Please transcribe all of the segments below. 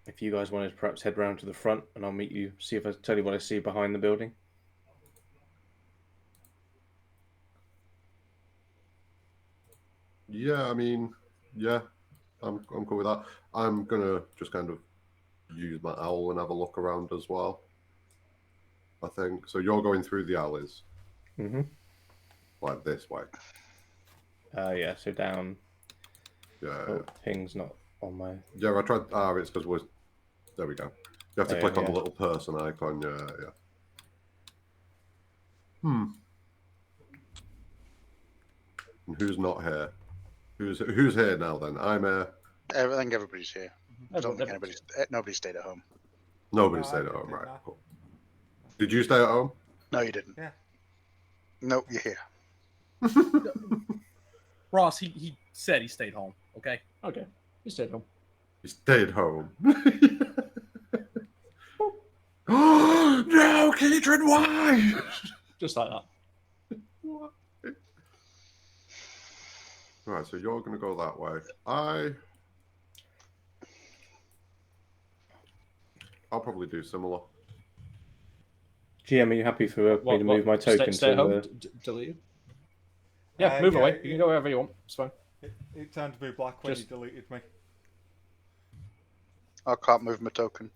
If you guys wanted to perhaps head round to the front, and I'll meet you. See if I tell you what I see behind the building. Yeah, I mean, yeah, I'm cool with that. I'm gonna just kind of use my owl and have a look around as well. I think so. You're going through the alleys, like this way. Yeah. So down. Yeah. Oh, ping's not on my. Yeah, I tried. It's because we're. There we go. You have to click on the little person icon. Yeah. And who's not here? Who's here now? Then I'm here. I think everybody's here. I don't think nobody stayed at home. Nobody stayed at home, right? Cool. Did you stay at home? No, you didn't. Yeah. Nope, you're here. Ross, he said he stayed home. Okay. Okay. He stayed home. He stayed home. No, Catherine, why? Just like that. What? Right, so you're going to go that way. I'll probably do similar. GM, are you happy for me to move my token stay to home? Delete you? Yeah, move away. You can go wherever you want. It's fine. It turned blue black when you deleted me. I can't move my token.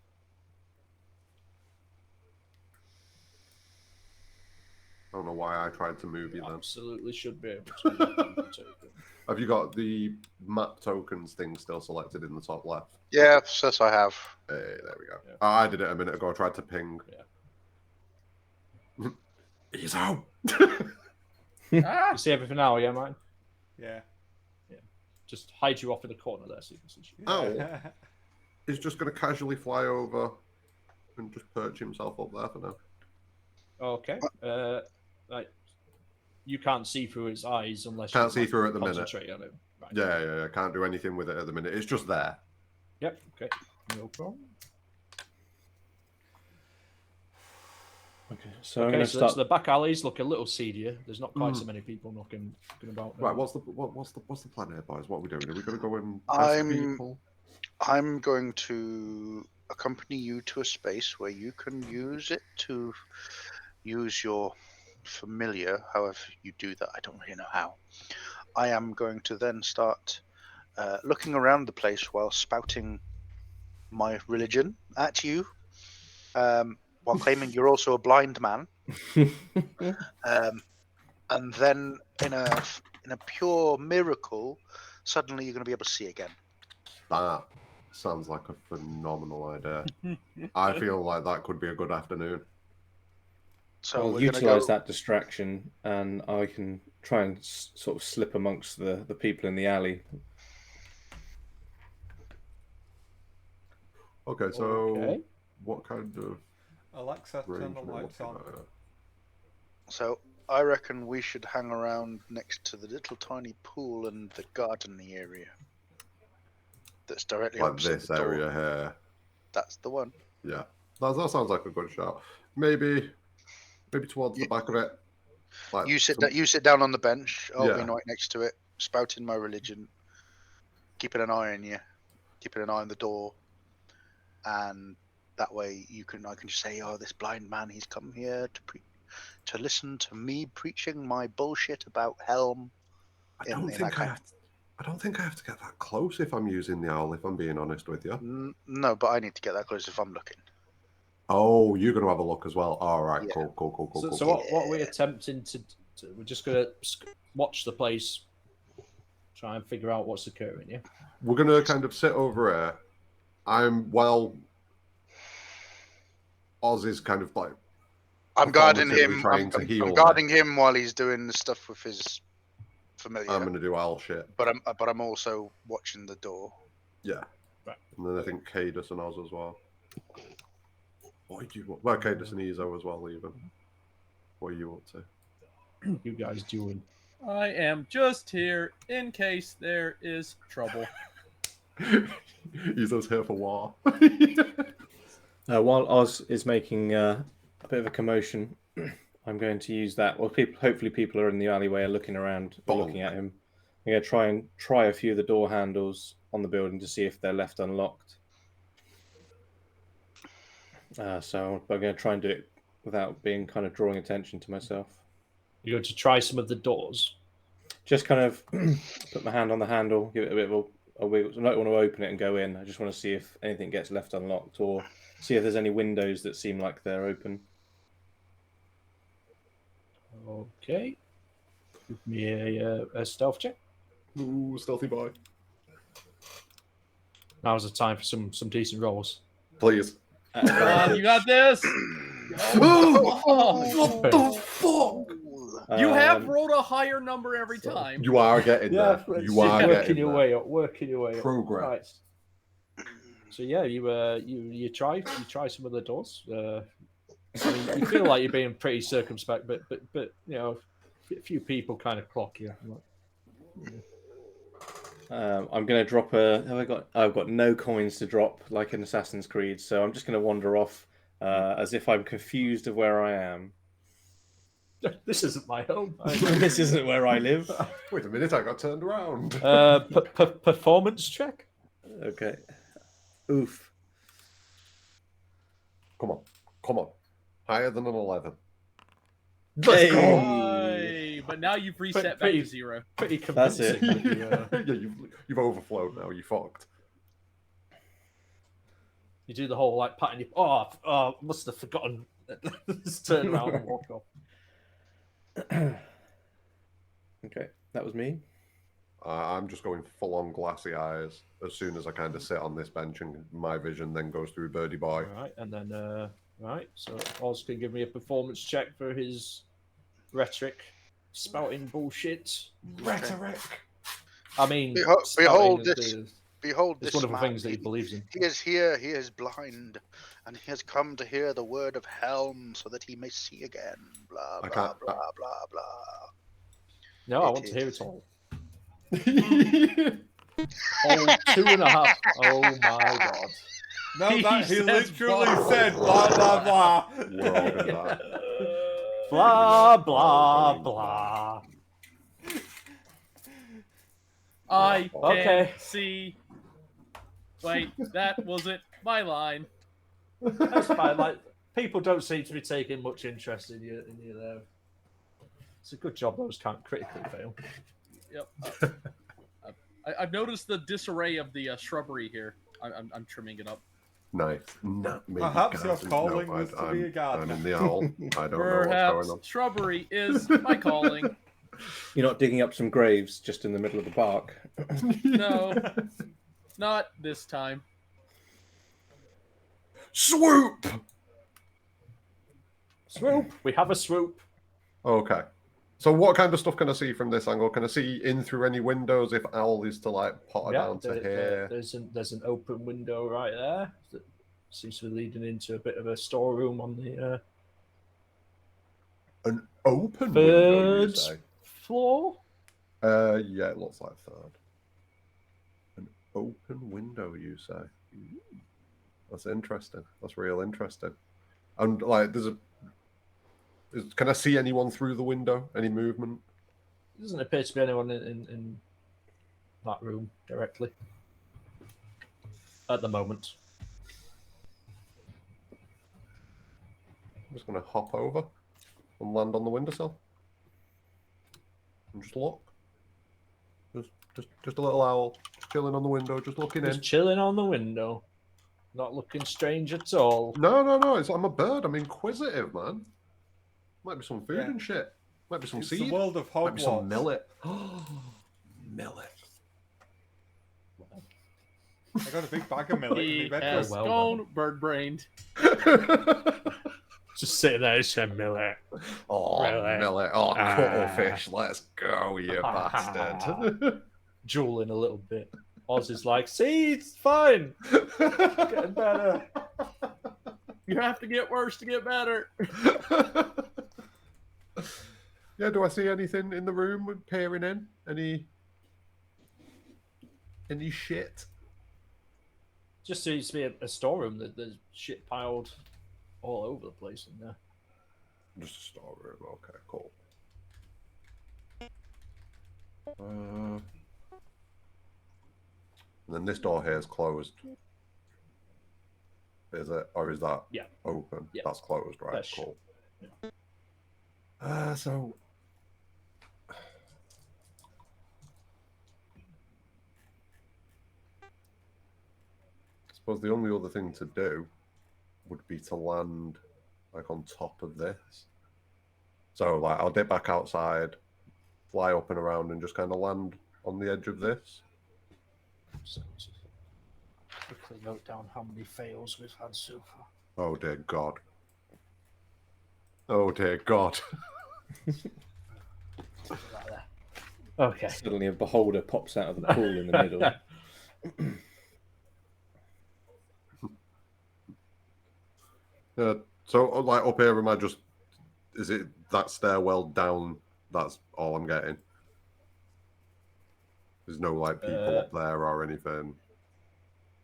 I don't know why I tried to move you then. Absolutely should be able to move the token. Have you got the map tokens thing still selected in the top left? Yeah, yes, I have. Hey, there we go. Yeah. I did it a minute ago. I tried to ping. Yeah. He's home. You see everything now, yeah, mate? Yeah. Just hide you off in the corner there so you can see. Oh. He's just going to casually fly over and just perch himself up there for now. Okay. Like, you can't see through his eyes unless can't see through at the minute. On it. Right. Yeah. Can't do anything with it at the minute. It's just there. Yep. Okay. No problem. Okay, so so the back alleys look a little seedier. There's not quite so many people knocking about. Right. What's the plan here, boys? What are we doing? Are we going to go and ask people? I'm going to accompany you to a space where you can use it to use your familiar. However you do that, I don't really know how. I am going to then start looking around the place while spouting my religion at you. While claiming you're also a blind man, and then in a pure miracle, suddenly you're going to be able to see again. That sounds like a phenomenal idea. I feel like that could be a good afternoon. So I'll utilize that distraction, and I can try and sort of slip amongst the people in the alley. Okay, so what kind of... Alexa, turn the lights on. So I reckon we should hang around next to the little tiny pool and the gardening area. That's directly opposite this the door. area here. That's the one. Yeah, that sounds like a good shout. Maybe towards the back of it. Like you sit down on the bench. I'll be right next to it, spouting my religion, keeping an eye on you, keeping an eye on the door, and that way I can just say, oh, this blind man, he's come here to listen to me preaching my bullshit about Helm. I don't think I have to get that close if I'm using the owl, if I'm being honest with you. No, but I need to get that close if I'm looking. Oh, you're going to have a look as well. All right, cool. So what are we attempting to do? We're just going to watch the place, try and figure out what's occurring, yeah? We're going to kind of sit over here. Oz is kind of like... I'm guarding him. I'm guarding him while he's doing the stuff with his familiar. I'm going to do owl shit. But I'm also watching the door. Yeah. Right. And then I think Cadus and Oz as well. What do you want? Well, Cadus and Ezo as well, even. What are you up to? You guys doing? I am just here in case there is trouble. Ezo's here for war. While Oz is making a bit of a commotion, I'm going to use that. Well, hopefully people are in the alleyway are looking around, looking at him. I'm going to try a few of the door handles on the building to see if they're left unlocked. So I'm going to try and do it without being kind of drawing attention to myself. You're going to try some of the doors? Just kind of put my hand on the handle, give it a bit of a wiggle. I don't want to open it and go in. I just want to see if anything gets left unlocked or see if there's any windows that seem like they're open. Okay. Give me a stealth check. Ooh, stealthy boy. Now's the time for some decent rolls. Please. Come on, you got this. What the fuck? You have rolled a higher number every time. You are getting there. You are working your there. way up. Working your way up. Progress. Right. So yeah, you try some of the doors. I mean, you feel like you're being pretty circumspect, but you know, a few people kind of clock you. I'm going to drop I've got no coins to drop like in Assassin's Creed, so I'm just going to wander off as if I'm confused of where I am. This isn't my home. This isn't where I live. Wait a minute, I got turned around. Performance check. Okay. Oof. Come on. Higher than an 11. Hey. Hey, but now you've reset back to 0. Pretty That's convincing. it. Yeah, you've overflowed now. You fucked. You do the whole like patting your must have forgotten. Just turn around and walk off. Okay, that was me. I'm just going full on glassy eyes as soon as I kind of sit on this bench, and my vision then goes through Birdie Boy. All right, and then right. So Oz can give me a performance check for his rhetoric, spouting bullshit. Rhetoric. I mean, behold spouting Behold it's this one of the man. things that he believes in. He is here, he is blind, and he has come to hear the word of Helm so that he may see again. Blah, I blah, can't- blah, blah, blah. No, I It want to hear is. it all. Oh, 2.5. Oh my god. No, He that he says literally blah. said blah blah blah. We're all in that. Blah blah blah. I can Okay. see. Wait, that wasn't my line. That's fine. Like people don't seem to be taking much interest in you there. It's a good job those can't critically fail. Yep. I've noticed the disarray of the shrubbery here. I'm trimming it up. Nice. Not me. Perhaps your garden. calling No, was to be a gardener. I'm in the owl. I don't know what's Perhaps going on. shrubbery is my calling. You're not digging up some graves just in the middle of the park. No, not this time. Swoop! Swoop. We have a swoop. Okay. So what kind of stuff can I see from this angle? Can I see in through any windows if Owl is to like potter down to here? There's an open window right there that seems to be leading into a bit of a storeroom on the An open window, you third say? floor. Yeah, it looks like third. An open window, you say? That's interesting. That's real interesting. And like, can I see anyone through the window? Any movement? There doesn't appear to be anyone in that room directly at the moment. I'm just going to hop over and land on the windowsill and just look. Just a little owl chilling on the window, just looking Just in. chilling on the window, not looking strange at all. No. I'm a bird. I'm inquisitive, man. Might be some food and shit. Might be some It's seed. the world of Might be some Hogwarts. millet. Millet. I got a big bag of millet in He my has bedroom. gone bird-brained. Just sitting there, saying millet. Oh, Millet. millet. Oh, Ah. cuttlefish. Let's go, you bastard. Drooling a little bit. Oz is like, see, it's fine. Getting better. You have to get worse to get better. Yeah, do I see anything in the room with peering in? Any shit? Just seems to be a storeroom that there's shit piled all over the place in there. Just a storeroom. Okay, cool. And then this door here is closed. Is it? Or is that Yeah. open? Yeah. That's closed, right? That's- Cool. yeah. So... I suppose the only other thing to do would be to land like on top of this. So like I'll dip back outside, fly up and around, and just kind of land on the edge of this. So, quickly note down how many fails we've had so far. Oh dear God. Oh dear God. Right there. Okay. Suddenly a beholder pops out of the pool in the middle. So like up here, am I just? Is it that stairwell down? That's all I'm getting. There's no like people up there or anything.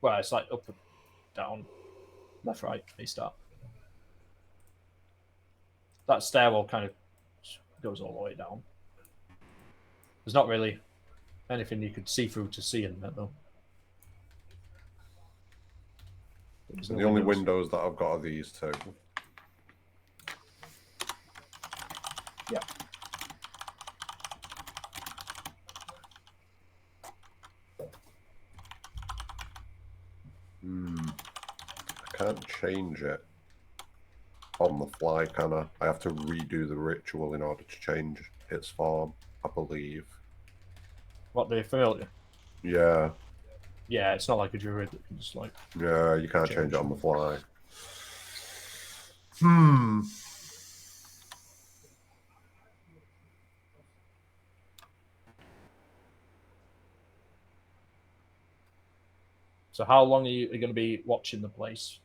Well, it's like up and down, left, right, east, up. That stairwell kind of goes all the way down. There's not really anything you could see through to see in there, though. There's And no the only windows. windows that I've got are these two. Yeah. I can't change it on the fly, can I? I have to redo the ritual in order to change its form, I believe. What, the familiar? Yeah, Yeah, it's not like a druid that can just like. yeah, you can't change it on the fly. So, how long are you going to be watching the place?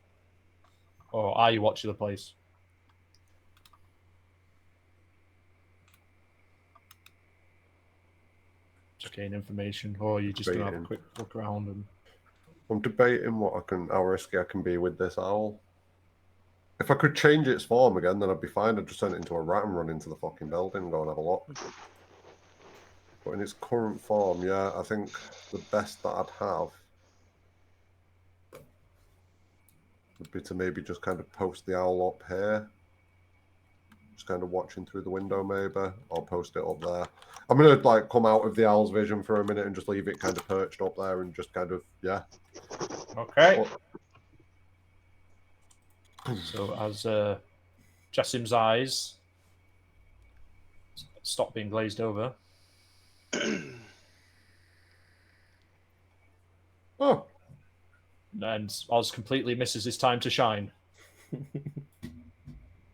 Or are you watching the place? Just gain information, or are you just going to have a Debating. quick look around and. I'm debating how risky I can be with this owl. If I could change its form again, then I'd be fine. I'd just turn it into a rat and run into the fucking building and go and have a look. But in its current form, yeah, I think the best that I'd have would be to maybe just kind of post the owl up here. Just kind of watching through the window maybe, or post it up there. I'm going to like come out of the owl's vision for a minute and just leave it kind of perched up there and just kind of, yeah. Okay. So as Jassim's eyes stop being glazed over, Oh, and Oz completely misses his time to shine.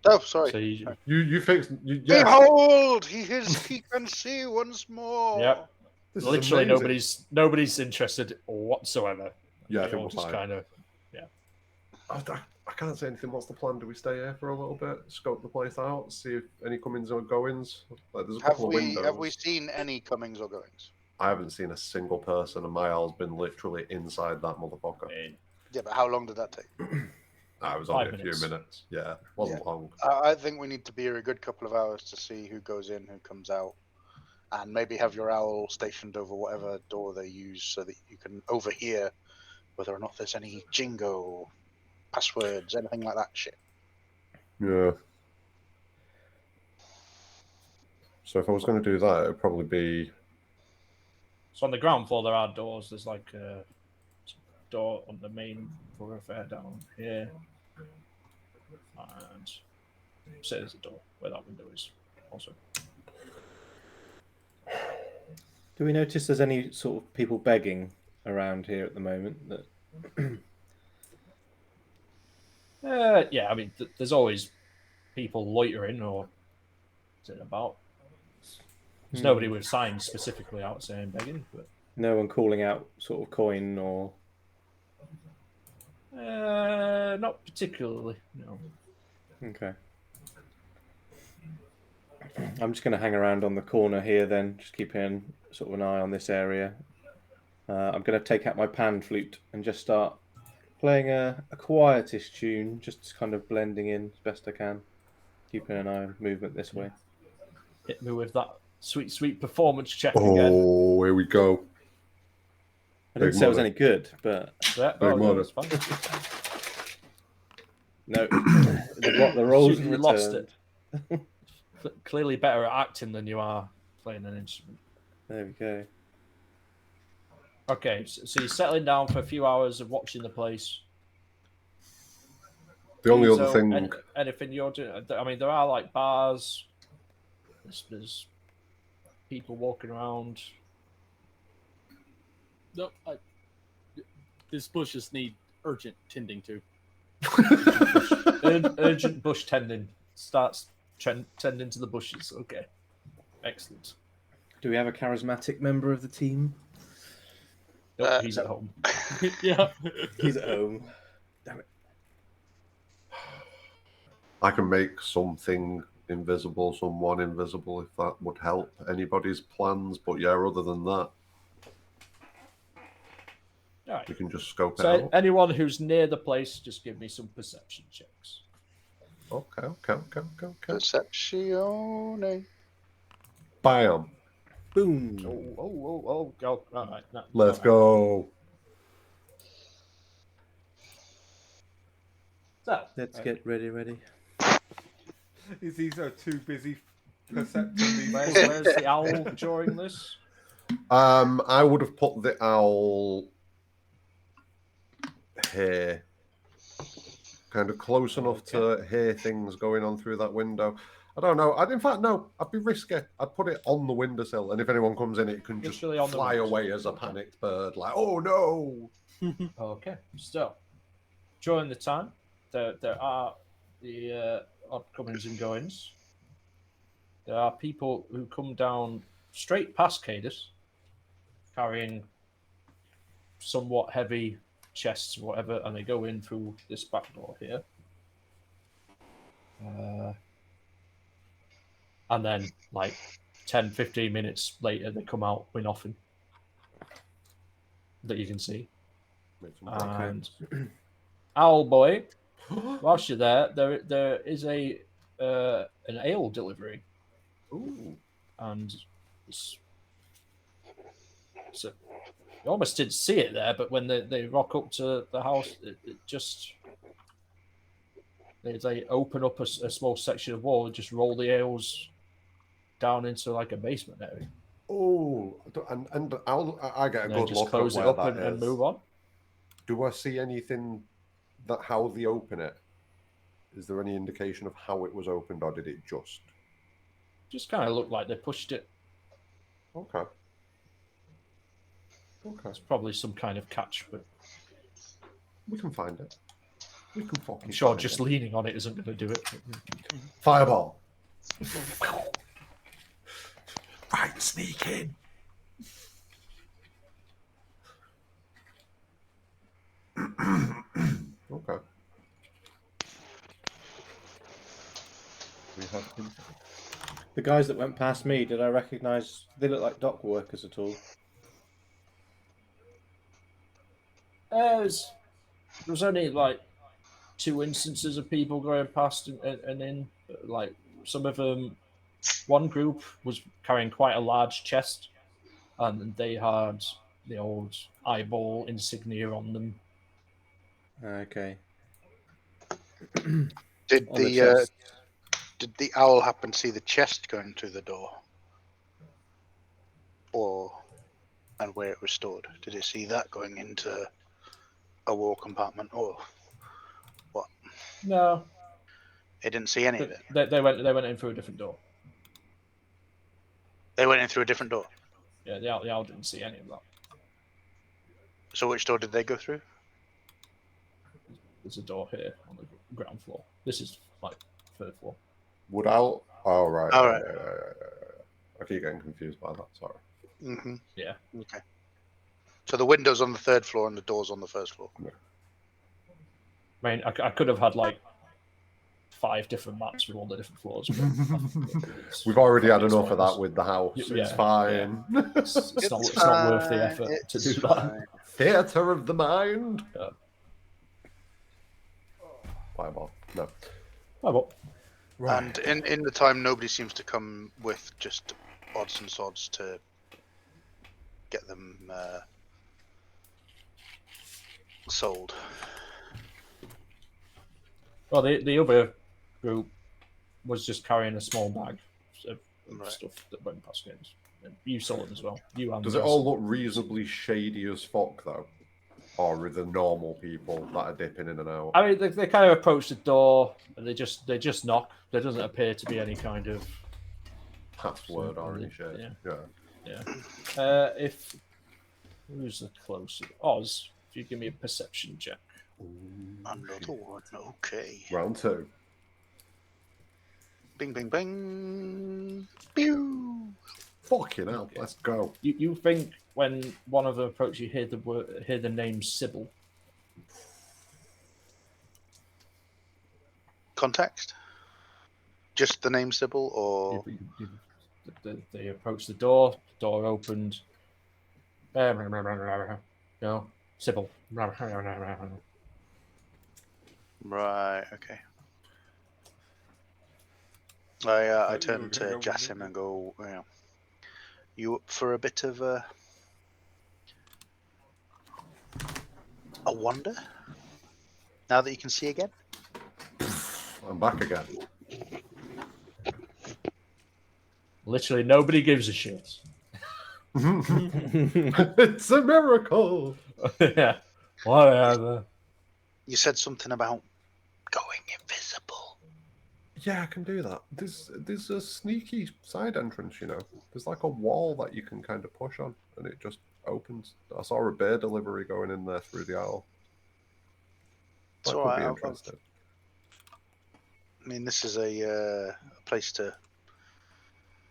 Oh, sorry. So you fixed, yeah. Behold, he can see once more. Yep. This is Literally amazing. nobody's interested whatsoever. Yeah, I They think all we're just fine. kind of I can't say anything. What's the plan? Do we stay here for a little bit, scope the place out, see if any comings or goings? Like, there's a couple of windows. Have we seen any comings or goings? I haven't seen a single person, and my owl's been literally inside that motherfucker. Yeah, but how long did that take? I was 5 only a minutes. few minutes. Yeah, wasn't long. I think we need to be here a good couple of hours to see who goes in, who comes out, and maybe have your owl stationed over whatever door they use so that you can overhear whether or not there's any jingo, passwords, anything like that shit. Yeah. So if I was going to do that, it'd probably be. So on the ground floor there are doors. There's like a door on the main thoroughfare down here, and say there's a door where that window is also. Do we notice there's any sort of people begging around here at the moment? That Yeah, I mean, there's always people loitering or sitting about. There's nobody with signs specifically out saying begging, but no one calling out sort of coin or. not particularly. No. Okay. I'm just going to hang around on the corner here then, just keeping sort of an eye on this area. I'm going to take out my pan flute and just start playing a quietish tune, just kind of blending in as best I can, keeping an eye on movement this way. Hit me with that sweet performance check again. Oh, here we go. I didn't Big say it was money. any good, but Yeah, Big oh, no, money. that's fine. no, the roles You lost returned. it. Clearly better at acting than you are playing an instrument. There we go. Okay, so you're settling down for a few hours of watching the place. The only other So, thing, anything you're doing? I mean, there are like bars. There's people walking around. No, this bush just need urgent tending to. Urgent bush tending. Starts tending to the bushes. Okay, excellent. Do we have a charismatic member of the team? Nope, he's at home. Yeah. He's at home. Damn it. I can make something invisible, someone invisible, if that would help anybody's plans. But yeah, other than that, All right. we can just scope it So out. anyone who's near the place, just give me some perception checks. Okay. Perceptione. Bam. Boom. Oh, go. All right. No, Let's all right. go. So, Let's get ready. Is he so too busy percepting these? where's the owl during this? I would have put the owl here, kind of close enough to hear things going on through that window. I don't know. In fact, no. I'd be risky. I'd put it on the windowsill, and if anyone comes in, it can just Literally on the fly windowsill. away as a panicked bird, like, oh no! Okay. So, during the time, there are the odd comings and goings. There are people who come down straight past Cadus, carrying somewhat heavy chests or whatever, and they go in through this back door here. And then, like, 10, 15 minutes later, they come out with nothing that you can see. And Owl Boy, whilst you're there is an ale delivery. Ooh. And so you almost didn't see it there, but when they rock up to the house, it just they open up a small section of wall and just roll the ales down into like a basement area. Oh, and I get a And good just look close at it where up that and is. move on. Do I see anything that how they open it? Is there any indication of how it was opened, or did it Just kind of looked like they pushed it. Okay. It's probably some kind of catch, but We can find it. We can fucking I'm sure find just it. leaning on it isn't going to do it. Fireball. Right, sneak in. Okay. We have info. The guys that went past me, did I recognise? They look like dock workers at all? There was only like 2 instances of people going past and in. Like some of them, one group was carrying quite a large chest, and they had the old eyeball insignia on them. Okay. Did On the chest. did the owl happen to see the chest going through the door, and where it was stored? Did it see that going into a war compartment, or what? No, It didn't see any of it. they went in through a different door. They went in through a different door. Yeah, the owl didn't see any of that. So which door did they go through? There's a door here on the ground floor. This is like 3rd floor. Would owl? Oh right. All right. I keep getting confused by that. Sorry. Mm-hmm. Yeah. Okay. So the windows on the 3rd floor and the doors on the 1st floor. I mean, I could have had like 5 different maps with all the different floors. But We've already had it's enough of that pointless. with the house. Yeah, It's fine. It's not worth the effort to do that. Theatre of the mind. Yeah. Fireball. No. Oh, well. And in the time, nobody seems to come with just odds and sods to get them Sold. Well, the other group was just carrying a small bag of Right. stuff that went past games. And you sold as well. You and Does it all look reasonably shady as fuck, though? Or are the normal people that are dipping in and out? I mean, they kind of approach the door and they just knock. There doesn't appear to be any kind of Password or any shit. Yeah. If who's the closest? Oz, if you give me a perception check. Another one. Okay. Round 2. Bing, bing, bing. Pew. Fucking hell, let's go. You think when one of them approaches you, hear the name Sybil? Context? Just the name Sybil, or They approach the door. The door opened. No, Sybil. right? Okay. I you turn were to gonna go with Jassim it? and go, you up for a bit of a wonder? Now that you can see again? I'm back again. Literally nobody gives a shit. It's a miracle. Yeah, whatever. You said something about going invisible. Yeah, I can do that. There's a sneaky side entrance, you know. There's like a wall that you can kind of push on, and it just opens. I saw a bear delivery going in there through the aisle. It's That all could right. be I interesting. mean, this is a place to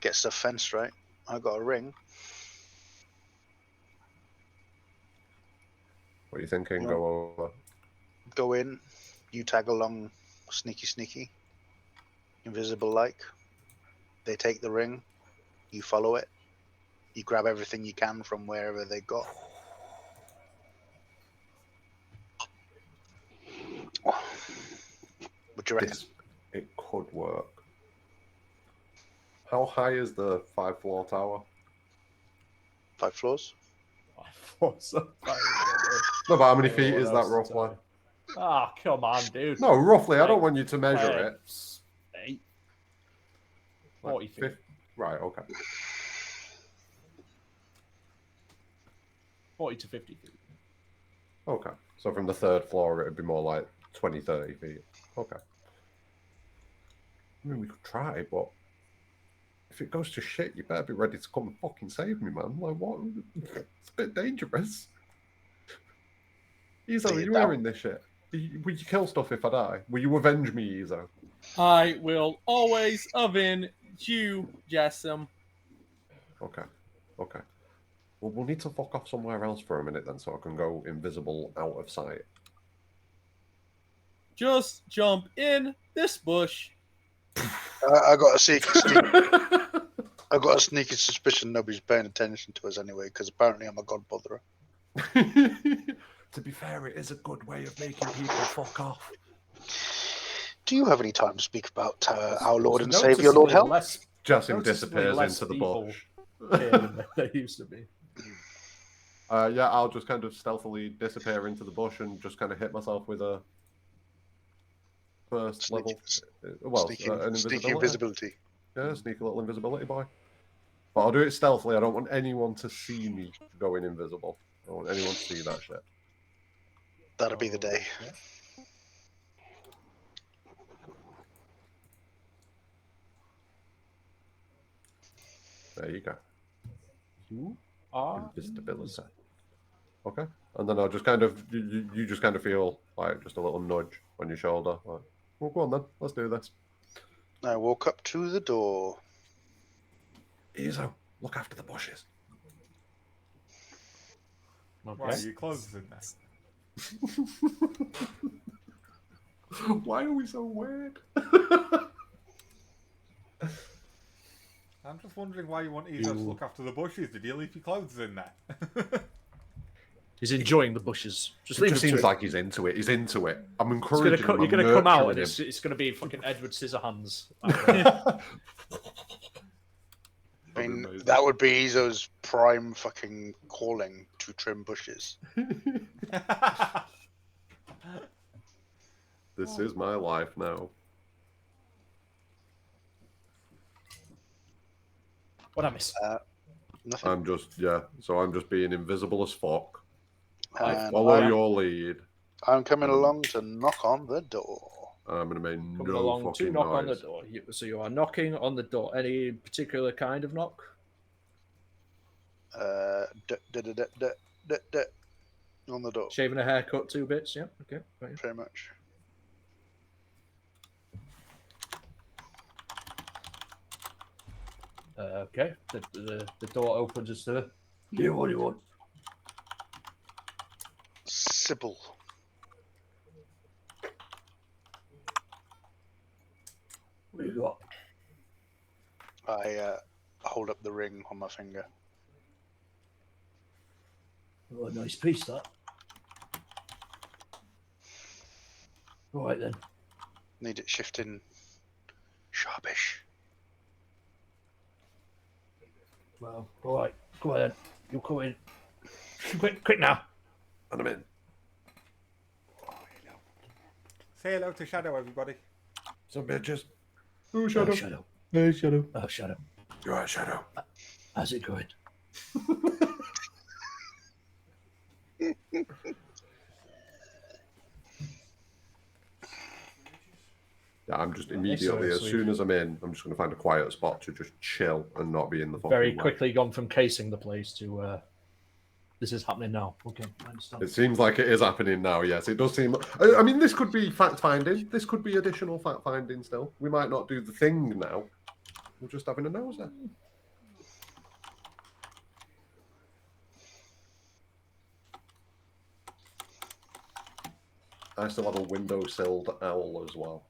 get stuff fenced, right? I got a ring. What are you thinking? Yeah. Go over. Go in. You tag along, sneaky, invisible like. They take the ring. You follow it. You grab everything you can from wherever they got. What do you reckon? It could work. How high is the 5-floor tower? 5 floors? What's up? No, but how many feet is that roughly? Ah, come on, dude. No, roughly. I don't Like, want you to measure it. 8, Like 40 feet. Right, okay. 40 to 50 feet. Okay. So from the 3rd floor, it'd be more like 20, 30 feet. Okay. I mean, we could try, but if it goes to shit, you better be ready to come and fucking save me, man. Like, what? It's a bit dangerous. Izo, are you hearing this shit? Will you kill stuff if I die? Will you avenge me, Izo? I will always avenge you, Jassim. Okay. Okay. Well, we'll need to fuck off somewhere else for a minute then, so I can go invisible out of sight. Just jump in this bush. I got a I got a sneaky suspicion nobody's paying attention to us anyway, because apparently I'm a god botherer. To be fair, it is a good way of making people fuck off. Do you have any time to speak about our Lord and Noticeably Savior, Lord Hell? less- Jassim noticeably disappears less into the people bush. here than there used to be. Yeah, I'll just kind of stealthily disappear into the bush and just kind of hit myself with a first level. Well, an Sneaky invisibility. invisibility. Yeah, sneaky little invisibility boy. But I'll do it stealthily. I don't want anyone to see me going invisible. I don't want anyone to see that shit. That'll be the day. Yeah. There you go. You are Invisibility. Okay. And then I'll just kind of, you just kind of feel like just a little nudge on your shoulder. Like, well, go on then. Let's do this. I walk up to the door. Izo, look after the bushes. Why Okay. are your clothes in there? Why are we so weird? I'm just wondering why you want Izo to look after the bushes. Did you leave your clothes in there? He's enjoying the bushes. Just It leave just him to seems it. like he's into it. He's into it. I'm You're encouraging him. going to come out and it's going to be fucking Edward Scissorhands. I mean, that would be Izo's prime fucking calling, to trim bushes. This is my life now. What I miss? Nothing. I'm just being invisible as fuck. I And follow I'm- your lead. I'm coming along to knock on the door. I'm gonna make Coming no along to fucking knock noise. on the door. So you are knocking on the door. Any particular kind of knock? On the door, Shaving a haircut, 2 bits. Yeah. Okay. Right. pretty much. Okay. The door opens as to. Yeah. What do you want? Sybil. What do you got? I hold up the ring on my finger. Oh, a nice piece that. All right then. Need it shifting sharpish. Well, all right. Go on then. You come in. Quick now. And I'm in. Say hello to Shadow, everybody. Some bitches. Oh, Shadow. Hey, Shadow. Oh, Shadow. You're right, Shadow. How's it going? Yeah, I'm just immediately, as soon as I'm in, I'm just going to find a quiet spot to just chill and not be in the fucking Very way. quickly gone from casing the place to this is happening now. Okay, I understand. It seems like it is happening now, yes. It does seem... I mean, this could be fact-finding. This could be additional fact-finding still. We might not do the thing now. We're just having a nose there. I still have a window-silled owl as well.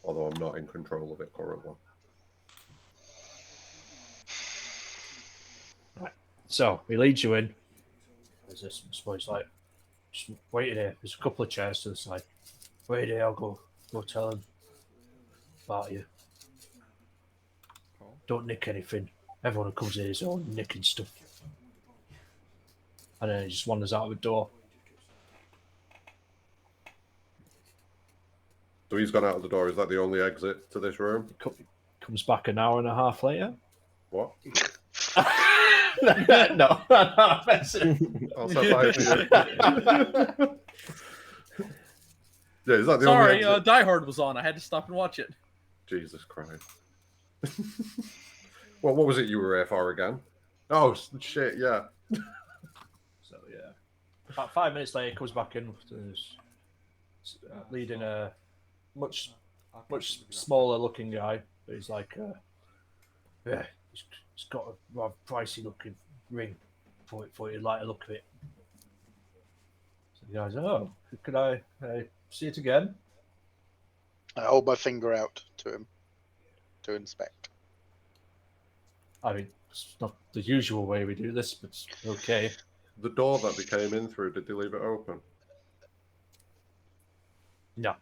Although I'm not in control of it currently. Right. So he leads you in. There's this boy's like, just wait here. There's a couple of chairs to the side. Wait here. I'll go tell him about you. Don't nick anything. Everyone who comes here is all nicking stuff. And then he just wanders out of the door. So he's gone out of the door. Is that the only exit to this room? Comes back an hour and a half later. What? No. I'll set fire to you. Yeah, is that the Sorry, only exit? Die Hard was on. I had to stop and watch it. Jesus Christ. Well, what was it you were here for again? Oh, shit, yeah. So yeah, about 5 minutes later, he comes back in, leading a much smaller looking guy. But he's like, yeah, he's got a rather pricey looking ring for you'd like a look at it. So the guy's, oh, could I see it again? I hold my finger out to him to inspect. I mean, it's not the usual way we do this, but it's okay. The door that they came in through, did they leave it open? No,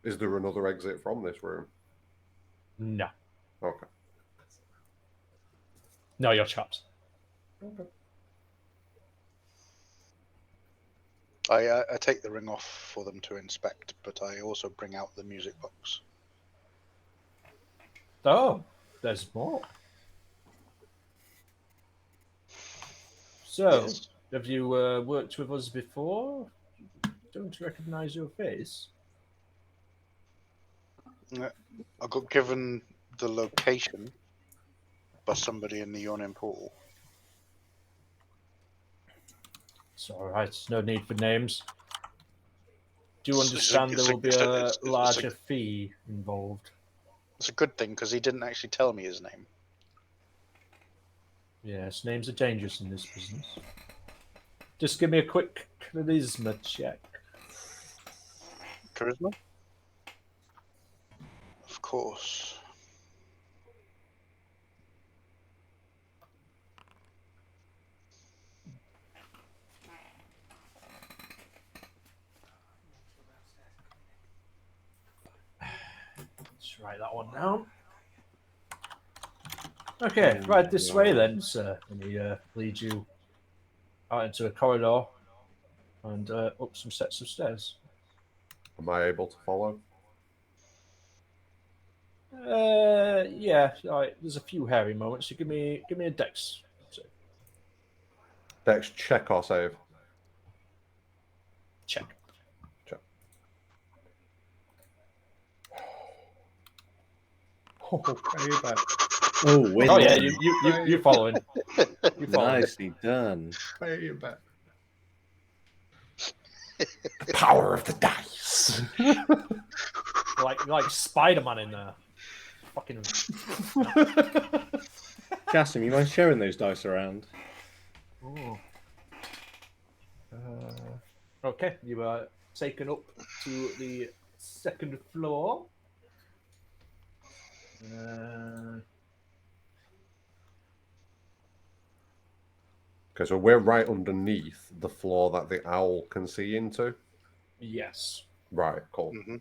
Is there another exit from this room? no, Okay. no, you're trapped. Okay. I take the ring off for them to inspect, but I also bring out the music box. Oh, there's more. So, Yes. have you worked with us before? Don't recognise your face. I got given the location by somebody in the Yawning Pool. It's all right. No need for names. Do you It's a- understand it's there a- will be it's a- a it's a- larger fee involved? It's a good thing because he didn't actually tell me his name. Yes, names are dangerous in this business. Just give me a quick charisma check. Charisma? Of course. Let's write that one down. Okay, right this way then, sir. And he leads you out into a corridor. and up some sets of stairs. Am I able to follow? Yeah. Like, there's a few hairy moments. So give me a dex. Dex check or save? Check. Check. Oh, payback. Oh, win. Oh yeah, you following. You following. Nicely done. Payback. Power of the dice. like Spider-Man in there. Fucking. Jassim, you mind sharing those dice around? Oh. Okay, you are taken up to the second floor. Okay, so we're right underneath the floor that the owl can see into. Yes. Right, cool. Mm-hmm.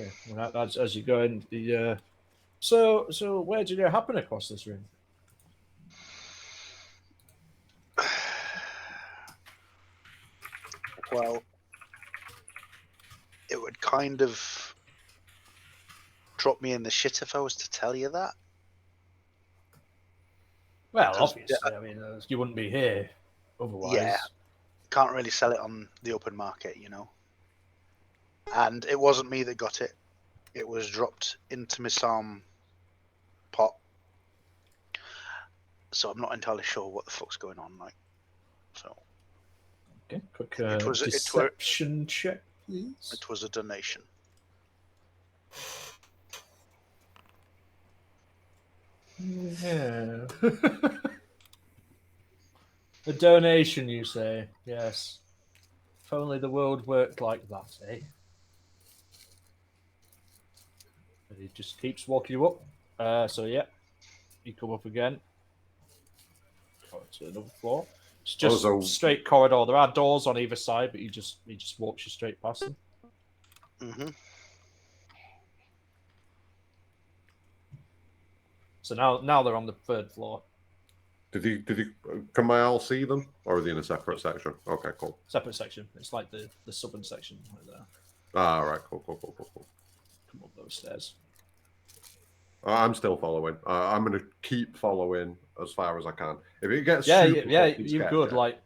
Okay. Well, as you go in the. So where did it happen across this room? Well, it would kind of drop me in the shit if I was to tell you that. Well, 'Cause, obviously, I mean, you wouldn't be here otherwise. Yeah. Can't really sell it on the open market, you know. And it wasn't me that got it. It was dropped into my psalm pot. So I'm not entirely sure what the fuck's going on, like. So Okay, quick It was- deception check, please. it was a donation. Yeah. A donation, you say? Yes. If only the world worked like that, eh? And he just keeps walking you up. So yeah, you come up again. Go to another floor. It's just so- straight corridor. There are doors on either side, but he just walks you straight past them. Mm-hmm. So now they're on the third floor. Can my owl see them? Or are they in a separate section? Okay, cool. Separate section. It's like the southern section right there. Ah, right, cool. Come up those stairs. I'm still following. I'm going to keep following as far as I can. If it gets Yeah, super fucking you sketchy- good. Like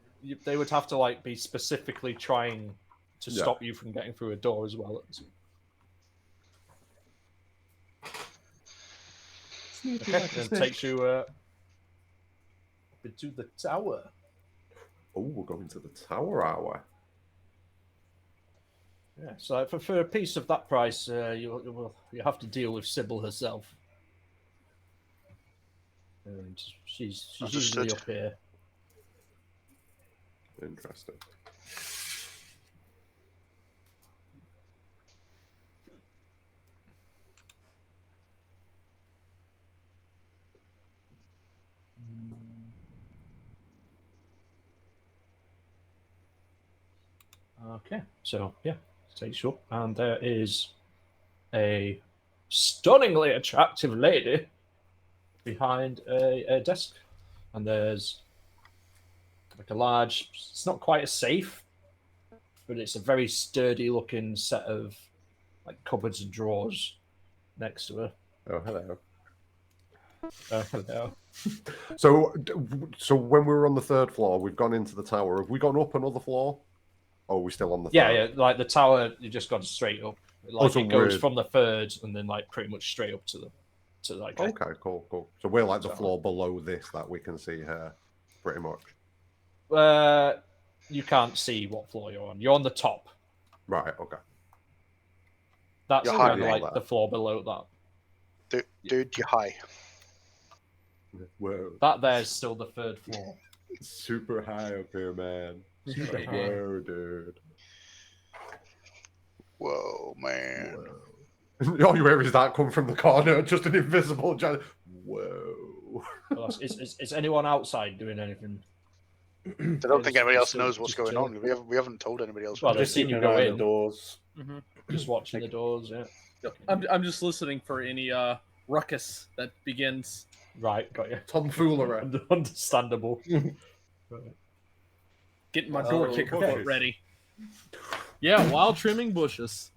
they would have to like be specifically trying to Yeah. stop you from getting through a door as well. Okay, and takes you up into the tower. Oh, we're going to the tower, are we? Yeah, so for a piece of that price, you have to deal with Sybil herself, and she's usually Understood. up here. Interesting. Okay, so yeah, takes you up, and there is a stunningly attractive lady behind a desk, and there's like a large. It's not quite a safe, but it's a very sturdy looking set of like cupboards and drawers next to her. Oh, hello. Hello. So when we were on the third floor, we've gone into the tower. Have we gone up another floor? Or are we still on the third? Yeah, like the tower, you just gone straight up. Like so it goes we're- from the third and then like pretty much straight up to like. Okay, cool. So we're like the So- floor below this that we can see here, pretty much. You can't see what floor you're on. You're on the top. Right, okay. That's You're kind of high. like the floor below that. Dude, you're high. Whoa. That there's still the third floor. Super high up here, man. Super Like, high. whoa, dude. Whoa, man. All you hear is that come from the corner, just an invisible giant. Whoa. Is anyone outside doing anything? I don't think anybody else Just- knows what's just going chill. on. We haven't told anybody else. Well, what they've to seen do. you go around in. the doors. Just watching the doors, yeah. I'm just listening for any ruckus that begins. Right, got you. Tomfoolery. Understandable. Getting my Oh, door kicker bushes. foot ready. Yeah, while trimming bushes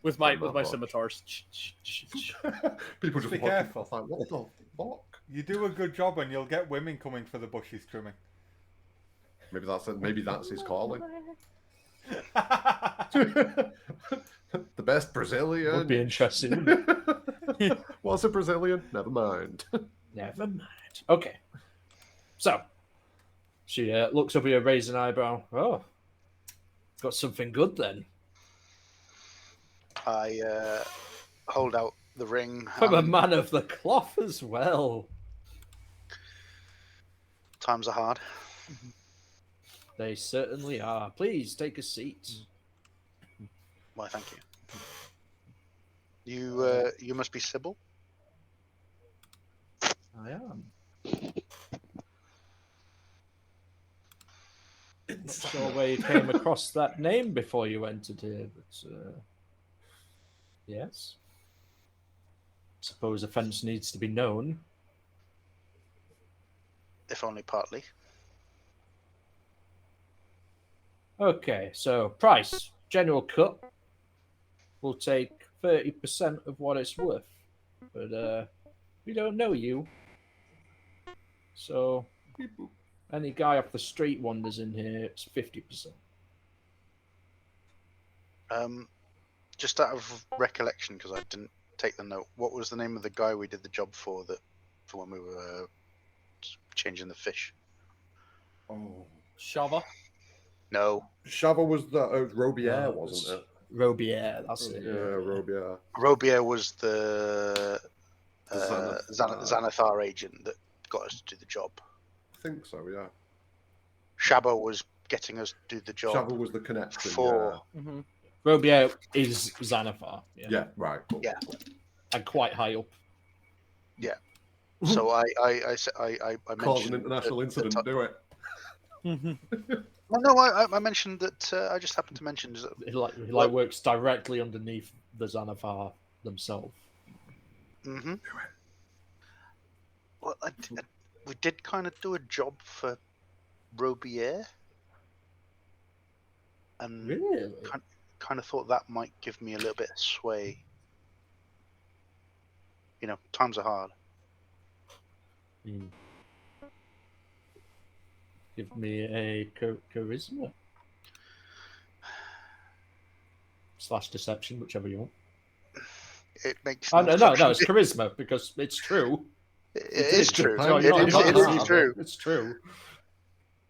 with my gosh. scimitars. People just Be watching, careful. like, what the fuck? You do a good job, and you'll get women coming for the bushes trimming. Maybe that's his calling. The best Brazilian. Would be interesting, wouldn't it? What's a Brazilian? Never mind. Never mind. Okay. So, she looks up at you, raises an eyebrow. Oh, got something good then. I hold out the ring. From a man of the cloth as well. Times are hard. They certainly are. Please take a seat. Why, thank you. You must be Sybil. I am. Not sure where you came across that name before you entered here, but yes. Suppose offence needs to be known. If only partly. Okay, so price, general cut. We'll take 30% of what it's worth. But we don't know you. So any guy off the street wanders in here, it's 50%. Just out of recollection, because I didn't take the note, what was the name of the guy we did the job for when we were changing the fish? Oh. Shava. No. Shava was the Robier, No, wasn't it? Robier, that's it. Yeah, Robier. Robier was the Xanathar. Xanathar agent that got us to do the job. I think so, yeah. Shaba was getting us to do the job. Shava was the connection. for Mm-hmm. Robier is Xanathar. Yeah, right. Cool. Yeah. And quite high up. So I Cause mentioned an international incident. Do it. Well, no, I mentioned that. I just happened to mention that. He works directly underneath the Xanathar themselves. Mm-hmm. Well, we did kind of do a job for Robier, and Really? kind of thought that might give me a little bit of sway. You know, times are hard. Hmm. Give me a charisma / deception, whichever you want. It makes Oh, no, it's charisma because it's true. It is true. No, It you're is not true. It's true.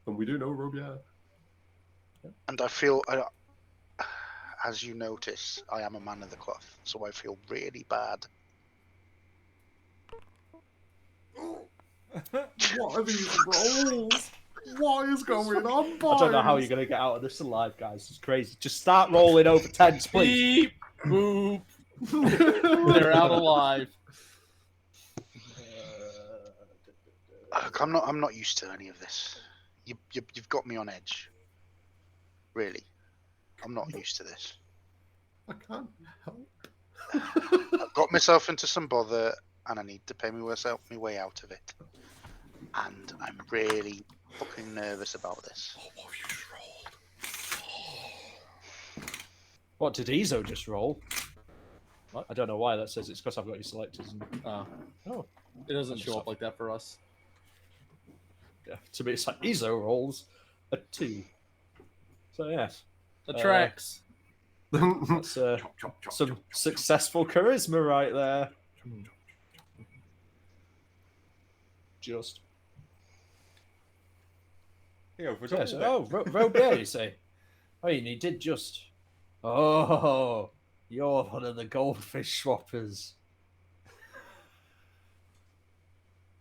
And we do know Robier. And I feel, as you notice, I am a man of the cloth, so I feel really bad. What are these rolls? What is going on, boys? I don't know how you're going to get out of this alive, guys. It's crazy. Just start rolling over 10s, please. Beep, boop. They're out alive. Look, I'm not used to any of this. You've got me on edge. Really, I'm not used to this. I can't help. I've got myself into some bother, and I need to pay my way out of it. And I'm really fucking nervous about this. Oh, what have you just rolled? What did Ezo just roll? What? I don't know why that says it's because I've got you selected. Oh, Oh, it doesn't show up like that for us. yeah. To me, it's like Ezo rolls a 2. So, yes. The tracks. That's Chop, chop, chop, some chop, chop. successful charisma right there. Just. He overdone Yes. it. Oh, Robier, you say? I mean, he did just. Oh, you're one of the goldfish swappers.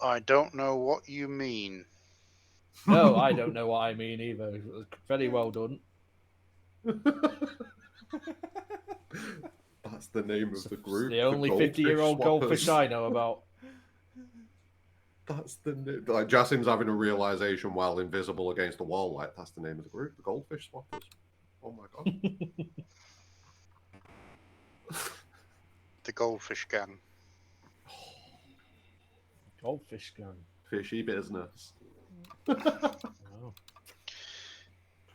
I don't know what you mean. No, I don't know what I mean either. Very well done. That's the name of the group. The only goldfish 50-year-old goldfish swappers. I know about. That's the name. Like Jasim's having a realization while invisible against the wall. Like that's the name of the group, the Goldfish Swappers. Oh my god. The Goldfish Gang. Goldfish gun. Fishy business. Oh.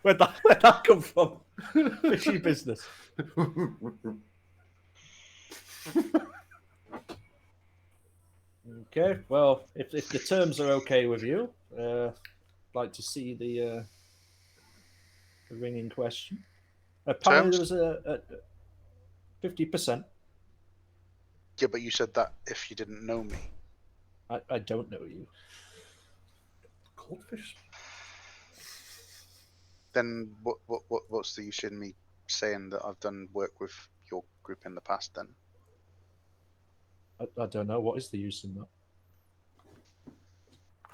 Where'd that come from? Fishy business. Okay, well, if the terms are okay with you, I'd like to see the ring in question. Apparently, Terms? there was a 50%. Yeah, but you said that if you didn't know me. I don't know you. Goldfish. Then what's the use in me saying that I've done work with your group in the past? Then I don't know. What is the use in that?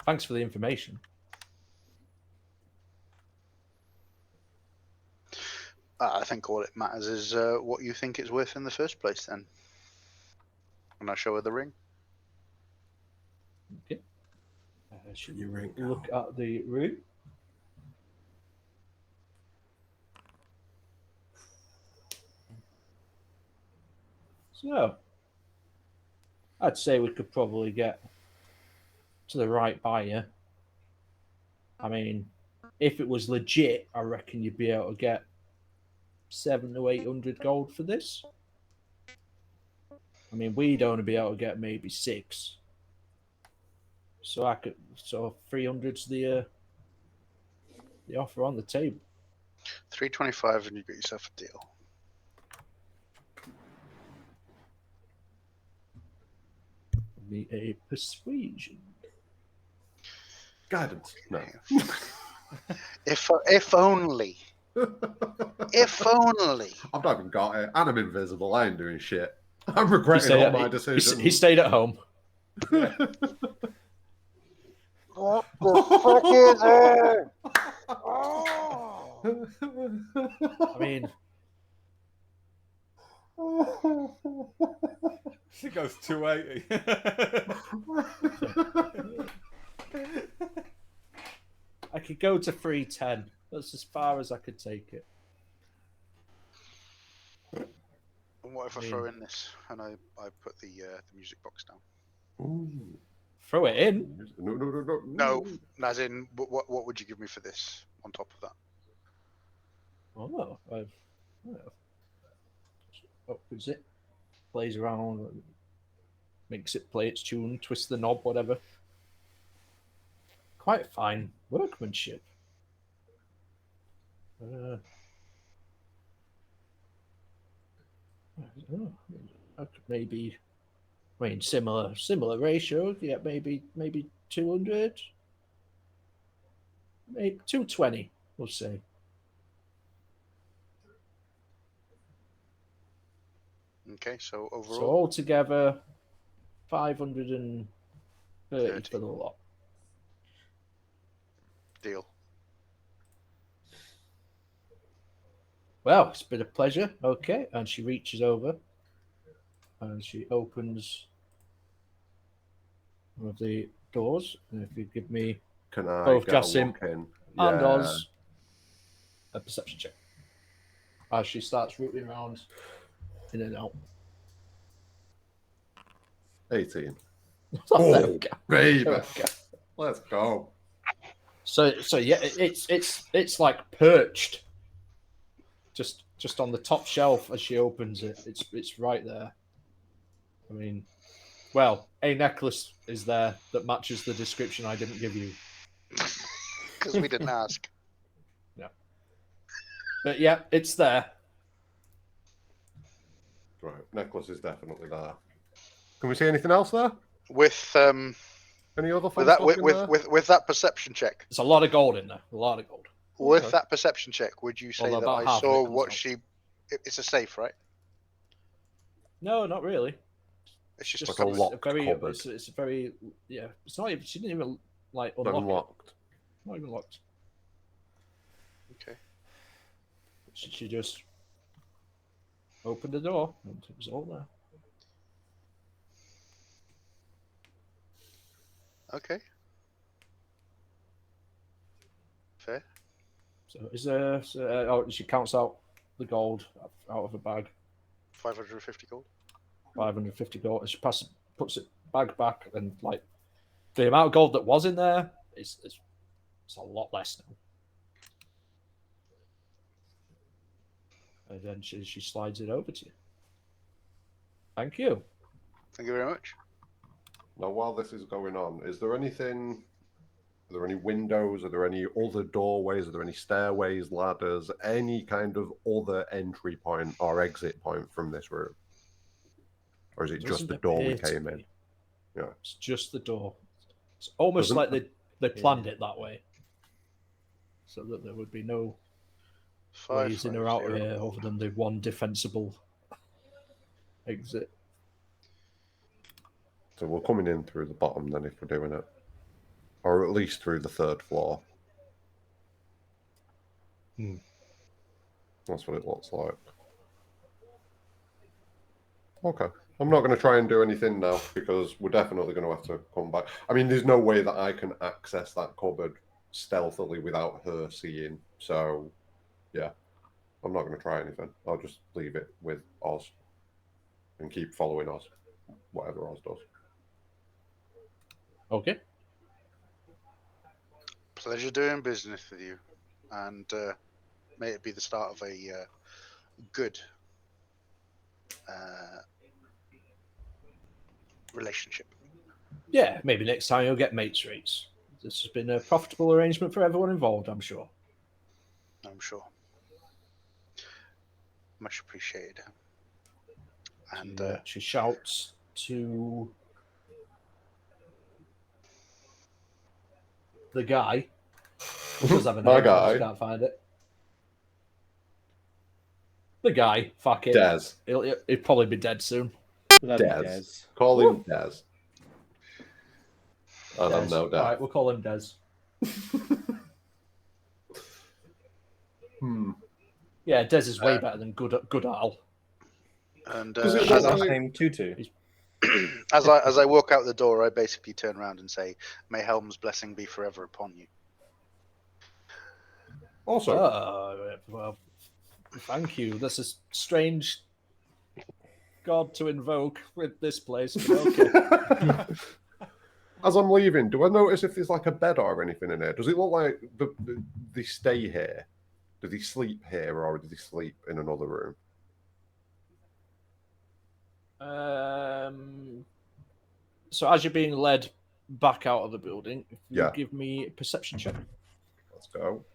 Thanks for the information. I think all it matters is what you think it's worth in the first place. Then, and I show her the ring. Okay. Should Your ring. look at the ring? So, I'd say we could probably get to the right buyer. I mean, if it was legit, I reckon you'd be able to get 700 to 800 gold for this. I mean, we'd only be able to get maybe 6. So 300's the offer on the table. 325, and you get yourself a deal. Me a persuasion. Guidance. No. If only. If only. I've not even got it. And I'm invisible. I ain't doing shit. I'm regretting all my decisions. He stayed at home. What the fuck is it? Oh. I mean, She goes 280. I could go to 310. That's as far as I could take it. And what if I throw in this and I put the music box down? Ooh. Throw it in. No, as in, what would you give me for this on top of that? Oh, opens it, plays around, makes it play its tune, twist the knob, whatever. Quite fine workmanship. Maybe, I mean, similar ratio. Yeah, maybe 200, maybe 220. We'll say. Okay, so overall, So altogether, 530 for the lot. deal. Well, it's been a pleasure. Okay, and she reaches over and she opens one of the doors. And if you give me Can I both get a Jassim look in? and Yeah. Oz a perception check as she starts rooting around in and out. 18. Oh, there we go. Baby. There we go. Let's go. So yeah, it's like perched, just on the top shelf as she opens it. It's right there. I mean, well, a necklace is there that matches the description I didn't give you. Because we didn't ask. Yeah, but yeah, it's there. Right, necklace is definitely there. Can we see anything else there? With Any other fun with that stuff in there? with that perception check. There's a lot of gold in there. A lot of gold. With Okay. that perception check, would you say Although that about I half of it saw comes what out. she? It's a safe, right? No, not really. It's just Like a locked cupboard. It's a very yeah. It's not even. She didn't even like Not unlock unlocked. it. Not even locked. Okay. She just opened the door and it was all there. Okay. Fair. So is there? Oh, she counts out the gold out of a bag. 550 gold. 550 gold. And she puts it bag back, and like the amount of gold that was in there is a lot less now. And then she slides it over to you. Thank you. Thank you very much. Now, while this is going on, is there anything? Are there any windows? Are there any other doorways? Are there any stairways, ladders, any kind of other entry point or exit point from this room? Or is it just Doesn't the door we appear to came in? be. Yeah. It's just the door. It's almost Doesn't- like they planned it that way. So that there would be no ways in or out of 550. here other than the one defensible exit. So we're coming in through the bottom then if we're doing it. Or at least through the third floor. That's what it looks like. Okay. I'm not going to try and do anything now because we're definitely going to have to come back. I mean, there's no way that I can access that cupboard stealthily without her seeing. So, yeah. I'm not going to try anything. I'll just leave it with Oz and keep following Oz, whatever Oz does. Okay. Pleasure doing business with you, and may it be the start of a good relationship. Yeah, maybe next time you'll get mates rates. This has been a profitable arrangement for everyone involved, I'm sure. I'm sure. Much appreciated. And She shouts to the guy. Who does have a My name, I just guy. can't find it. The guy, fuck it. Des. He'll probably be dead soon. Bloody Des. Des. Call him Des. And I'm Des. no Des. Alright, we'll call him Des. Yeah, Des is way better than good Al. and Does it How's look that like- name Tutu? as I walk out the door, I basically turn around and say, "May Helm's blessing be forever upon you." Also, Well, thank you. That's a strange god to invoke with this place. But okay. as I'm leaving, do I notice if there's like a bed or anything in here? Does it look like they stay here? Do they sleep here or do they sleep in another room? So as you're being led back out of the building, if you Yeah. give me a perception check. Let's go.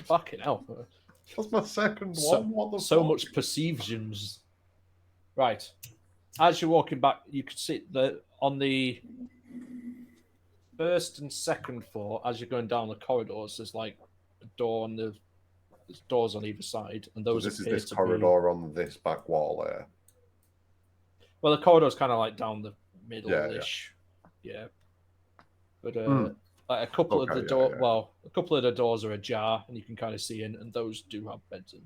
Fucking hell. That's my second So- one. What the So fuck? much perceptions. Right. As you're walking back, you can see that on the first and second floor, as you're going down the corridors, there's like a door on there's doors on either side, and So those this is appear this to corridor on this back wall here. Well, the corridor's kind of like down the middle-ish. Yeah. But like a couple of Okay, the yeah, yeah. a couple of the doors are ajar, and you can kind of see in, and those do have beds in.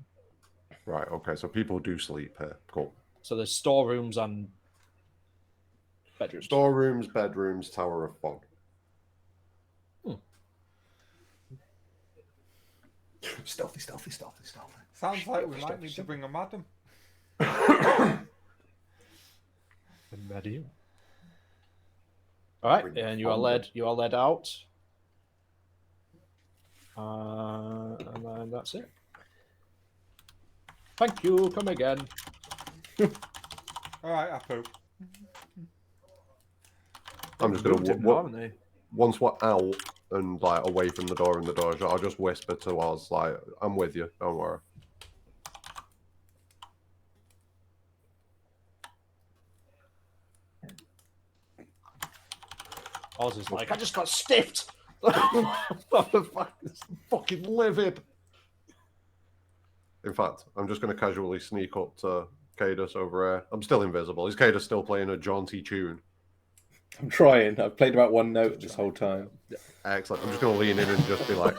Right, okay, so people do sleep here. Cool. So there's storerooms and bedrooms. Storerooms, bedrooms, Tower of Fog. Stealthy. Sounds like we might need to bring a madam. And ready. All right, Bring and you are led out. And then that's it. Thank you. Come again. All right, Apu. I'm just Moved gonna him now, haven't they? once we're out and like away from the door and the door shut, I'll just whisper to Oz like, "I'm with you. Don't worry." Oz is like, I just got stiffed. What the fuck? It's fucking livid. In fact, I'm just gonna casually sneak up to Cadus over here. I'm still invisible. Is Cadus still playing a jaunty tune? I'm trying. I've played about one note this whole time. Excellent. I'm just gonna lean in and just be like,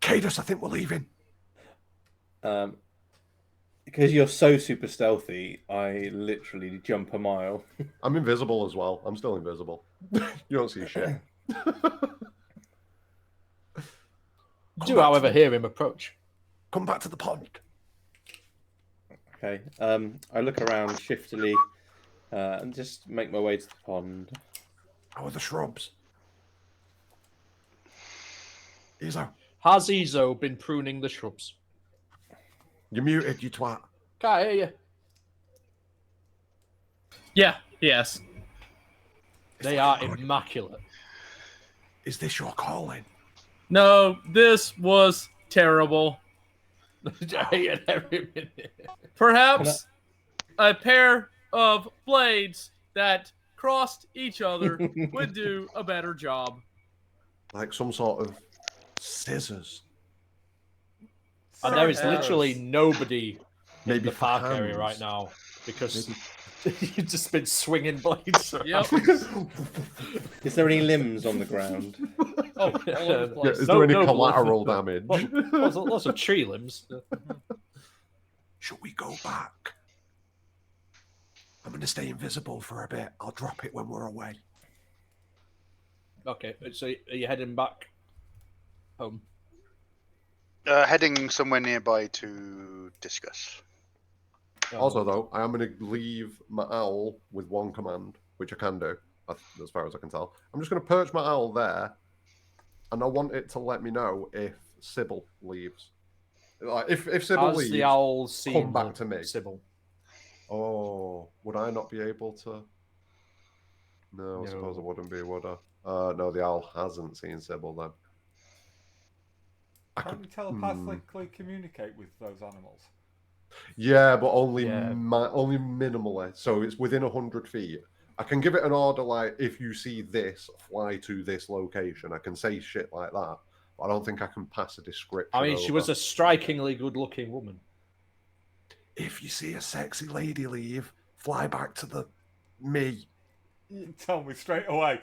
"Cadus, I think we're leaving." Because you're so super stealthy, I literally jump a mile. I'm invisible as well. I'm still invisible. You don't see shit. Do, however, hear him approach. Come back to the pond. Okay. I look around shiftily and just make my way to the pond. How are the shrubs? Ezo, Has Ezo been pruning the shrubs? you're muted, you twat. Can't hear you. Yeah, yes. They are immaculate. Is this your calling? No, this was terrible. I hate it every minute. Perhaps a pair of blades that crossed each other would do a better job. Like some sort of scissors. And there is Sarah literally Harris. nobody in Maybe the for park area hands. right now because you've just been swinging blades around. Yep. Is there any limbs on the ground? Oh, all over the Yeah, place. is there any no collateral blood. damage? Lots of tree limbs. Should we go back? I'm going to stay invisible for a bit. I'll drop it when we're away. Okay, so are you heading back home? Heading somewhere nearby to discuss. Also, though, I am going to leave my owl with one command, which I can do, as far as I can tell. I'm just going to perch my owl there, and I want it to let me know if Sybil leaves. Like, if Sybil Has leaves, the owl seen come back to me. Sybil? Oh, would I not be able to? No, I suppose I wouldn't be, would I? No, the owl hasn't seen Sybil then. I Can't could, you telepathically communicate with those animals? yeah, but only Yeah. only minimally. So it's within 100 feet. I can give it an order like, if you see this, fly to this location. I can say shit like that, but I don't think I can pass a description. I mean, she was a strikingly good-looking woman. If you see a sexy lady leave, fly back to me. You tell me straight away.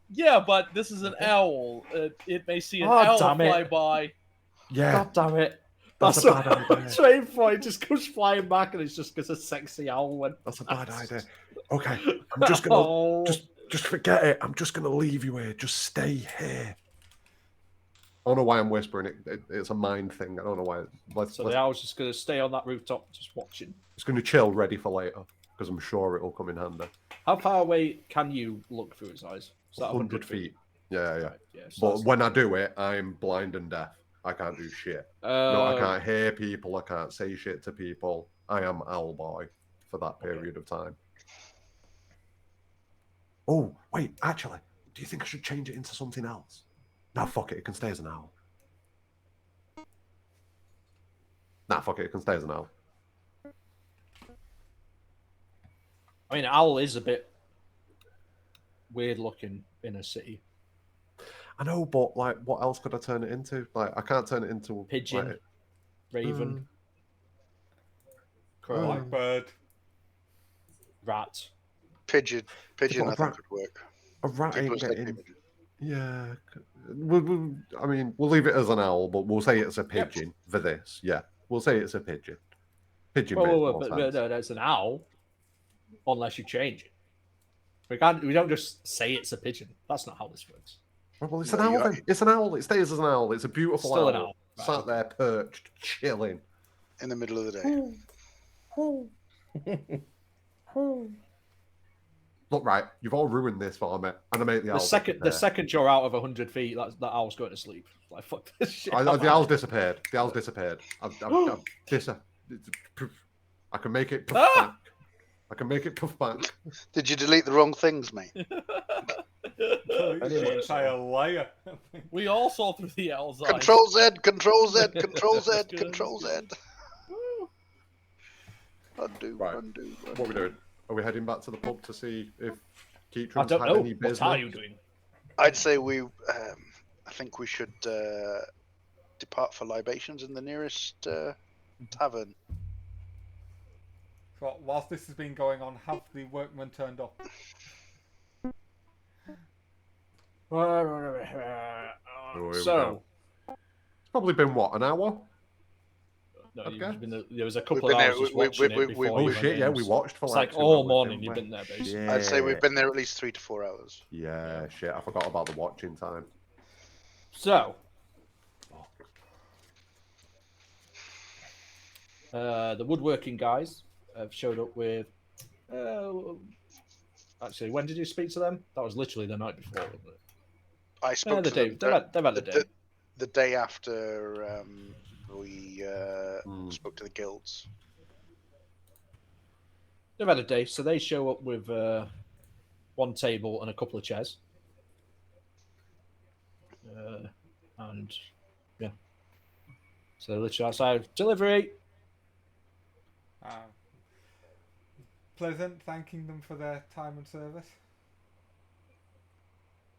Yeah, but this is an owl. It may see an Oh, owl damn it. fly by. Yeah, God damn it. that's a bad idea. That's waiting for. It just goes flying back and it's just because a sexy owl went. That's a bad idea. Okay, I'm just gonna Oh. just forget it. I'm just gonna leave you here. Just stay here. I don't know why I'm whispering it. It's a mind thing. I don't know why. So the owl's just going to stay on that rooftop, just watching. It's going to chill, ready for later, because I'm sure it'll come in handy. How far away can you look through its eyes? Is that 100 feet. Yeah, yeah. Right, yeah, so But that's- when I do it, I'm blind and deaf. I can't do shit. No, I can't hear people. I can't say shit to people. I am Owl Boy for that period of time. Oh, wait, actually, do you think I should change it into something else? Nah, fuck it. It can stay as an owl. Nah, fuck it. It can stay as an owl. I mean, owl is a bit weird looking in a city. I know, but like, what else could I turn it into? Like, I can't turn it into Pigeon, like, raven, crow, Blackbird. rat. Pigeon, got I a think rat. would work. a rat People ain't say getting. pigeon. Yeah, I mean, we'll leave it as an owl, but we'll say it's a pigeon for this. Yeah, we'll say it's a pigeon. Pigeon makes more But sense. no, that's an owl, unless you change it. We can't. We don't just say it's a pigeon. That's not how this works. Well, it's No, an owl. you're Then. right. It's an owl. It stays as an owl. It's a beautiful Still owl. an owl. Right, Sat there perched, chilling. In the middle of the day. Look, right, you've all ruined this for me, and I make the owl. The second you're out of 100 feet, that owl's going to sleep. Like fuck this shit. The owl's disappeared. The owl's disappeared. I've I can make it puff back. I can make it puff back. Did you delete the wrong things, mate? It's the entire layer. We all saw through the owl's eyes. Control Z, Control Z, Control Z, Control Z. Undo, Right. undo. What are we doing? Are we heading back to the pub to see if I Keatron's don't had know. any business? What are you doing? I'd say I think we should depart for libations in the nearest tavern. So whilst this has been going on, have the workmen turned up? So, It's probably been what, an hour? no, Okay. there was a couple We've of been there- hours just we- watching we- it we- before Oh you shit, went yeah, in. we watched for It's like like 2 all hours, morning didn't you've we? been there, basically. Yeah. I'd say we've been there at least 3 to 4 hours. Yeah, shit, I forgot about the watching time. So, the woodworking guys have showed up with. Actually, when did you speak to them? That was literally the night before, wasn't it? I spoke The to day. them. They've had the day. the day after we spoke to the guilds. They've had a day, so they show up with one table and a couple of chairs. And yeah. So they're literally outside. Delivery! Pleasant, thanking them for their time and service.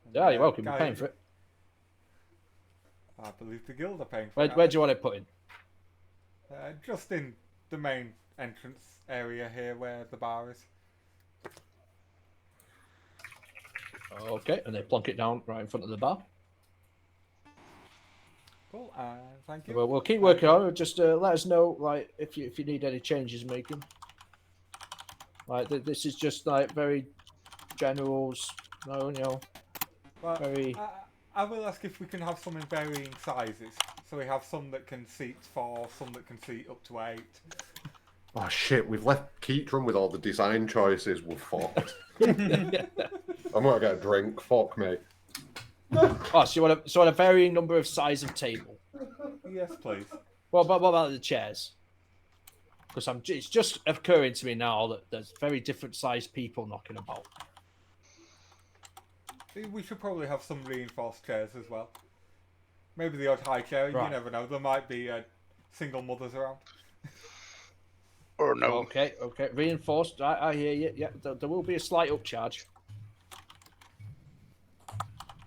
And, Yeah, you're welcome. You're paying for it. I believe the guild are paying for it. Where do you want it put in? Just in the main entrance area here where the bar is. Okay, and they plonk it down right in front of the bar. Cool, thank you. Well, we'll keep working on it. Just let us know, like, if you need any changes making. Like, this is just like very generals, no, you know, Well, very. I will ask if we can have some in varying sizes. So we have some that can seat 4, some that can seat up to 8. Oh shit, we've left Keatron with all the design choices. We're fucked. I'm gonna get a drink. Fuck me. Oh, so you want a varying number of size of table? Yes, please. What about the chairs? Because it's just occurring to me now that there's very different sized people knocking about. We should probably have some reinforced chairs as well. Maybe the odd high chair, Right. you never know. There might be single mothers around. Or no. Okay. Reinforced. I hear you. Yeah, there will be a slight upcharge.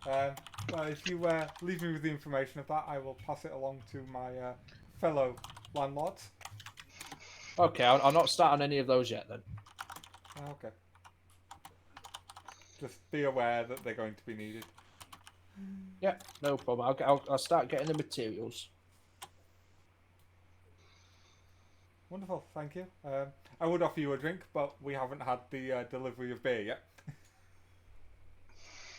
Well, if you leave me with the information of that, I will pass it along to my fellow landlords. Okay, I'll not start on any of those yet then. Okay. Just be aware that they're going to be needed. Yeah, no problem. I'll start getting the materials. Wonderful, thank you. I would offer you a drink, but we haven't had the delivery of beer yet.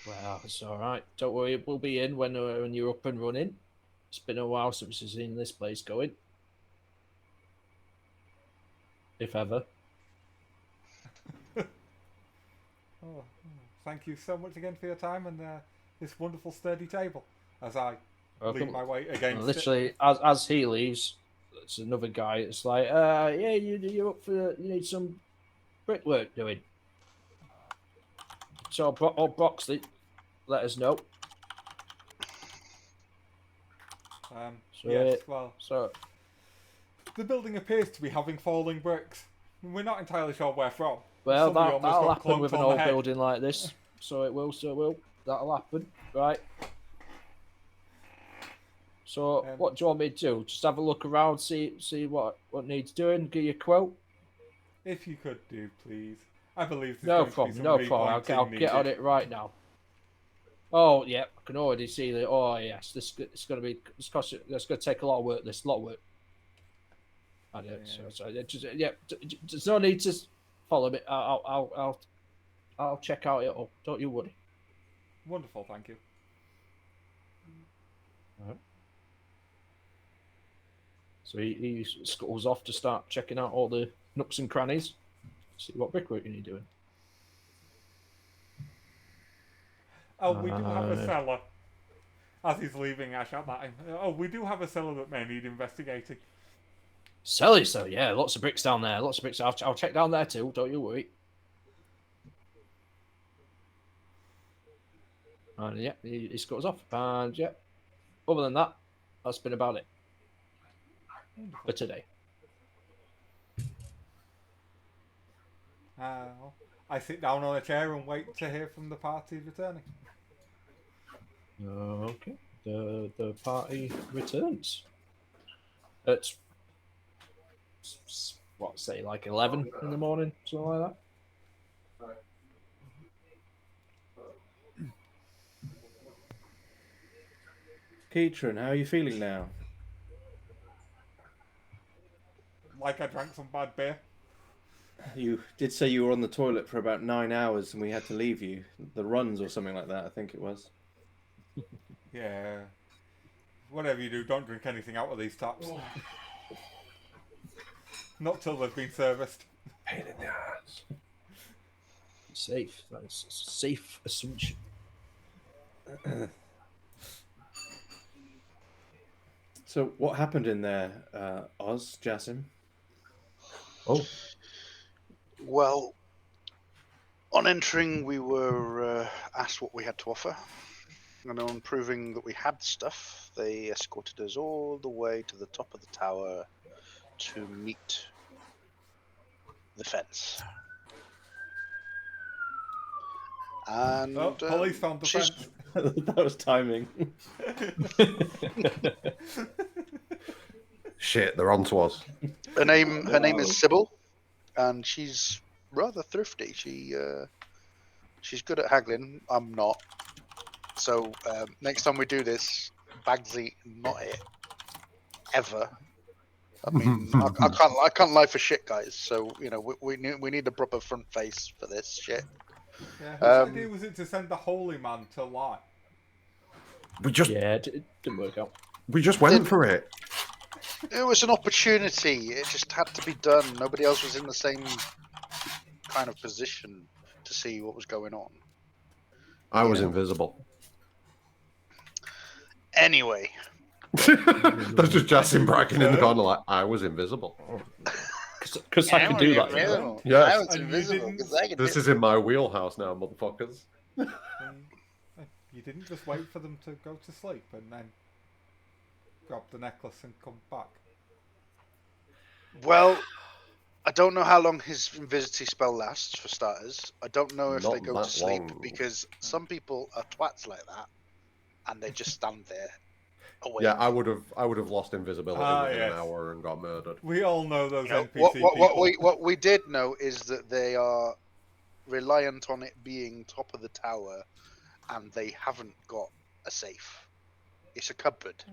Well, it's all right. Don't worry, we'll be in when you're up and running. It's been a while since we've seen this place going, if ever. Oh, thank you so much again for your time and this wonderful sturdy table. As I lean my weight against literally, it. as he leaves, it's another guy. It's like, yeah, you're up for. You need some brickwork doing. So, Broxley, let us know. Yes, well, so the building appears to be having falling bricks. We're not entirely sure where from. well, Somebody almost that'll got happen with clunked an on the old head. building like this. So it will. That'll happen, right? So, what do you want me to do? Just have a look around, see what needs doing, give you a quote. If you could do, please. I believe there's No going to be problem, some no problem. I'll repointing get on needed. it right now. Oh, yeah, I can already see that. Oh, yes, it's going to take a lot of work. This, a lot of work. I know. Yeah. There's no need to follow me. I'll check out it all. Don't you worry. Wonderful, thank you. So he scuttles off to start checking out all the nooks and crannies. See what brickwork you need doing. Oh, we do have a cellar. As he's leaving, I shout at him. Oh, we do have a cellar that may need investigating. Cellar, so yeah, lots of bricks down there. Lots of bricks. I'll check down there too. Don't you worry. And yeah, he scuttles off. And yeah, other than that, that's been about it for today. I sit down on a chair and wait to hear from the party returning. Okay. The party returns. It's what, say like 11 in the morning, something like that. Keatron, how are you feeling now? Like I drank some bad beer. You did say you were on the toilet for about 9 hours and we had to leave you. The runs or something like that, I think it was. Yeah. Whatever you do, don't drink anything out of these taps. Not till they've been serviced. Pain in the ass. Safe. That's a safe assumption. So what happened in there, Oz, Jasim? Oh, Well, on entering, we were asked what we had to offer. And on proving that we had stuff, they escorted us all the way to the top of the tower to meet the fence. And Oh, police found the she's- fence. That was timing. Shit, they're on to us. Her name No. is Sybil, and she's rather thrifty. She's good at haggling. I'm not. So next time we do this, Bagsy, not it, ever. I mean, I can't lie for shit, guys. So you know, we need a proper front face for this shit. Yeah, whose idea was it to send the holy man to lie? We just yeah, it didn't work out. went for it. It was an opportunity. It just had to be done. Nobody else was in the same kind of position to see what was going on. I was Yeah. invisible. Anyway, That's just Justin bragging in the corner like, I was invisible. Because I could do that. Yeah, Yes. I was And you invisible didn't- because I could This do is in my wheelhouse now, motherfuckers. You didn't just wait for them to go to sleep and then grab the necklace and come back. Well, I don't know how long his invisibility spell lasts, for starters. I don't know if Not they go that to sleep, long. because some people are twats like that, and they just stand there awake. Yeah, I would have lost invisibility within yes. an hour and got murdered. We all know those You know, NPC people. what we did know is that they are reliant on it being top of the tower, and they haven't got a safe. It's a cupboard.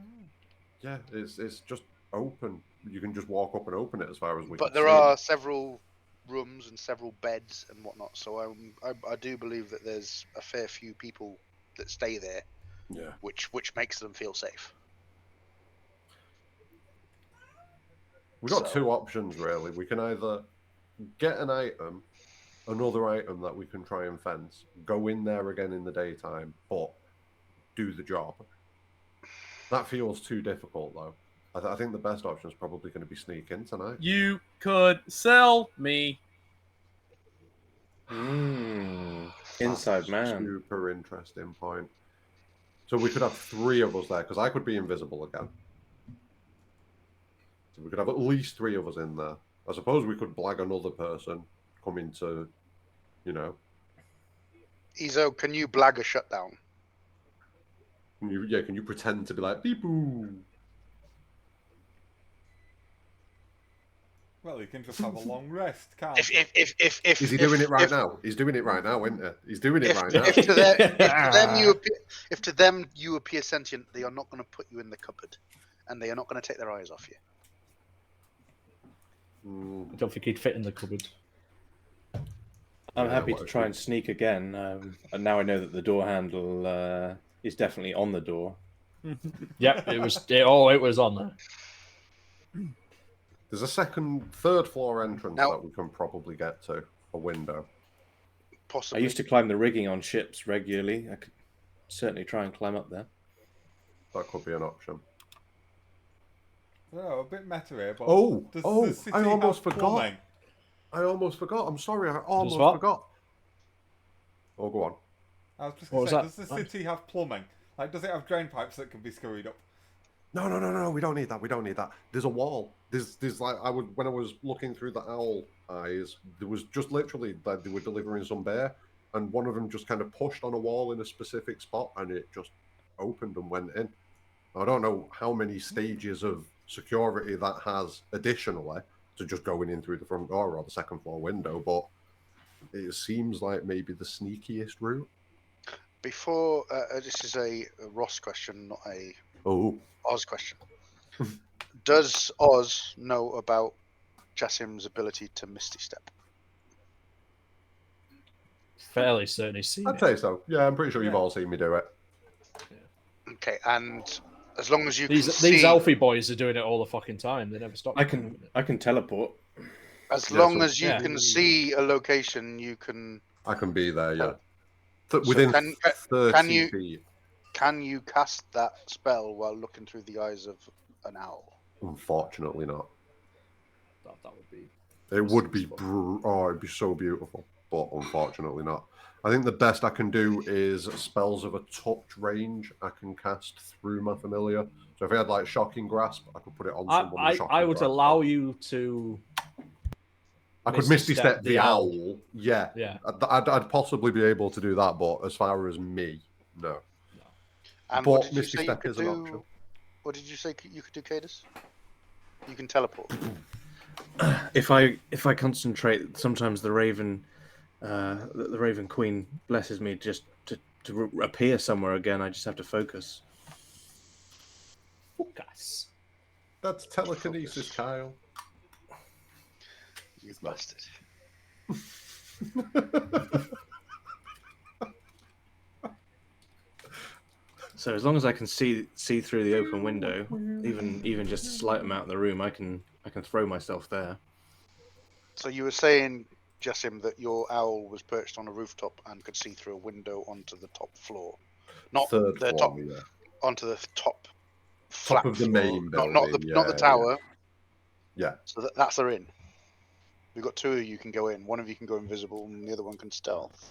Yeah, it's just open. You can just walk up and open it as far as we But can there see. are several rooms and several beds and whatnot, so I do believe that there's a fair few people that stay there, Yeah. which makes them feel safe. We've got So- two options really. We can either get an item, another item that we can try and fence, go in there again in the daytime, but do the job. That feels too difficult though. I think the best option is probably going to be sneak in tonight. You could sell me. Inside That's man. Super interesting point. So we could have three of us there, because I could be invisible again. So we could have at least three of us in there. I suppose we could blag another person coming to, you know. Izo, can you blag a shutdown? Can you pretend to be like beep boo? Well, you can just have a long rest, can't If you? Is he doing it right now? He's doing it right now, isn't he? He's doing it right now. If to them you appear sentient, they are not going to put you in the cupboard, and they are not going to take their eyes off you. Mm, I don't think he'd fit in the cupboard. I'm Yeah, happy what to if try we- and sneak again. And now I know that the door handle is definitely on the door. Yep, it was. It was on there. There's a third floor entrance Now- that we can probably get to. A window. I Possibly. used to climb the rigging on ships regularly. I could certainly try and climb up there. That could be an option. Oh, a bit meta here, but Oh, does oh, the city I almost have forgot. plumbing? I almost forgot. I'm sorry. I almost what? forgot. Oh, go on. I was just What going to was say, does that? the city have plumbing? Like, does it have drain pipes that can be scurried up? No. We don't need that. We don't need that. There's a wall. There's like when I was looking through the owl eyes, there was just literally like they were delivering some bear, and one of them just kind of pushed on a wall in a specific spot, and it just opened and went in. I don't know how many stages of security that has additionally to just going in through the front door or the second floor window, but it seems like maybe the sneakiest route. Before this is a Ross question, not a Oh, Oz question. Does Oz know about Jasim's ability to Misty Step? Fairly certain he's seen I'd it. say so. Yeah, I'm pretty sure you've Yeah. all seen me do it. Okay, and as long as you These can these see, Alfie boys are doing it all the fucking time. They never stop. I doing it. can teleport. as Yeah, long so- as you Yeah. can see a location, you can. I can be there, yeah. So Within can 30 you- feet. Can you cast that spell while looking through the eyes of an owl? Unfortunately not. That would be. It would be it'd be so beautiful, but unfortunately not. I think the best I can do is spells of a touch range I can cast through my familiar. So if I had like Shocking Grasp, I could put it on someone. with Shocking I would Grasp. allow you to. I could Misty Step the owl. Yeah. Yeah. I'd possibly be able to do that, but as far as me, no. And But what did you Misty say you Step could is an do? option. What did you say you could do, Cadus? You can teleport. If I concentrate, sometimes the Raven, the Raven Queen blesses me just to appear somewhere again. I just have to focus. Focus. That's telekinesis, Kyle. You bastard. So as long as I can see through the open window, even just a slight amount of the room, I can throw myself there. So you were saying, Jessim, that your owl was perched on a rooftop and could see through a window onto the top floor, not Third the floor, top, yeah. onto the top. Top of the floor. main building, not the tower. Yeah. So that's the in. We've got two of you can go in. One of you can go invisible, and the other one can stealth.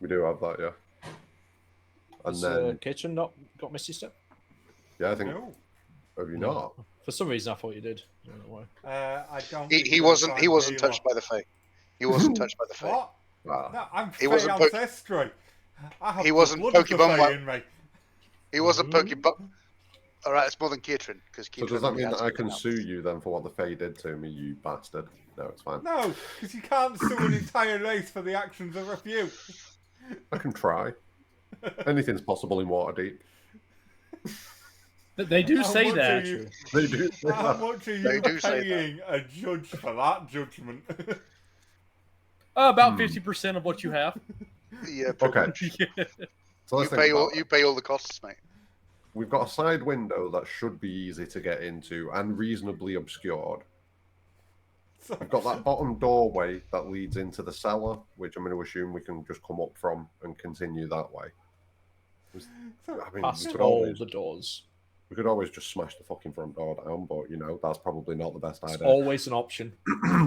We do have that, yeah. And Has then, Kitchen not got Misty Step? yeah, I think. No. Have you not? For some reason, I thought you did. I don't know why. I don't. He wasn't touched by the Fae. He wasn't touched by the Fae. What? Ah. No, I'm He Fey wasn't ancestry. I have he the wasn't blood of the Pokemon Fey in me. He wasn't Pokemon. All right, it's more than Kietrin because So does that mean that I can sue you then for what the Fae did to me, you bastard? No, it's fine. No, because you can't sue an entire race for the actions of a few. I can try. Anything's possible in Waterdeep. They do How say much that. are you- They do. How much are They you do say paying a judge for that judgment? About 50% of what you have. Yeah. pretty Okay. much. Yeah. So let's You think pay all. about it. You pay all the costs, mate. We've got a side window that should be easy to get into and reasonably obscured. We've got that bottom doorway that leads into the cellar, which I'm going to assume we can just come up from and continue that way. I mean, Past we could, all always, the doors. we could always just smash the fucking front door down, but, you know, that's probably not the best It's idea. always an option.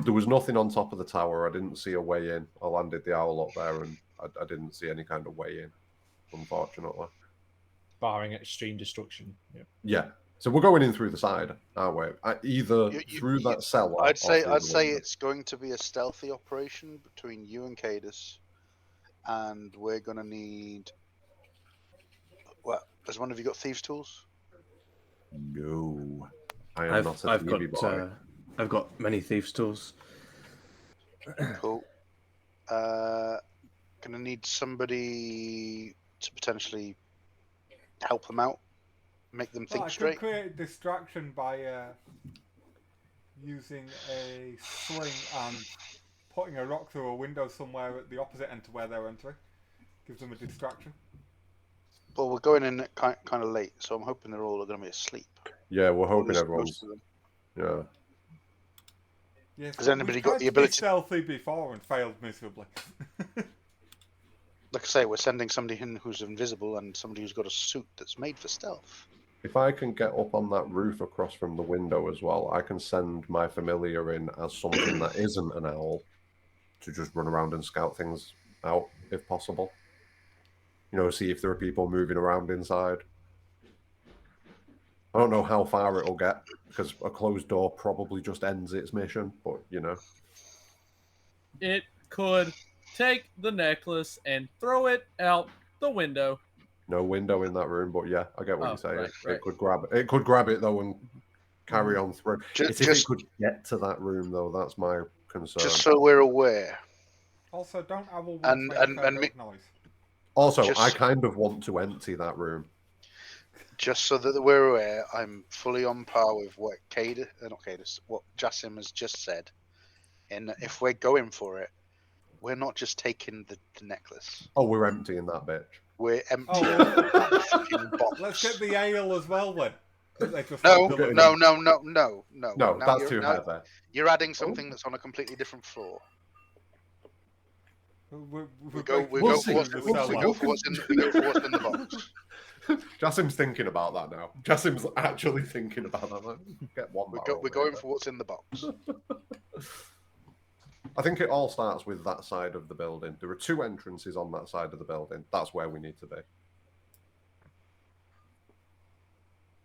There was nothing on top of the tower. I didn't see a way in. I landed the owl up there, and I didn't see any kind of way in, unfortunately. Barring extreme destruction. Yeah. Yeah. So we're going in through the side, aren't we? Either through that cellar. I'd say or through the window. it's going to be a stealthy operation between you and Cadus, and we're gonna need. Well, has one of you got thieves' tools? No, I am not a I've thievy boy. I've got many thieves' tools. Cool. Gonna need somebody to potentially help them out, make them Well, think I straight. could create a distraction by using a sling and putting a rock through a window somewhere at the opposite end to where they're entering. Gives them a distraction. Well, we're going in kind of late, so I'm hoping they're all going to be asleep. Yeah, we're Or hoping most everyone's. of them. Yeah. Yes, Has anybody we've got tried the to ability- be stealthy before and failed miserably. Like I say, we're sending somebody in who's invisible and somebody who's got a suit that's made for stealth. If I can get up on that roof across from the window as well, I can send my familiar in as something that isn't an owl to just run around and scout things out if possible. You know, see if there are people moving around inside. I don't know how far it'll get because a closed door probably just ends its mission, but you know. It could take the necklace and throw it out the window. No window in that room, but yeah, I get what Oh, you're saying. right, right. It could grab it. It could grab it though and carry on through. It's if it could get to that room though. That's my concern. Just so we're aware. Also, don't owl And- make a and big noise. Also, just- I kind of want to empty that room. Just so that we're aware, I'm fully on par with what what Jassim has just said. And if we're going for it, we're not just taking the necklace. Oh, we're emptying that bitch. We're emptying Oh, that fucking box. Let's get the ale as well then. That they just No, have delivered. no. No, Now that's too heavy. You're adding something that's on a completely different floor. We're We go breaking for into what's the cellar. in the box. Jasim's thinking about that now. Jasim's actually thinking about that. Like, get one. We're going for what's in the box. I think it all starts with that side of the building. There are 2 entrances on that side of the building. That's where we need to be.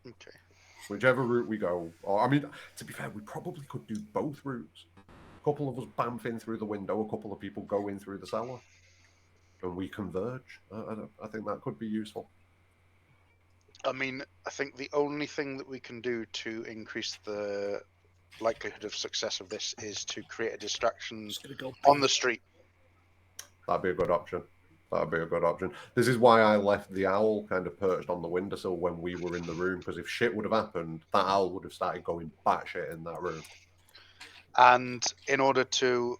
Okay. Whichever route we go, or I mean, to be fair, we probably could do both routes. A couple of us bamf in through the window, a couple of people go in through the cellar, and we converge. I think that could be useful. I mean, I think the only thing that we can do to increase the likelihood of success of this is to create a distraction on the street. That'd be a good option. That'd be a good option. This is why I left the owl kind of perched on the windowsill when we were in the room, because if shit would have happened, that owl would have started going batshit in that room. And in order to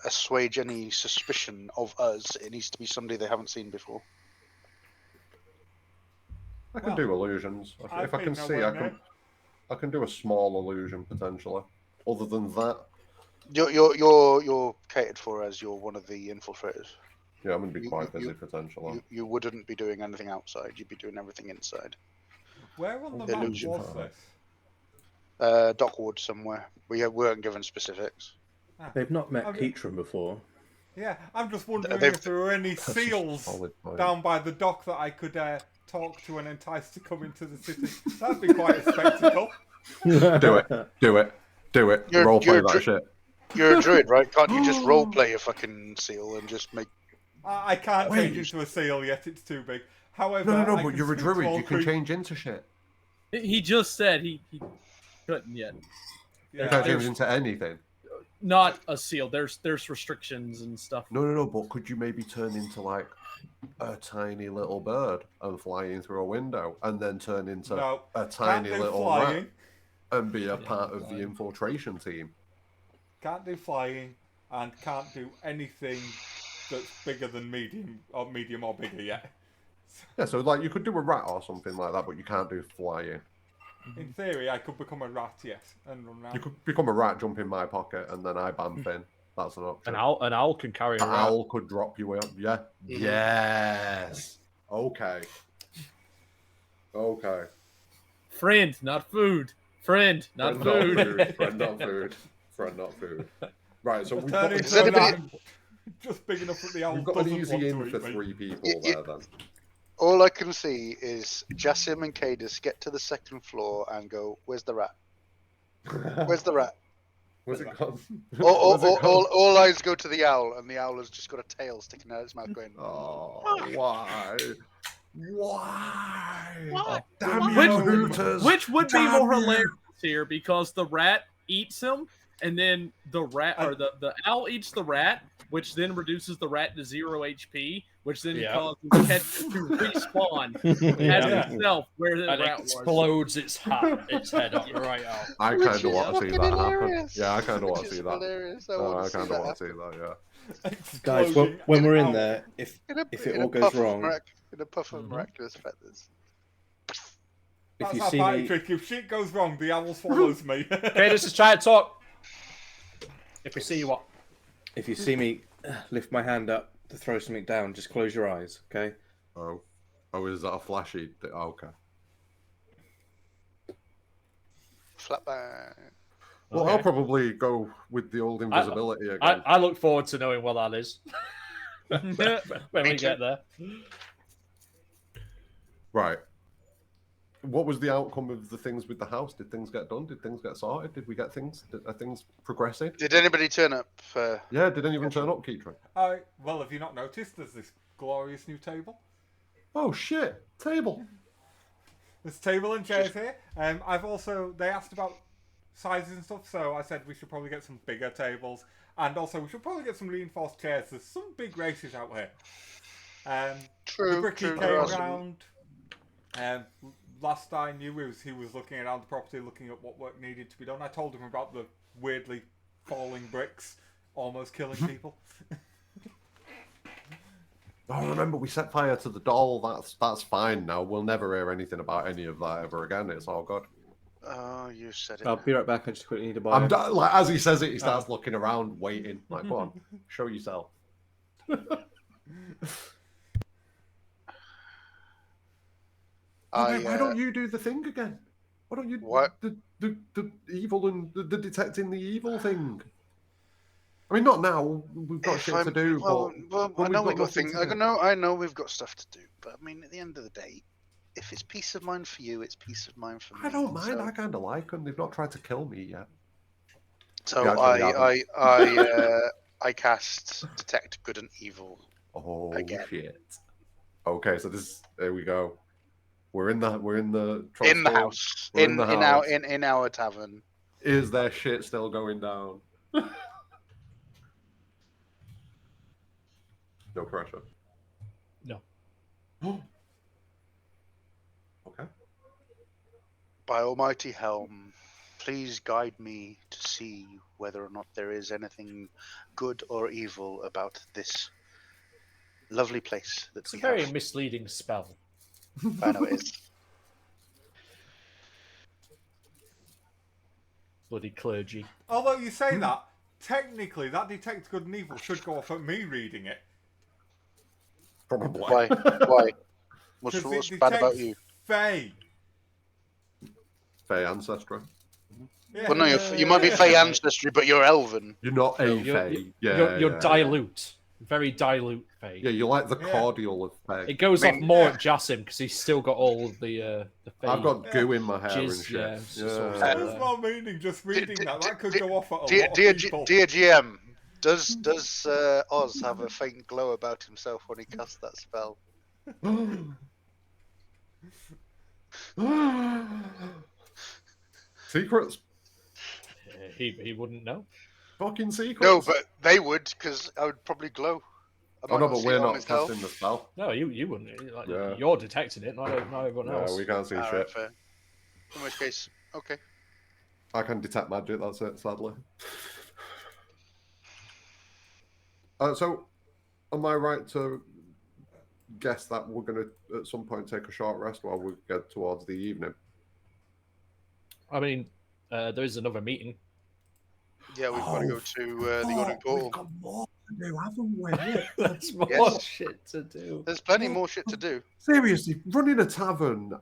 assuage any suspicion of us, it needs to be somebody they haven't seen before. I can do illusions. If I can see, I can do a small illusion potentially. Other than that, You're catered for as you're one of the infiltrators. yeah, I'm going to be quite busy potentially. You wouldn't be doing anything outside. You'd be doing everything inside. Where on the map Illusion. was this? Dockwood somewhere. We weren't given specifics. They've not met Okay. Keatron before. Yeah, I'm just wondering They've- if there were any That's a seals solid point. down by the dock that I could talk to and entice to come into the city. That'd be quite a spectacle. Do it. Do it. Do it. You're- Roleplay you're that dri- shit. You're a druid, right? Can't you just roleplay a fucking seal and just make... I can't Wait. change into a seal yet, it's too big. However, No, I but can you're a speak to druid. all You can creatures. change into shit. He just said he couldn't yet. You Yeah, can't change there's- into anything. Not a seal. There's restrictions and stuff. No, but could you maybe turn into like a tiny little bird and fly in through a window and then turn into no, a can't tiny do little flying. rat and be a Yeah, part of the flying. infiltration team? Can't do flying, and can't do anything that's bigger than medium or bigger yet. Yeah, so like you could do a rat or something like that, but you can't do flying. In theory, I could become a rat, yes, and run around. You could become a rat, jump in my pocket, and then I bamf in. That's an option. An owl can carry a An rat. owl could drop you in. Yeah. Yes. Okay. Okay. Friend, not food. Friend, not Friend, food. not food. Friend, not food. Friend, not food. Right, so we've Turn got, into Does a anybody- rat, just big enough that the owl we've got an doesn't easy want in to for eat me. 3 people Yeah, yeah. there then. All I can see is Jasim and Cadus get to the 2nd floor and go, "Where's the rat? Where's the rat?" Where's it gone? All eyes go to the owl, and the owl has just got a tail sticking out its mouth going, Oh, why? Why? What? Damn Which- you, Hooters! Which would be Damn more you. hilarious here because the rat eats him, and then the rat or the owl eats the rat, which then reduces the rat to 0 HP, which then Yeah. causes Keppit to respawn as Yeah. itself where the And rat was. explodes its head up right out. I Which kind is of want to see fucking that happen. hilarious. Yeah, I kind of want Which to is see that. hilarious. I Oh, want I to see kind of that want to happen. see that, yeah. Guys, Exploding when we're in owl. there, if it In a all goes puff of wrong, in a puff of Mhm. miraculous feathers. if That's you our see party me, trick. If shit goes wrong, the owl swallows me. Okay, this is trying to talk. If we see you, what? if you see me lift my hand up to throw something down, just close your eyes, okay? Oh, is that a flashy? Oh, okay. Flatback. Well, Okay. I'll probably go with the old invisibility again. I look forward to knowing what that is when we get there. Right. What was the outcome of the things with the house? Did things get done? Did things get sorted? Did we get things? Are things progressing? Did anybody turn up? Yeah, did anyone turn up, Keatron? Well, have you not noticed? There's this glorious new table. Oh, shit. Table. There's table and chairs here. They asked about sizes and stuff, so I said we should probably get some bigger tables, and also we should probably get some reinforced chairs. There's some big races out here. The True. Bricky True. came there are some- around. Last I knew, he was looking around the property, looking at what work needed to be done. I told him about the weirdly falling bricks, almost killing people. Oh, remember, we set fire to the doll. That's fine now. We'll never hear anything about any of that ever again. It's all good. Oh, you said it. I'll be right back. I just quickly need to buy. Like, as he says it, he starts looking around, waiting. Like, come on, show yourself. Why don't you do the thing again? Why don't you What? the evil and the detecting the evil thing? I mean, not now. We've got shit to do. Well, but I know we've we've got got nothing things. to do. I know we've got stuff to do. But I mean, at the end of the day, if it's peace of mind for you, it's peace of mind for me. I don't mind. So, I kind of like them. They've not tried to kill me yet. so Yeah, actually, I cast detect good and evil. Oh Again. shit! Okay, so here we go. We're in the In the Trollstorm. house. We're in the house. In our tavern. Is there shit still going down? No pressure. No. Okay. By Almighty Helm, please guide me to see whether or not there is anything good or evil about this lovely place that It's a we very have. misleading spell. I know it is. Bloody clergy. Although you say that, technically that detect good and evil should go off at me reading it. Probably. Why? Why? What's 'Cause it bad about detects you? Fae. Fey ancestry. Yeah. Well, no, you might be Fey ancestry, but you're Elven. You're not a Fey. You're dilute. Very dilute Fey. Yeah, you're like the Yeah. cordial of Fey. It goes I mean, off more at Jassim because he's still got all of the Fey. I've got goo in my hair Jizz, and shit. yeah, it's just all That sorts was my meaning, just reading that. That could go off at a lot Dear, of people. dear GM, does Oz have a faint glow about himself when he casts that spell? Secrets. He wouldn't know. Fucking secrets. No, but they would, because I would probably glow. I Oh might no, not but see we're it on not myself. casting the spell. No, you wouldn't. Like, Yeah. You're detecting it, not everyone No, else. we can't see All shit. right, fair. In which case, okay. I can detect magic, that's it, sadly. So, am I right to guess that we're going to, at some point, take a short rest while we get towards the evening? I mean, there is another meeting. Yeah, we've got to go to the Yawning Portal. We've got more to do, haven't we? There's more Yes. shit to do. There's plenty more shit to do. Seriously, running a tavern,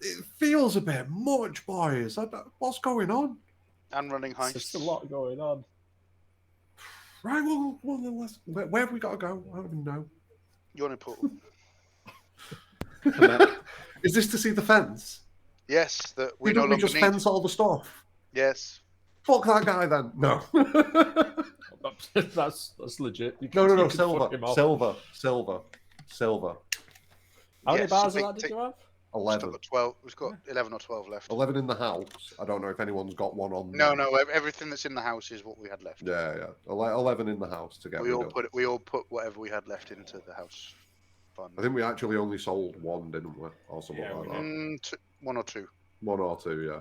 it feels a bit much, boys. What's going on? And running There's just a heists. lot going on. Right, well where have we got to go? I don't even know. Yawning Portal. Is this to see the fence? Yes, that we Why no don't we longer just need. fence all the stuff? Yes. Fuck that guy then. No. That's legit. You No, can fuck silver. him off. Silver. How many Yes, bars of take- that did you have? We've 11. still got 12. We've got 11 or 12 left. 11 in the house. I don't know if anyone's got one on. No, everything that's in the house is what we had left. Yeah. 11 in the house to get We rid all of. we all put whatever we had left into the house fund. I think we actually only sold one, didn't we? Or something Yeah, like we that. One or two. One or two, yeah.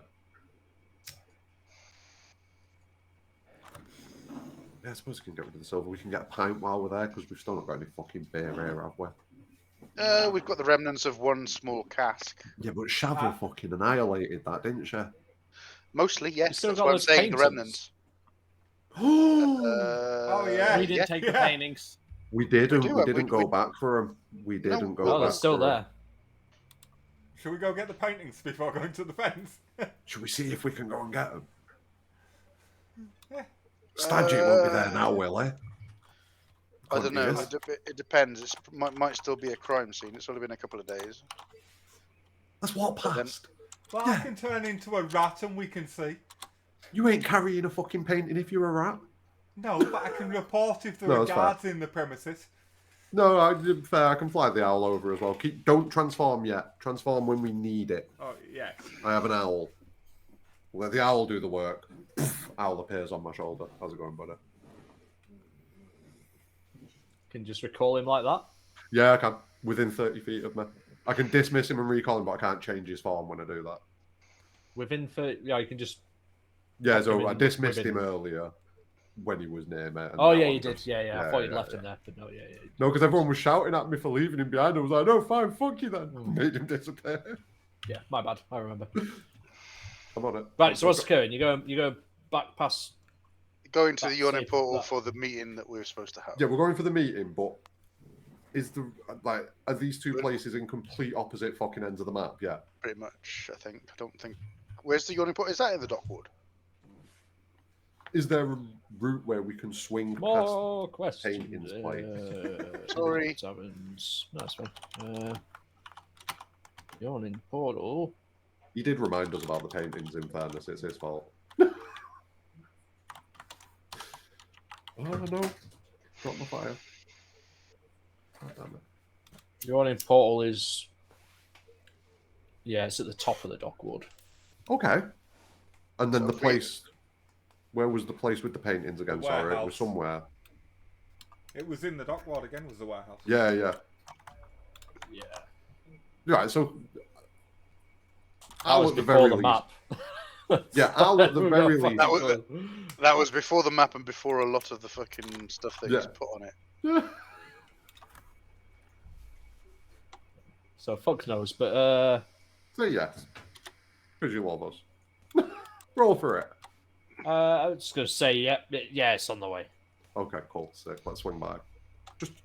Yeah, I suppose we can get rid of the silver. We can get a pint while we're there because we've still not got any fucking beer here, have we? We've got the remnants of one small cask. Yeah, but Shavel fucking annihilated that, didn't she? Mostly, yes. still That's got what I'm those saying. The paintings? remnants. Oh, yeah. We didn't take the Yeah. paintings. We didn't. do We have- didn't we- go we- back for them. We didn't No, go Oh, back. they're still for 'em. there. Should we go get the paintings before going to the fence? Should we see if we can go and get them? Yeah. Stagit won't be there now, will he? I don't know. Yes. It depends. It might still be a crime scene. It's only been a couple of days. Let's walk But then- past. Well, I can turn into a rat and we can see. You ain't carrying a fucking painting if you're a rat. No, but I can report if there No, are that's fair. guards in the premises. No, fair. I can fly the owl over as well. Don't transform yet. Transform when we need it. Oh, yes. I have an owl. Let the owl do the work. Owl appears on my shoulder. How's it going, buddy? Can just recall him like that. Yeah, I can. Within 30 feet of me. I can dismiss him and recall him, but I can't change his form when I do that. Within 30, yeah, you can just. Yeah, Pop him so I in dismissed within- him earlier when he was near me. and Oh now yeah, I'm you did. just- Yeah. I thought you'd left him there, but no, yeah. No, because everyone was shouting at me for leaving him behind. I was like, no, fine, fuck you then. Made him disappear. Yeah, my bad. I remember. I'm on it. Right, so what's occurring? You go back past. Going to the That's Yawning safe, Portal that- for the meeting that we were supposed to have. Yeah, we're going for the meeting, but Is the like are these two places in complete opposite fucking ends of the map? Yeah. Pretty much, I think. I don't think. Where's the yawning portal? Is that in the dockwood? Is there a route where we can swing More past questions. Paintings place? Sorry. Taverns. No, that's fine. Yawning portal. He did remind us about the paintings. In fairness, it's his fault. Oh no! Drop my fire. Oh, damn it. Yawning portal is. Yeah, it's at the top of the dockwood. Okay. And then So the if we- place. Where was the place with the paintings again? The Sorry, it was warehouse. somewhere. It was in the dockyard again. Was the warehouse? Yeah, yeah. Yeah. Right. So. That Al was at the before very the least. map. Yeah, Al at the We very got least. That was before the map and before a lot of the fucking stuff they Yeah. just put on it. So fuck knows, but Say yes. Because you love us. Roll for it. I was just gonna say yeah, it's on the way. Okay, cool. Sick. Let's swing by.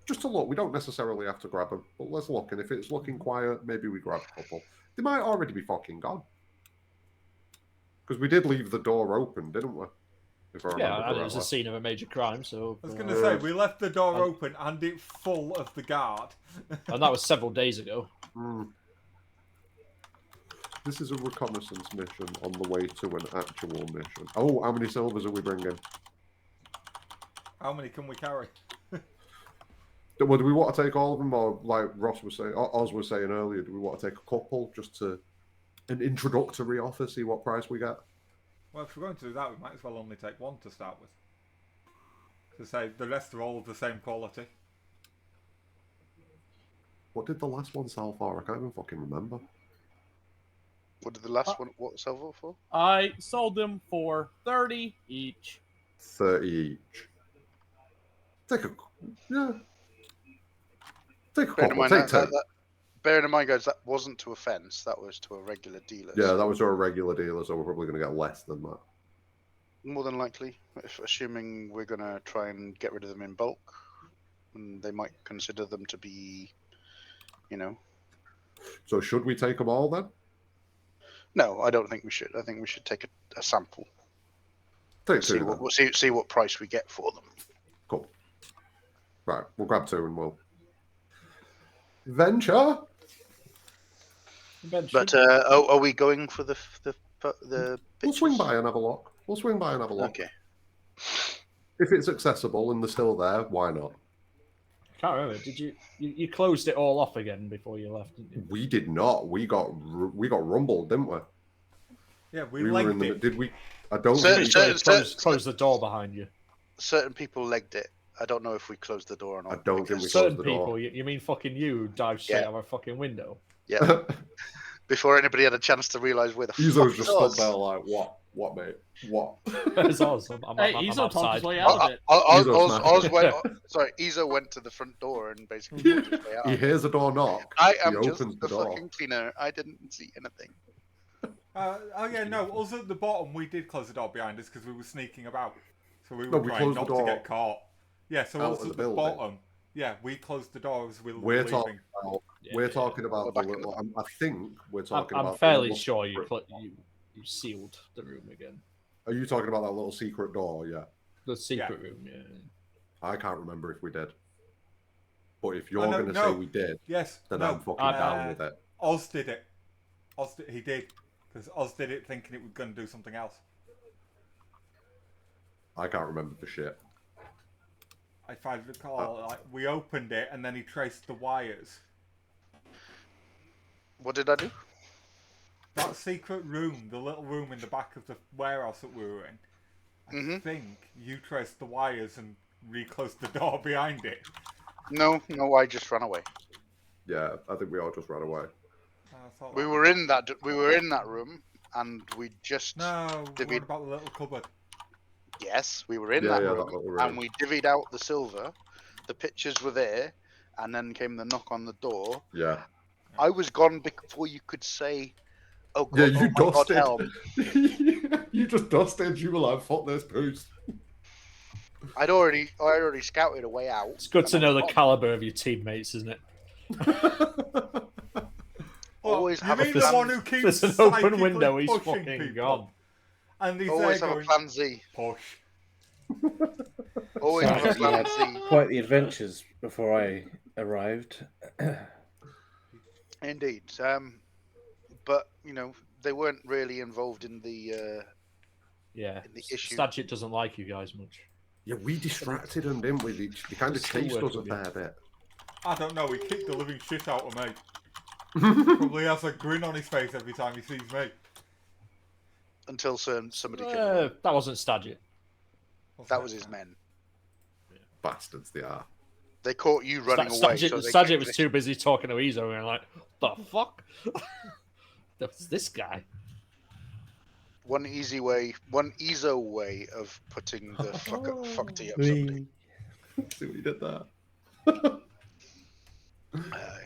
Just to look. We don't necessarily have to grab them, but let's look. And if it's looking quiet, maybe we grab a couple. They might already be fucking gone. Because we did leave the door open, didn't we? If I Yeah, remember and it was a correctly. scene of a major crime, so I was going to say, we left the door and- open and it full of the guard. and that was several days ago. Hmm. This is a reconnaissance mission on the way to an actual mission. Oh, how many silvers are we bringing? How many can we carry? Well, do we want to take all of them, or like Ross was saying, or Oz was saying earlier, do we want to take a couple just to an introductory offer, see what price we get? Well, if we're going to do that, we might as well only take one to start with. To say the rest are all of the same quality. What did the last one sell for? I can't even fucking remember. What did the last one? What sell for? I sold them for 30 each. 30 each. Take a yeah. Take a Bearing in couple. mind, Take 10. bearing in mind, guys, that wasn't to a fence. That was to a regular dealer. Yeah, so that was our regular dealer, so we're probably going to get less than that. more than likely, if assuming we're gonna try and get rid of them in bulk, and they might consider them to be, you know. So should we take them all then? No, I don't think we should. I think we should take a sample. Take See two what then. see what price we get for them. Cool. Right, we'll grab two and we'll venture. But are we going for the We'll pictures? swing by and have a look. We'll swing by and have a look. Okay. If it's accessible and they're still there, why not? Can't remember. Did you closed it all off again before you left? Didn't you? We did not. We got rumbled, didn't we? Yeah, we were legged in the. it. Did we? I don't So- think. Close the door behind you. Certain people legged it. I don't know if we closed the door or not. I don't think we because- closed Certain the door. people, you mean fucking you, who dived straight Yeah. out of a fucking window. Yeah. Before anybody had a chance to realise where the Izo's fuck just it was. stood there like, what, mate? What? It's Oz. I'm Hey, I'm Izo talked outside. his way out of it. Izo's Izo went to the front door and basically walked his way out. He hears a door knock. I he am just opens the the door. fucking cleaner. I didn't see anything. Oh yeah, no. Us at the bottom, we did close the door behind us because we were sneaking about, so we No, were we trying closed the not to door get caught. Yeah, so out us of at the the building. bottom, yeah, we closed the door as we were We're leaving. talking about. Yeah, we're yeah. talking about the Back in little. I think we're talking I'm about. the fairly little sure you secret- you sealed the room again. Are you talking about that little secret door? Yeah. The secret room, yeah. I can't remember if we did. But if you're Oh, no, going to no. say we did, Yes, then no. I'm fucking down uh, with it. Oz did it. He did because Oz did it thinking it was going to do something else. I can't remember for shit. If I recall, like, we opened it and then he traced the wires. What did I do? That secret room, the little room in the back of the warehouse that we were in, I Mhm. think you traced the wires and reclosed the door behind it. No, I just ran away. Yeah, I think we all just ran away. I thought We that- were in that room, and we just No, Did what we- about the little cupboard? yes, we were in Yeah, that yeah, room, that little room. and we divvied out the silver. The pictures were there, and then came the knock on the door. Yeah. I was gone before you could say, "Oh God, Yeah, you oh my God, dusted. help!" You just dusted. You were like, fuck this boost. I already scouted a way out. It's good to and know I'm the not- caliber of your teammates, isn't it? Always you have a mean the plan. one who keeps There's an open psychically window, he's pushing fucking people? gone. And he's Always there have a going, plan Z. push. Always have a Sounds like plan you Z. had quite the adventures before I arrived. Indeed. But you know they weren't really involved in the Yeah, in the issue. Stadgett doesn't like you guys much. Yeah, we distracted them, didn't we? They kind of Still chased us a working, yeah. fair bit. I don't know, he kicked the living shit out of me. Probably has a grin on his face every time he sees me. until somebody killed him. That wasn't Stadgett. That was his men. Bastards, they are. They caught you running away. Stadgett, So they Stadgett kept was it. too busy talking to Ezo and like, what the fuck? That's this guy. One easy way, one easy way of putting the fuck tea up somebody. See what you did there? Aye.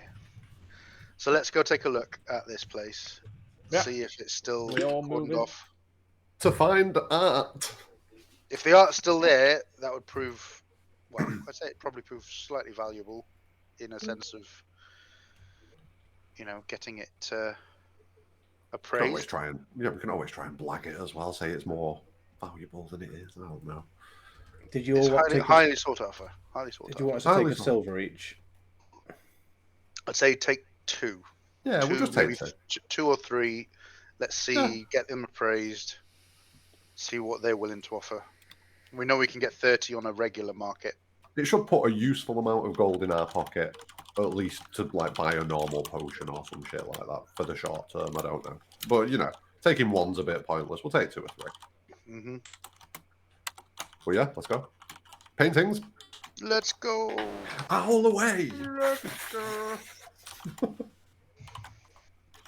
So let's go take a look at this place. Yeah. See if it's still We all cordoned moving? off. To find art. If the art's still there, that would prove, well, I'd say it probably prove slightly valuable in a sense of, you know, getting it We can appraised. always try and we can always try and blag it as well. Say it's more valuable than it is. I don't know. Did you It's all want to highly, take? highly sought after. Highly sought Did you after. want us to take Highly a sought. silver each? I'd say take two. Yeah, Two, we'll just take maybe it. two or three. Let's see, Yeah. get them appraised, see what they're willing to offer. We know we can get 30 on a regular market. It should put a useful amount of gold in our pocket, at least to like buy a normal potion or some shit like that for the short term. I don't know, but you know, taking one's a bit pointless. We'll take 2 or 3. Hmm. Well, yeah, let's go. Paintings, Let's go. all the way.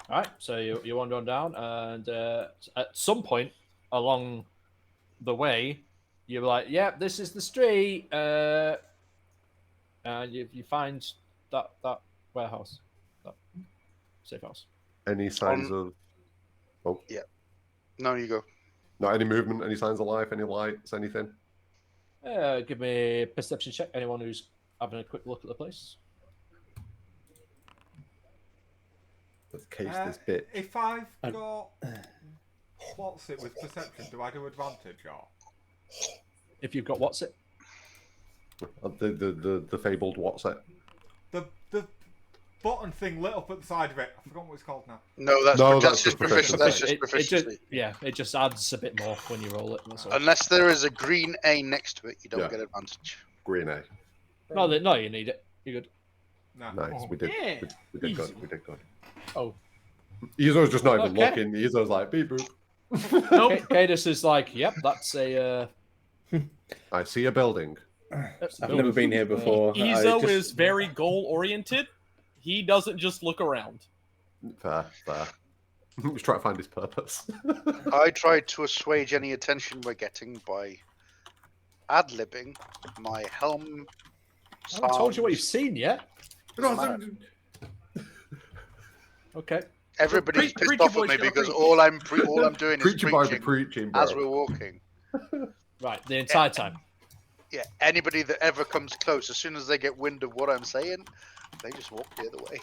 All right, so you wander on down, and at some point along the way, you're like, "Yep, this is the street," and you find that warehouse, that safe house. Any signs of? Oh, No, you go. not any movement. Any signs of life? Any lights? Anything? Give me a perception check. Anyone who's having a quick look at the place. Let's case this bit. If I've got what's it with perception, do I do advantage or? If you've got what's it? The fabled what's it? The button thing lit up at the side of it. I forgot what it's called now. No, that's No, that's that's just just proficiency. That's just It proficiency. just adds a bit more when you roll it. That's all. Unless there is a green A next to it, you don't Yeah. get advantage. Green A. No, you need it. You're good. No. Nice. We did. Yeah. We did good. Easy. We did good. Oh, Izo's just not even Okay. looking. Izo's like beep boop. Nope. Cadus is like, "Yep, that's a." I see a building. I've never been here before. I Ezo just- is very goal oriented. He doesn't just look around. Fair. He's trying to find his purpose. I tried to assuage any attention we're getting by ad-libbing my helm. I haven't told you what you've sounds. seen yet. Okay. Everybody's Preach pissed your off at voice, me gotta because preach. all I'm doing is Preaching by the preaching preaching, bro. as we're walking. Right, the entire time. Yeah, anybody that ever comes close, as soon as they get wind of what I'm saying, they just walk the other way.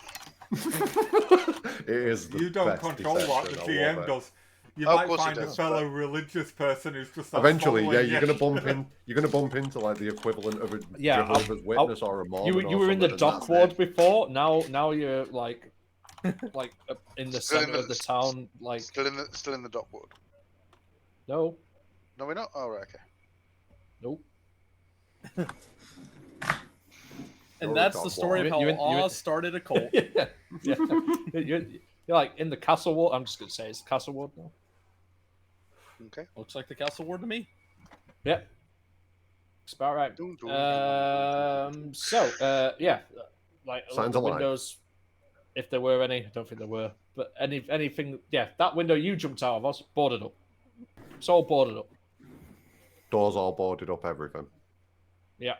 It is. The You don't best control what the deception, I love GM it. does. You Of might course he find a does, fellow religious person who's just Eventually, following yeah, you're you. gonna bump in. You're gonna bump into like the equivalent of a Yeah, Jehovah's Witness or a Mormon. You or were in the something, and dock that's ward it. before. Now you're like in the Still in center the- of the town. Like Still in the dock ward. no, No, we're not. Oh, right, okay. nope. And Oh, that's God, the story of how you're in- Oz started a cult. yeah. You're like in the castle ward. I'm just gonna say it's the castle ward now. Okay. Looks like the castle ward to me. Yep. It's about right. Dun, dun, Yeah, like Signs the of life. windows, if there were any, I don't think there were, but anything, yeah, that window you jumped out of was boarded up. It's all boarded up. Doors all boarded up, everything. Yeah.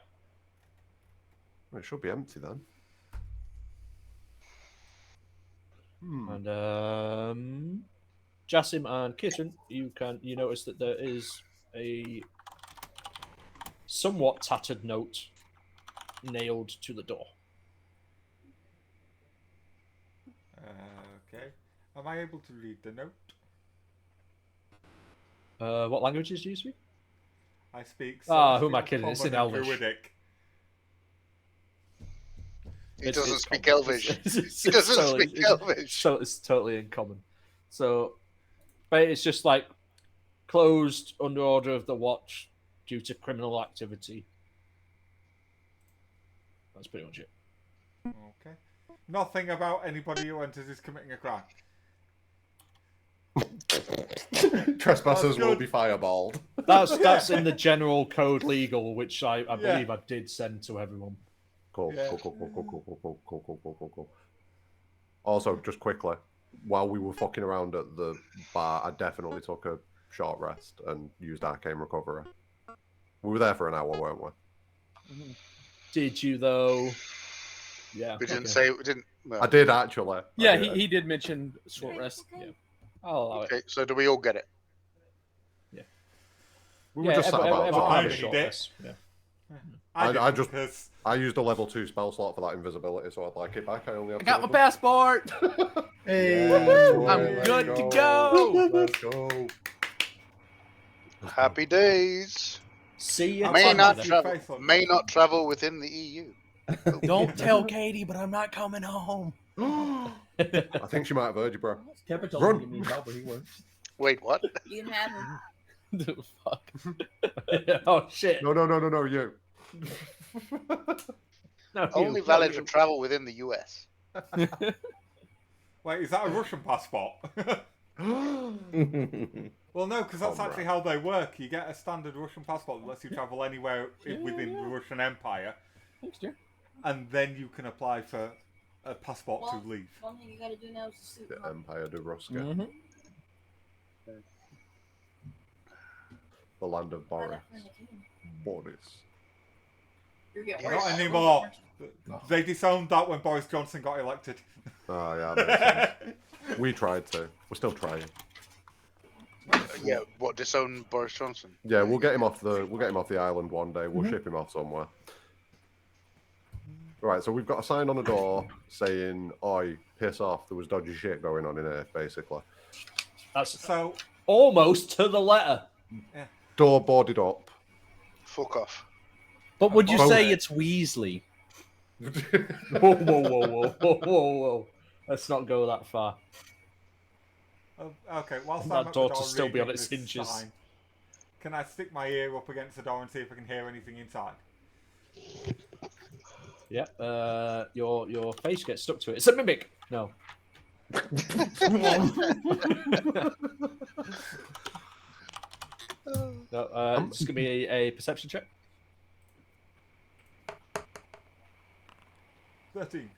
Well, it should be empty then. And Jassim and Kitten, you notice that there is a somewhat tattered note nailed to the door. Okay. Am I able to read the note? What languages do you speak? I speak. Who am I Celestial, kidding? It's in Common, and Elvish. Druidic. He doesn't speak common. Elvish. It's He doesn't totally, speak Elvish. So it's totally in common. So, but it's just like closed under order of the watch due to criminal activity. That's pretty much it. Okay. Nothing about anybody who enters is committing a crime. Trespassers That's will good. be fireballed. That's in the general code legal, which I believe I did send to everyone. Cool, Yeah. cool. Also, just quickly, while we were fucking around at the bar, I definitely took a short rest and used Arcane Recovery. We were there for an hour, weren't we? Did you though? Yeah. We didn't okay. say we didn't. Well, I did actually. Yeah, I did. he did mention short rest. Yeah. I'll allow it. okay, so do we all get it? We were just sat about everyone I had a need short it. rest. Yeah. I just- because I used a level 2 spell slot for that invisibility, so I'd like it back. I only have I got my two. passport. Hey, I'm let's good to go. Let's go. Happy days. See you. May fine not with travel. face on May not travel within the EU. Don't tell Katie, but I'm not coming home. I think she might have heard you, bro. Keppit told Run. me he needs help, but he works. Wait, what? You can have him. The fuck. Oh shit! No, you. No, Only you- valid no, for you. travel within the US. wait, is that a Russian passport? Well, no, because that's Oh, actually right. how they work. You get a standard Russian passport that lets you travel anywhere within the Russian Empire, Thanks, dear. and then you can apply for a passport Well, to leave. One thing you gotta do now is to suit The him up. Empire de Ruska, Mhm. the land of Try Boris. that for the team. Boris. You're getting Not worse. Not anymore. They disowned that when Boris Johnson got elected. Oh yeah, makes sense. We tried to. We're still trying. Yeah, what disown Boris Johnson? Yeah, we'll get him off the island one day. We'll ship him off somewhere. Right, so we've got a sign on the door saying, "Oi, piss off." There was dodgy shit going on in here, basically. That's So, almost to the letter. Door boarded up. Fuck off. But would you Both. say it's Weasley? Whoa. Let's not go that far. okay, whilst That I'm at the door door to still be on reading its this hinges. sign, can I stick my ear up against the door and see if I can hear anything inside? Yeah. Your face gets stuck to it. It's a mimic. No. No. It's gonna be a perception check. 13.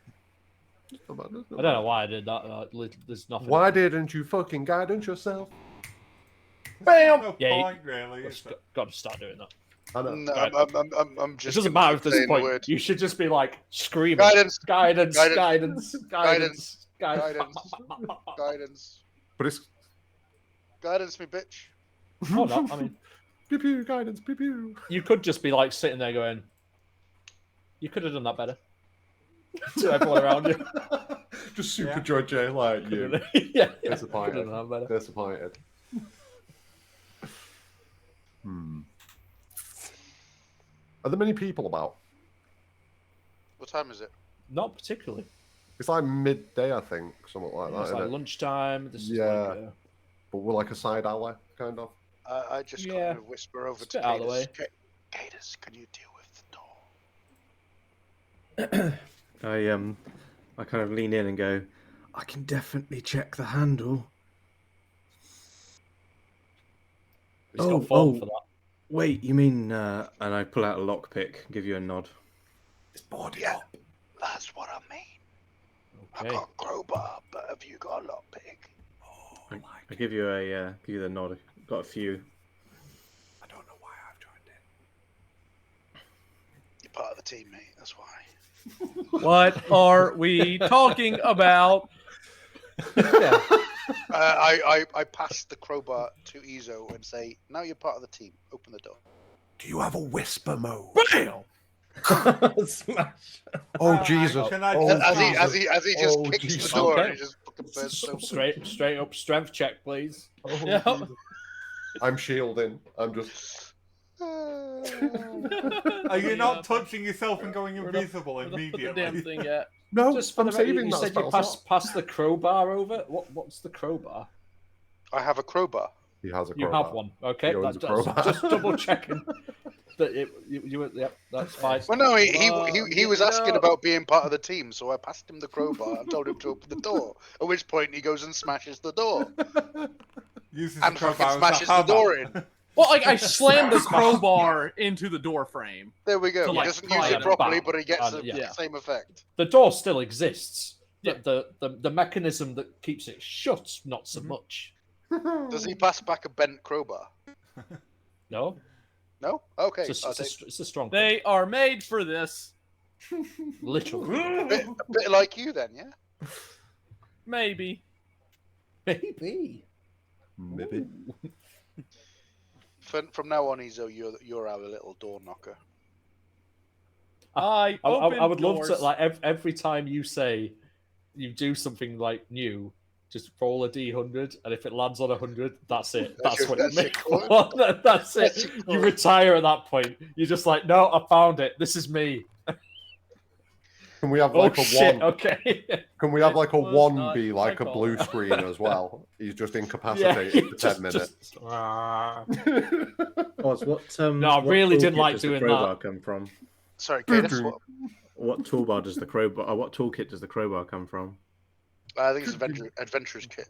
I don't know why I did that. There's nothing. Why didn't you fucking guidance yourself? Bam! No Yeah, point, really. Is there? Got to start doing that. I know. No, Right. I'm It just. doesn't matter if there's a saying the point. word. You should just be like screaming. Guidance. Guidance. Guidance. Guidance. Guidance. Guidance. But it's Guidance, me bitch. Oh no! I mean, pew pew guidance, pew pew. you could just be like sitting there going, "You could have done that better." To everyone around you. Just super Yeah. judgy like you. Yeah. Disappointed. Could have done that better. Disappointed. Are there many people about? What time is it? Not particularly. It's like midday, I think, something like that. It's isn't like it? lunchtime. This is Yeah. like, But we're like a side alley, kind of. I just Yeah. kind of whisper over It's to a bit out of the Cadus. way. Cadus, can you deal with the door? I kind of lean in and go, I can definitely check the handle. He's got form for that. Wait, you mean, and I pull out a lockpick, give you a nod. It's boarded Yeah. up. That's what I mean. Okay. I got a crowbar, but have you got a lockpick? I give you the nod. I've got a few. I don't know why I've joined in. You're part of the team, mate. That's why. What are we talking about? Yeah. I pass the crowbar to Izo and say, "Now you're part of the team. Open the door." Do you have a whisper mode? Bam! Smash. Oh Jesus! Can I Oh, just As he just Oh, kicks Jesus. the door Okay. and he just fucking bursts open. Straight up strength check, please. Oh, Yeah. Jesus. I'm shielding. I'm just. Are you not touching yourself and going Where the- invisible Where the immediately? damn thing at? No, Just for I'm the record, saving you that said you spell slot. passed the crowbar over. What's the crowbar? I have a crowbar. He has a You crowbar. have one. Okay, He owns that's a crowbar. just double checking that yep, that's fine. Well, no, he Get was it asking up. about being part of the team, so I passed him the crowbar and told him to open the door. At which point he goes and smashes the door. Uses And the fucking crowbar as a smashes the hammer. door in. Well, I slammed the crowbar into the door frame. There we go. To, He like, doesn't pry use it it properly, back. but he gets And, the yeah. same effect. The door still exists. Yeah. The mechanism that keeps it shut, not so much. Does he pass back a bent crowbar? No, No? Okay. it's I'll a strong. They are made for this. Literally, a bit like you then, yeah? Maybe. maybe. Maybe. From now on, Izo, you're our little door knocker. I would love doors. to like every time you say you do something like new, just roll a d100, and if it lands on 100, that's it. That's what you That's make. your call. That's it. That's your You call. retire at that point. You're just like, no, I found it. This is me. Can we have Oh like a shit. one? Okay. Can we have like a was one not be like a my blue call. screen as well? He's just Yeah, incapacitated for 10 minutes. Oz, what No, I what really didn't toolkit like does the doing crowbar that. come from? Sorry, Cadis, What toolbar does the crowbar? What toolkit does the crowbar come from? I think it's Adventurer's Kit.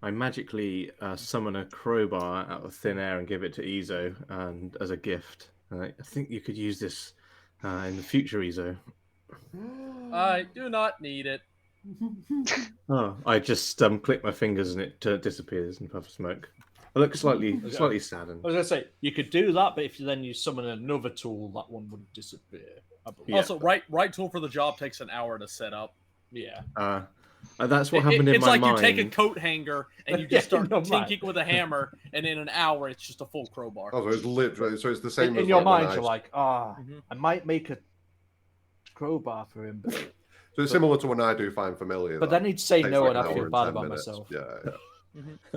I magically summon a crowbar out of thin air and give it to Izo and as a gift. I think you could use this in the future, Izo. I do not need it. Oh, I just click my fingers and it disappears in a puff of smoke. I look slightly saddened. I was gonna say you could do that, but if then you summon another tool, that one would disappear. I believe. Yeah. Also, right tool for the job takes an hour to set up. Yeah. That's what happened in It's my like mind. you take a coat hanger and you Yeah, just start no, man. tinking with a hammer, and in an hour it's just a full crowbar. Oh, so it's literally it's the same In as your like when mind, I- you're like, Mhm. I might make a crowbar for him, So it's similar to when I do find familiar. but that then he'd say takes no, like and an I hour feel and bad 10 about minutes. myself. Yeah.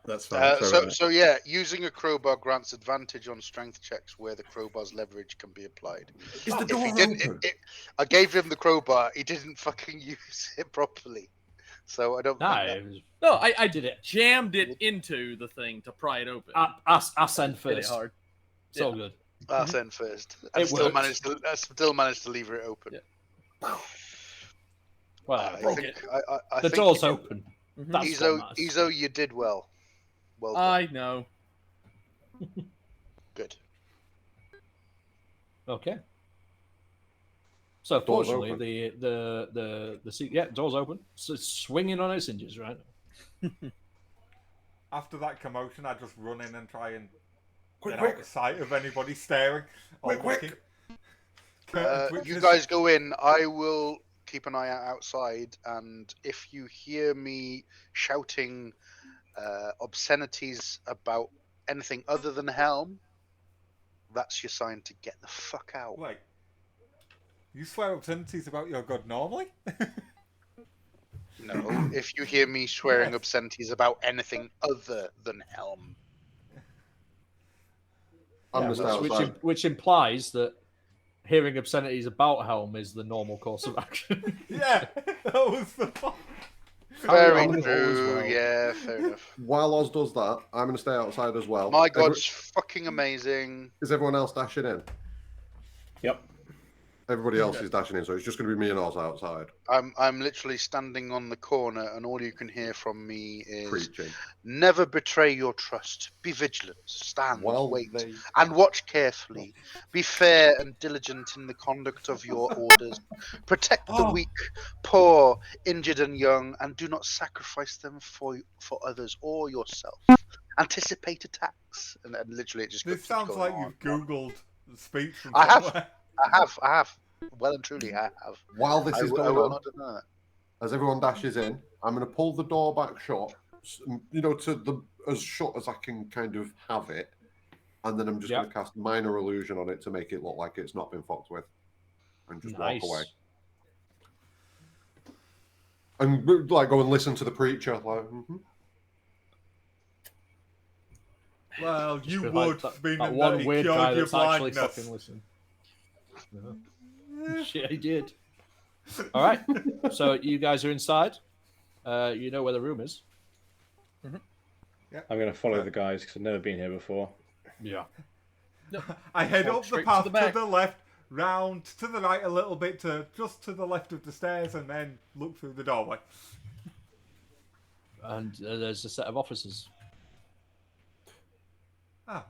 That's fine. So yeah, using a crowbar grants advantage on strength checks where the crowbar's leverage can be applied. Is the If door he didn't, open? I gave him the crowbar. He didn't fucking use it properly, so I don't. Nah, think that- it was No, I did it. jammed it into the thing to pry it open. Ascend Hit it first. hard. It's all good. That's in first. I It still worked. managed to leave it open. Yeah. Well, I broke think, it. I the think door's you open. Mhm. That's did- what matters. Izo, you did well. Well done. I know. Good. Okay. So Door's fortunately, open. the seat, yeah, door's open. So it's swinging on its hinges, right? After that commotion, I just run in and try and Quick, get out quick. of sight of anybody staring or Quick, looking. You guys go in. I will keep an eye out outside, and if you hear me shouting obscenities about anything other than Helm, that's your sign to get the fuck out. Wait, you swear obscenities about your god normally? No, if you hear me swearing Yes. obscenities about anything other than Helm. I'm Yeah, gonna stay outside. which implies that hearing obscenities about Helm is the normal course of action. Yeah, that was the point. Very I'm gonna- true. well. Yeah, fair enough. While Oz does that, I'm going to stay outside as well. My god's fucking amazing. Is everyone else dashing in? Yep. Everybody else is dashing in, so it's just going to be me and Oz outside I'm literally standing on the corner, and all you can hear from me is preaching. never betray your trust. Be vigilant. Stand, Well, wait, they... and watch carefully. Be fair and diligent in the conduct of your orders. Protect the weak, poor, injured, and young, and do not sacrifice them for others or yourself. Anticipate attacks. And literally, it just This keeps sounds going like on. you've Googled the speech from I have. somewhere. I have. Well and truly, I have. While this is I going will on, not deny that. as everyone dashes in, I'm going to pull the door back shut, to as shut as I can kind of have it, and then I'm just Yeah. going to cast minor illusion on it to make it look like it's not been fucked with, and just walk away. And like go and listen to the preacher. Like, Well, Just you feel would, like being that that one he weird cured guy your that's actually blindness. fucking listening. Shit, he did. All right, so you guys are inside. You know where the room is. I'm going to follow the guys because I've never been here before. Yeah. I head Walk up the straight to path the to back. the left, round to the right a little bit to just to the left of the stairs, and then look through the doorway. And there's a set of officers. Ah,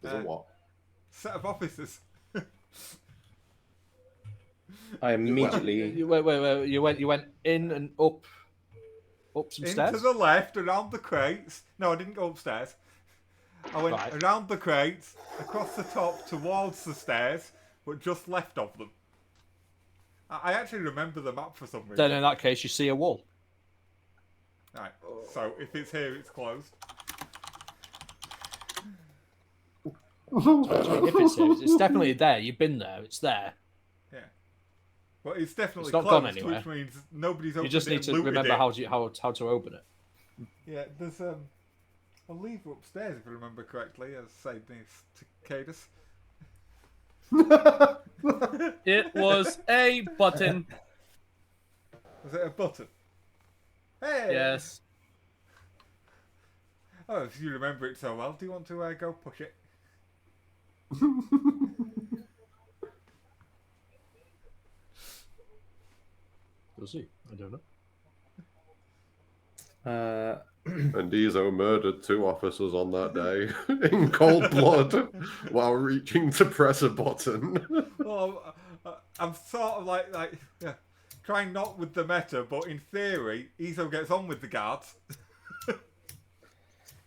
there's a what? set of officers. I immediately. Wait. You went in and up some Into stairs. the left, around the crates. No, I didn't go upstairs. I went Right. around the crates, across the top towards the stairs, but just left of them. I actually remember the map for some reason. Then in that case, you see a wall. Right, so if it's here, it's closed. If it's here, it's definitely there. You've been there. It's there. Yeah. But it's definitely It's not closed, gone anywhere. which means nobody's opened You just it need and to looted remember it. how to open it. Yeah, there's a lever upstairs, if I remember correctly, as said to Cadus. It was a button. Was it a button? Hey! Yes. Oh, if you remember it so well, do you want to go push it? Does he? I don't know. And Dizo murdered 2 officers on that day in cold blood while reaching to press a button. Well, I'm sort of like yeah, trying not with the meta, but in theory, Izo gets on with the guards.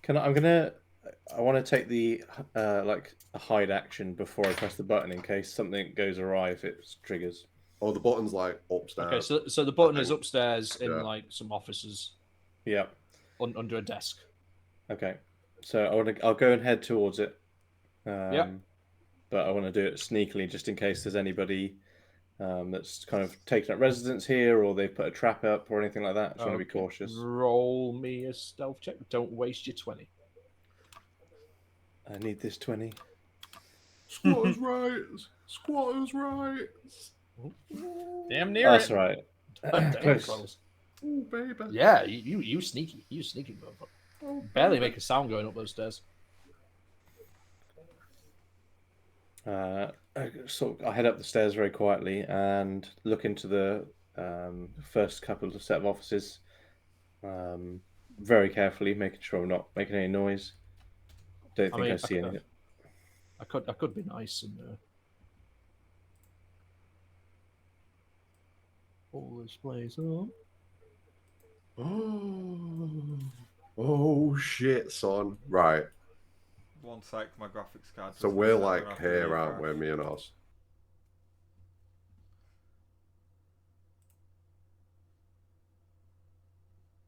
I want to take the like a hide action before I press the button in case something goes awry if it triggers. Oh, the button's like upstairs. Okay, so the button is think- upstairs in yeah. like some offices Yeah. under a desk. Okay. So I'll go and head towards it. Yeah. But I want to do it sneakily just in case there's anybody that's kind of taken up residence here or they've put a trap up or anything like that. I just want to be Okay. cautious. Roll me a stealth check. Don't waste your 20. I need this 20. Squatters' rights. Squatters' rights. Damn near That's it. right. Damn Close. close. Oh, baby. Yeah, you sneaky. You sneaky motherfucker. Oh, Barely baby. make a sound going up those stairs. I head up the stairs very quietly and look into the first couple of set of offices very carefully, making sure I'm not making any noise. Don't think I see anything. I could be nice and pull this place up. Oh, shit, son. Right. One sec, my graphics card. So doesn't we're set like up here, the aren't we, graph. me and Oz?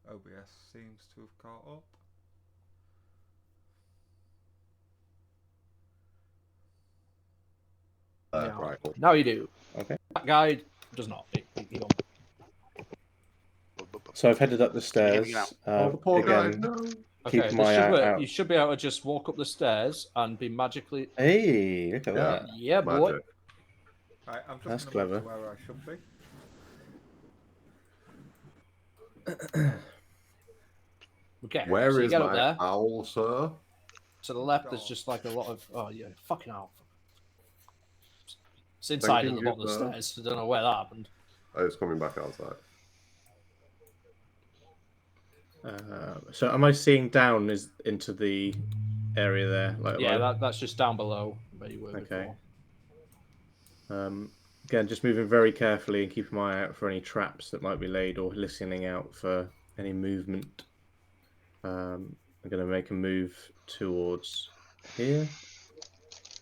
OBS seems to have caught up. Yeah. Right. Cool. Now you do. Okay. That guy does not. He don't. So I've headed up the stairs. Oh, the poor guy. Again, No. keep Okay, my eye out. you should be able to just walk up the stairs and be magically. Hey, look at Yeah. that. Yeah, boy. Magic. Right, I'm just That's gonna move clever. to where I should be. Okay. Where so you is get up my there. owl, sir? To the left, there's just like a lot of. Oh yeah, fucking hell. It's inside at the Thinking bottom of the you've, stairs. I don't know where that happened. Oh, it's coming back outside. So am I seeing down into the area there? Like, Yeah, that's just down below where you were Okay. before. Again, just moving very carefully and keeping my eye out for any traps that might be laid or listening out for any movement. I'm going to make a move towards here.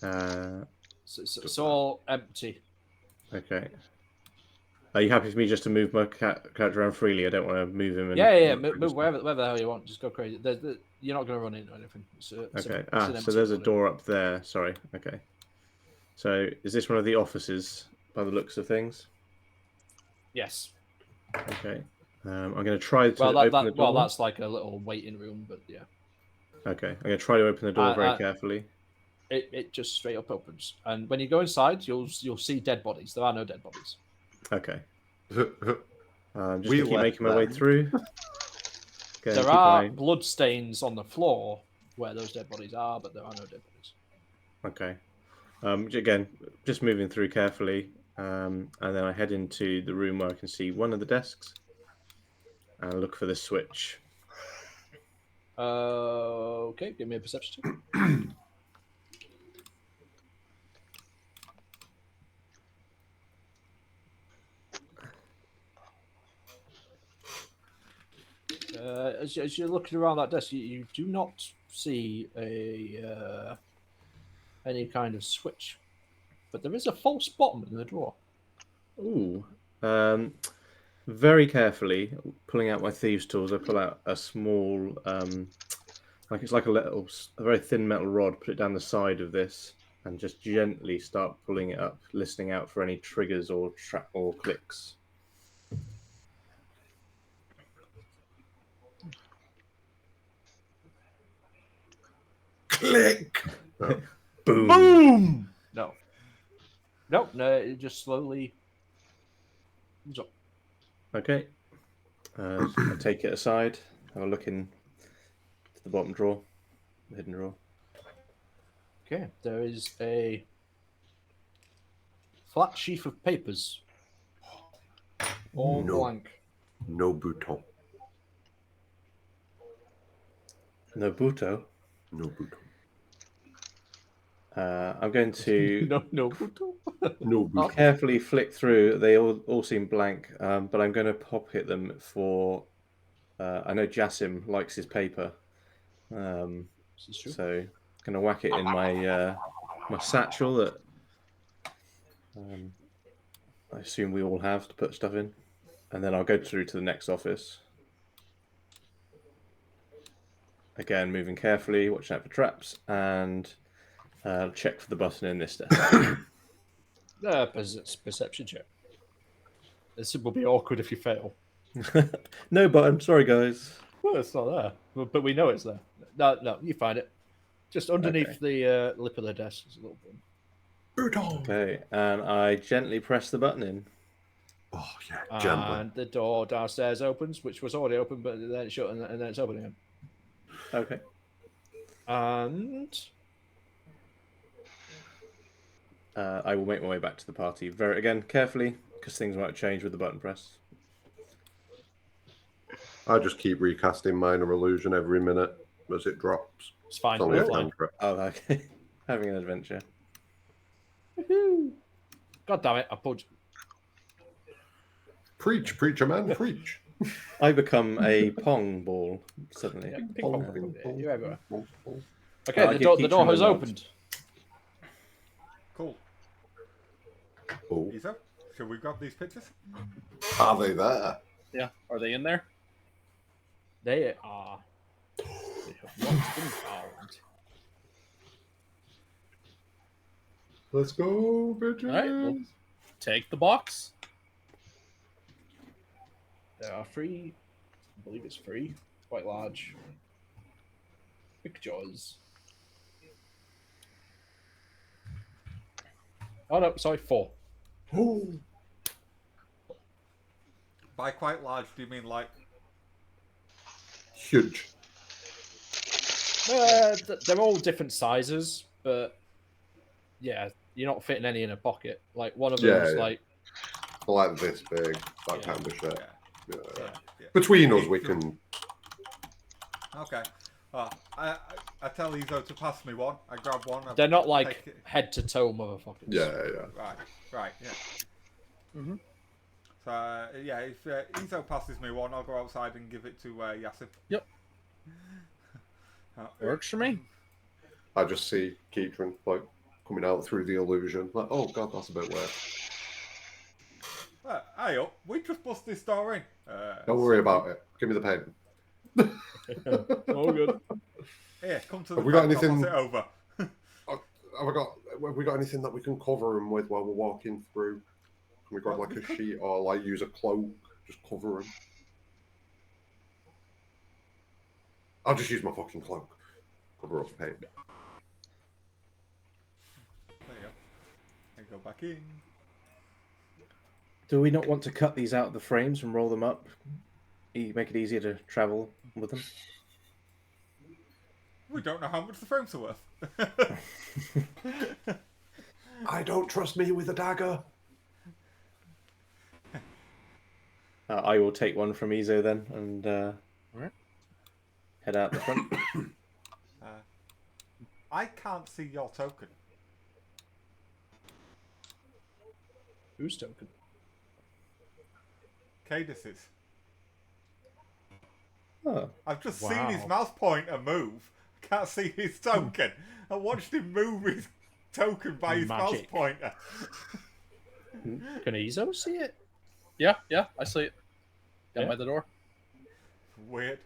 So it's all empty. Okay. Are you happy for me just to move my character around freely? I don't want to move him. And Yeah. Move wherever the hell you want. Just go crazy. You're not going to run into anything. It's Okay. an So empty there's a building. door up there. Sorry. Okay. So is this one of the offices by the looks of things? Yes. Okay. I'm going to try to Well, open the door. that's like a little waiting room, but yeah. Okay. I'm going to try to open the door very carefully. It just straight up opens, and when you go inside, you'll see dead bodies. There are no dead bodies. Okay. I'm just We going to keep making my way them. through. Okay, There are blood stains on the floor where those dead bodies are, but there are no dead bodies. Okay. Again, just moving through carefully, and then I head into the room where I can see one of the desks, and look for the switch. Okay, give me a perception check. As you're looking around that desk, you do not see any kind of switch, but there is a false bottom in the drawer. Ooh. Very carefully, pulling out my thieves' tools, I pull out a small, it's like a very thin metal rod. Put it down the side of this, and just gently start pulling it up, listening out for any triggers or clicks. Click. Boom. Boom! No. Nope, no, it just slowly comes up. Okay. I take it aside, have a look in to the bottom drawer, the hidden drawer. Okay, there is a flat sheaf of papers. All No. blank. No bouton. Nobuto. No bouton. I'm going to No. No bouton. carefully flick through. They all seem blank, but I'm going to pocket them for. I know Jasim likes his paper, This is true. so going to whack it in my my satchel that I assume we all have to put stuff in, and then I'll go through to the next office. Again, moving carefully, watching out for traps, and check for the button in this desk. Perception check. This will be awkward if you fail. No button. Sorry, guys. Well, it's not there, but we know it's there. No, you find it. Just underneath the lip of the desk is a little button. Bouton. Okay, and I gently press the button in. Oh yeah, gently. And the door downstairs opens, which was already open, but then it's shut, and then it's open again. Okay. And I will make my way back to the party again carefully, because things might change with the button press. I just keep recasting minor illusion every minute as it drops. it's fine. It's only a Fine. cantrip. Oh, okay. Having an adventure. God damn it! I pulled. Preach, preacher man, preach. I become a pong ball suddenly. Yeah, ping pong. Ping pong. You're everywhere. Pong, pong. Okay, I the keep door trying has to nod. opened. Cool. Oh, Isa, should we grab these pictures? are they there? Yeah. Are they in there? They are. They have not been found. Let's go, bitches. All right. Well, take the box. There are three. I believe it's three. Quite large. Pictures. Oh no, sorry, four. Oh. By quite large, do you mean like Huge. They're all different sizes, but yeah, you're not fitting any in a pocket. Like one of them is Yeah. like Like this big, that Yeah. kind of shit. yeah, Yeah. yeah. Between us, we can. Okay. I tell Izo to pass me one. I grab one. I they're not like take it. head to toe motherfuckers. Yeah. Right, yeah. Mhm. So yeah, if Izo passes me one, I'll go outside and give it to Yasif. Yep. Works for me. I just see Keatron coming out through the illusion. Like, oh god, that's a bit weird. I Hey up, we just bust this door in. Don't worry about it. Give me the paint. Oh, good. Here, come to the Have we got fence, I'll anything- pass it over. Have we got anything that we can cover them with while we're walking through? Can we grab Well, like we a could- sheet or like use a cloak? Just cover them. I'll just use my fucking cloak. Cover up paint. There you go. Then go back in. Do we not want to cut these out of the frames and roll them up? Make it easier to travel with them? We don't know how much the frames are worth. I don't trust me with a dagger. I will take one from Izo then and Alright. head out the front. I can't see your token. Who's token? Cadis's. Oh, I've just seen his Wow. mouse pointer move. I can't see his token. I watched him move his token by his mouse Magic. pointer. Can Izo see it? Yeah, I see it. Down Yeah. by the door. Weird.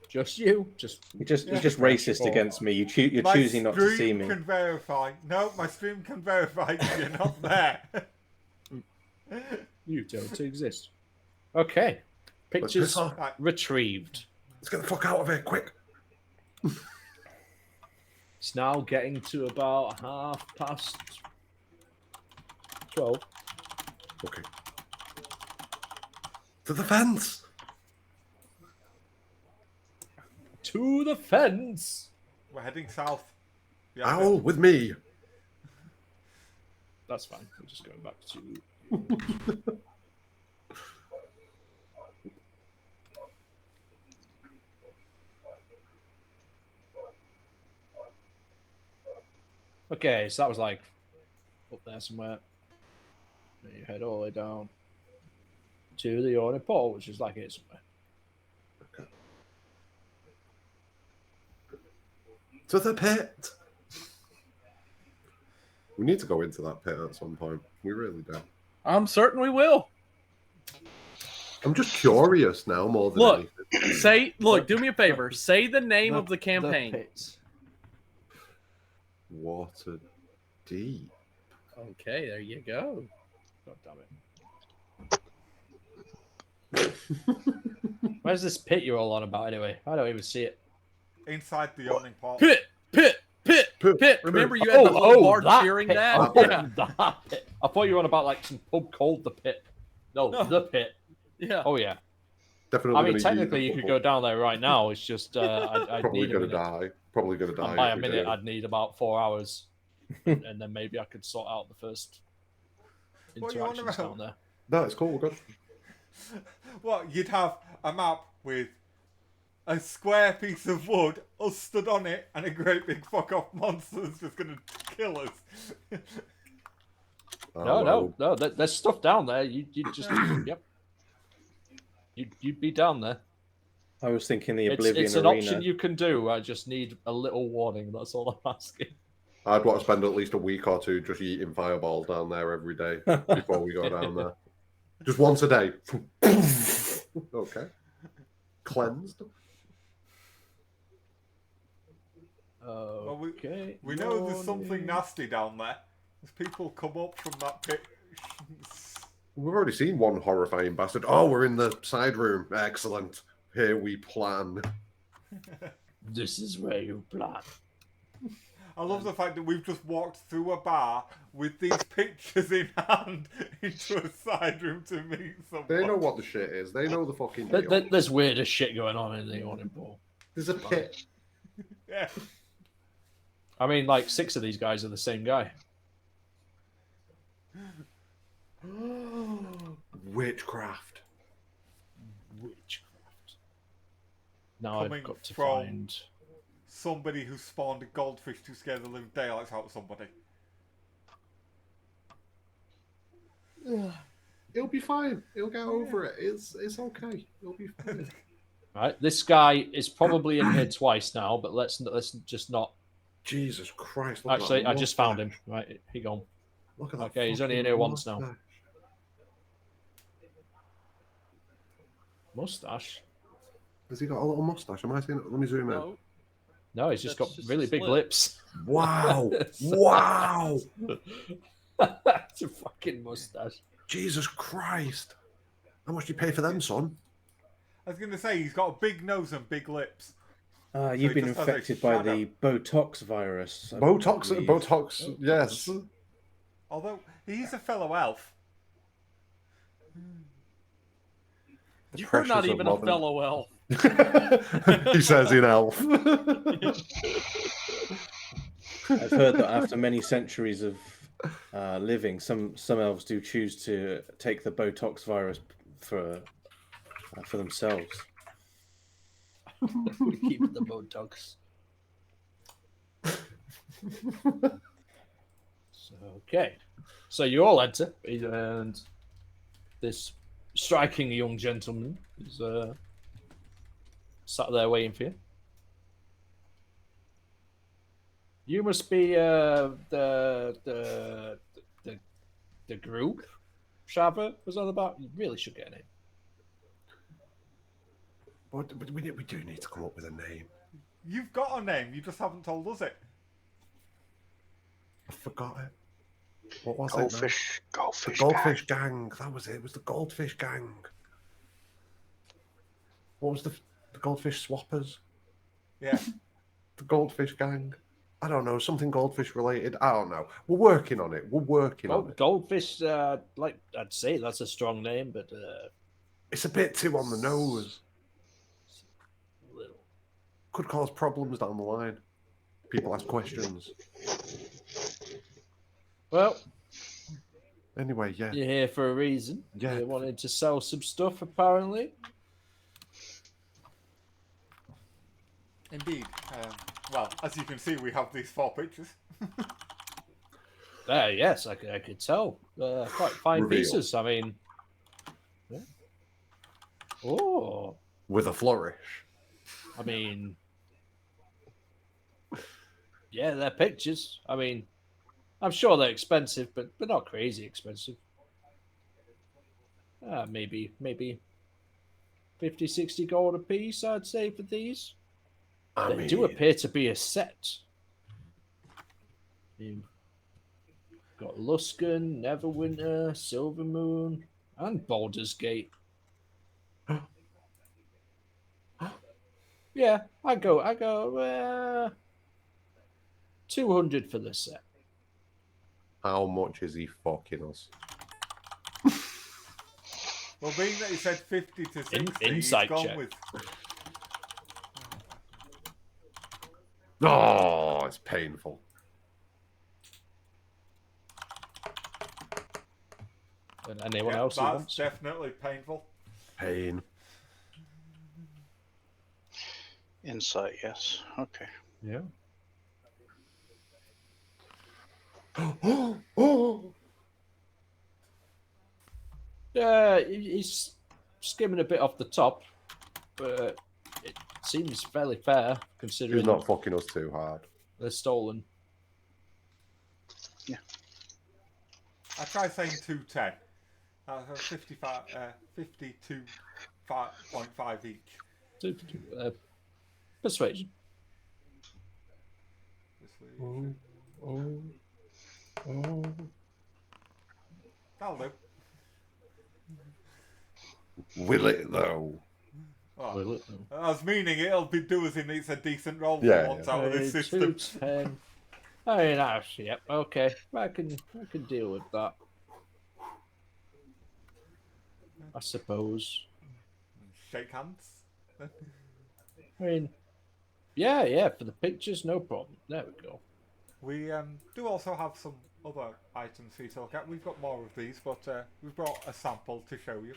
Just you? Just you're just racist against me. You're My choosing not to see stream me. can verify. No, my stream can verify you're not there. you don't exist. Okay. Let's Pictures piss off. retrieved. Let's get the fuck out of here, quick. It's now getting to about 12:30. Okay. To the fence. To the fence. We're heading south. Yeah, Owl with me. That's fine. We're just going back to. Okay, so that was like up there somewhere. Then you head all the way down to the Order Pole, which is like here somewhere. To the pit. We need to go into that pit at some point. We really do. I'm certain we will. I'm just curious now more than Look. anything. Do me a favor. Say the name of the campaign. pit. Water deep. Okay, there you go. God damn it. Where's this pit you're all on about anyway? I don't even see it. inside the yawning portal. Pit. Remember you had the whole bar cheering pit. that? Oh, Yeah. that pit. I thought you were on about like some pub called the pit. No, No. the pit. Yeah. Oh yeah. Definitely. I mean, gonna technically, use you the could go down there right now. It's just I'd Probably need a gonna minute. die. Probably gonna die. And by a if we minute, do. I'd need about 4 hours, and then maybe I could sort out the first What are you on interactions about? down there. No, it's cool. We're good. What, you'd have a map with a square piece of wood, us stood on it, and a great big fuck off monster that's just gonna kill us. Oh, No. There's stuff down there. You just yep. You'd be down there. I was thinking the Oblivion It's an Arena. option you can do. I just need a little warning. That's all I'm asking. I'd want to spend at least a week or two just eating fireballs down there every day before we go down there. Just once a day. Okay. Cleansed. Okay. We know there's something nasty down there. There's people come up from that pit. We've already seen one horrifying bastard. Oh, we're in the side room. Excellent. Here we plan. This is where you plan. I love the fact that we've just walked through a bar with these pictures in hand into a side room to meet someone. They know what the shit is. They know the fucking deal. There's weirder shit going on in the awning pool. There's a pit. Yeah. I mean, like 6 of these guys are the same guy. Witchcraft. Witchcraft. Now Coming I've got to from- find. Somebody who spawned a goldfish to scare the living daylights out of somebody. It'll be fine. He'll get over it. It's okay. It'll be fine. Right, this guy is probably in here twice now, but let's just not. Jesus Christ. Look at Actually, that I just found mustache. him. Right, he gone. Look at that. Okay, he's only in fucking here once now. mustache. mustache. Has he got a little mustache? Am I seeing it? Let me zoom in. No, No, he's just That's got just really his big lip. lips. Wow! Wow! It's a fucking mustache. Jesus Christ! How much do you pay for them, son? I was going to say, he's got a big nose and big lips. You've he been just has a infected by shadow. the Botox virus. I Botox, believe. Botox, yes. Although, he's a fellow elf. The You're pressures not of even a modern- fellow elf. He says in elf. I've heard that after many centuries of living, some elves do choose to take the Botox virus for themselves. We keep the Botox. Okay. So you all enter, and this striking young gentleman is sat there waiting for you. You must be the group Shava was on about. You really should get a name. But we do need to come up with a name. You've got a name, you just haven't told us it. I forgot it. What was Goldfish. it? Goldfish. The Goldfish Gang. That was it. It was the Goldfish Gang. What was the Goldfish Swappers? Yeah. The Goldfish Gang. I don't know. Something goldfish related. I don't know. We're working on it. We're working on it. Goldfish, like I'd say that's a strong name, but It's a bit too on the nose. a little. Could cause problems down the line. People ask questions. Well, Anyway, yeah. you're here for a reason. Yeah. You wanted to sell some stuff, apparently. Indeed. Well, as you can see, we have these 4 pictures. Yes, I could tell. Quite fine Reveal. pieces. I mean, yeah. Oh, With a flourish. I mean, yeah, they're pictures. I mean, I'm sure they're expensive, but not crazy expensive. Maybe 50, 60 gold a piece, I'd say, for these. They do appear to be a set. You've got Luskan, Neverwinter, Silvermoon, and Baldur's Gate. Yeah, I go 200 for the set. How much is he fucking us? Well, being that he said 50 to 60, Insight he's gone check. with... Oh, it's painful. And anyone Yeah, else who that's wants? definitely painful. Pain. Insight, yes. Okay. Yeah. Yeah, he's skimming a bit off the top, but it seems fairly fair considering He's not fucking us too hard. they're stolen. I tried saying 210. That's 55, 52.5 each. Persuasion. That'll do. Will it though? Oh, I was meaning it'll be do as in it's a decent roll for Yeah, once yeah. out of this system. 210. I mean, actually, yep. Okay, I can deal with that. I suppose. Shake hands. I mean, yeah. For the pictures, no problem. There we go. We do also have some other items for you to look at. We've got more of these, but we've brought a sample to show you.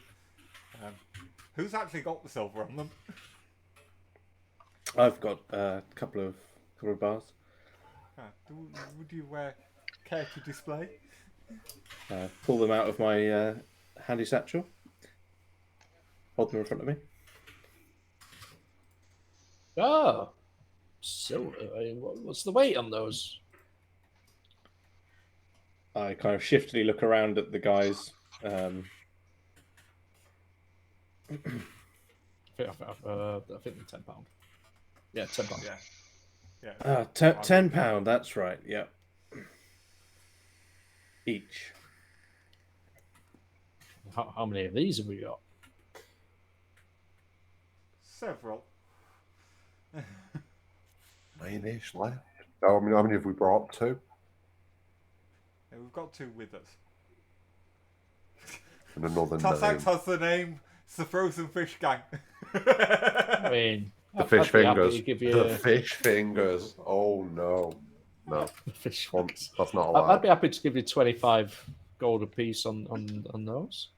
Who's actually got the silver on them? I've got a couple of bars. Would you care to display? Pull them out of my handy satchel. Hold them in front of me. Oh, silver. I mean, what's the weight on those? I kind of shiftily look around at the guys. I think they're £10. Yeah, £10. Yeah. £10. That's right. Yeah. Each. How many of these have we got? Several. Nine-ish left. How many have we brought? 2? Yeah, we've got 2 with us. And another Tassax 9. has the name. It's the Frozen Fish Gang. I mean, The I'd fish be happy fingers. to give you The fish fingers. Oh no. No. the fish Well, fingers. that's not I'd allowed. be happy to give you 25 gold apiece on those.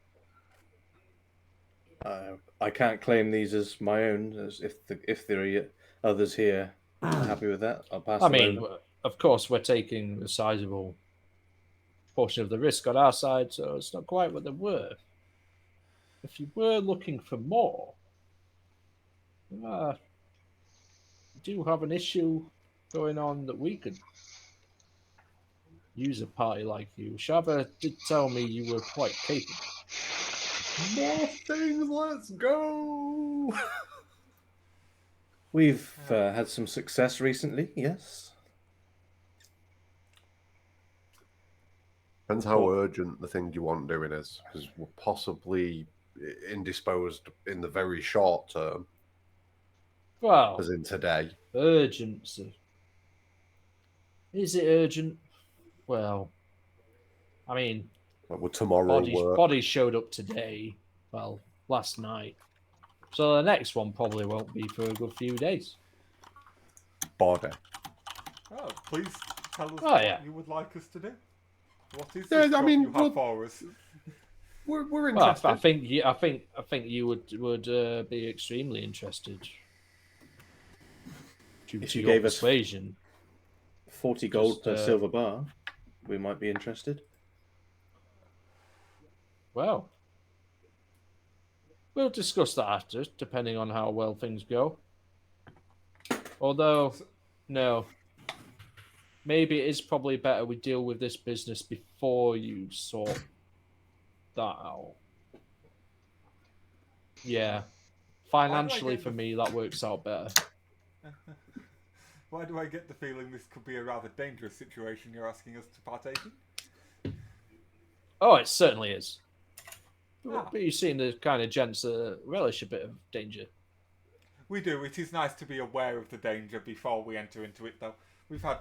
I can't claim these as my own. As if there are others here happy with that, I'll pass I them mean, over. of course, we're taking a sizable portion of the risk on our side, so it's not quite what they're worth. If you were looking for more, we do have an issue going on that we could use a party like you. Shava did tell me you were quite capable. More things. Let's go. We've had some success recently. Yes. Depends how urgent the thing you want doing is, because we're possibly indisposed in the very short term, Well, as in today. urgency. Is it urgent? Well, I mean, Like, would tomorrow work? bodies showed up today. Well, last night. So the next one probably won't be for a good few days. Body. Oh, please tell us Oh, what yeah. you would like us to do. What is Yeah, this I job mean, you have for us? We're Well, interested. I think you would be extremely interested. Due If to you your gave us persuasion. 40 gold Just, per silver bar, we might be interested. Well, we'll discuss that after, depending on how well things go. Although, no. Maybe it is probably better we deal with this business before you sort that out. Yeah. Financially, get for the- me, that works out better. Why do I get the feeling this could be a rather dangerous situation you're asking us to partake in? Oh, it certainly is. Ah. But you seem the kind of gents that relish a bit of danger. We do. It is nice to be aware of the danger before we enter into it, though. We've had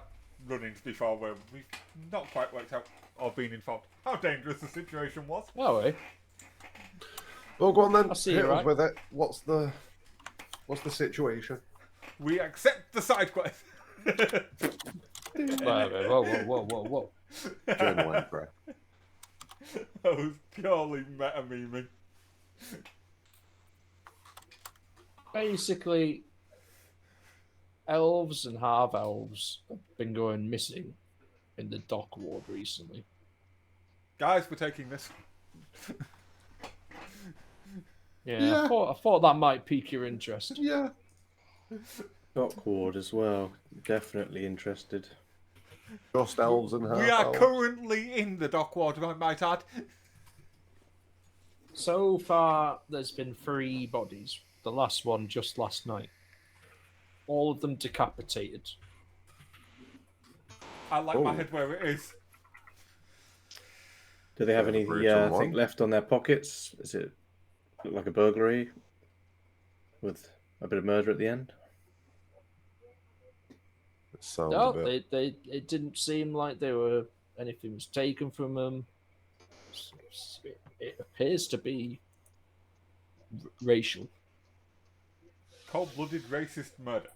run-ins before where we've not quite worked out or been informed how dangerous the situation was. Oh, eh? Well, go on then. I see Hit you, us right? with it. What's the situation? We accept the side quest. Whoa. Journal entry. That was purely meta-memeing. Basically, elves and half-elves have been going missing in the dock ward recently. Guys, we're taking this. Yeah. I thought that might pique your interest. Yeah. Dock ward as well. Definitely interested. Just elves and half We are elves. currently in the dock ward, I might add. So far, there's been 3 bodies. The last one just last night. All of them decapitated. I like my Oh. head where it is. Do they have Bit of a any brutal thing one. left on their pockets? Is it look like a burglary with a bit of murder at the end? It sounds No, a bit. it didn't seem like anything was taken from them. It appears to be racial. Cold-blooded racist murder.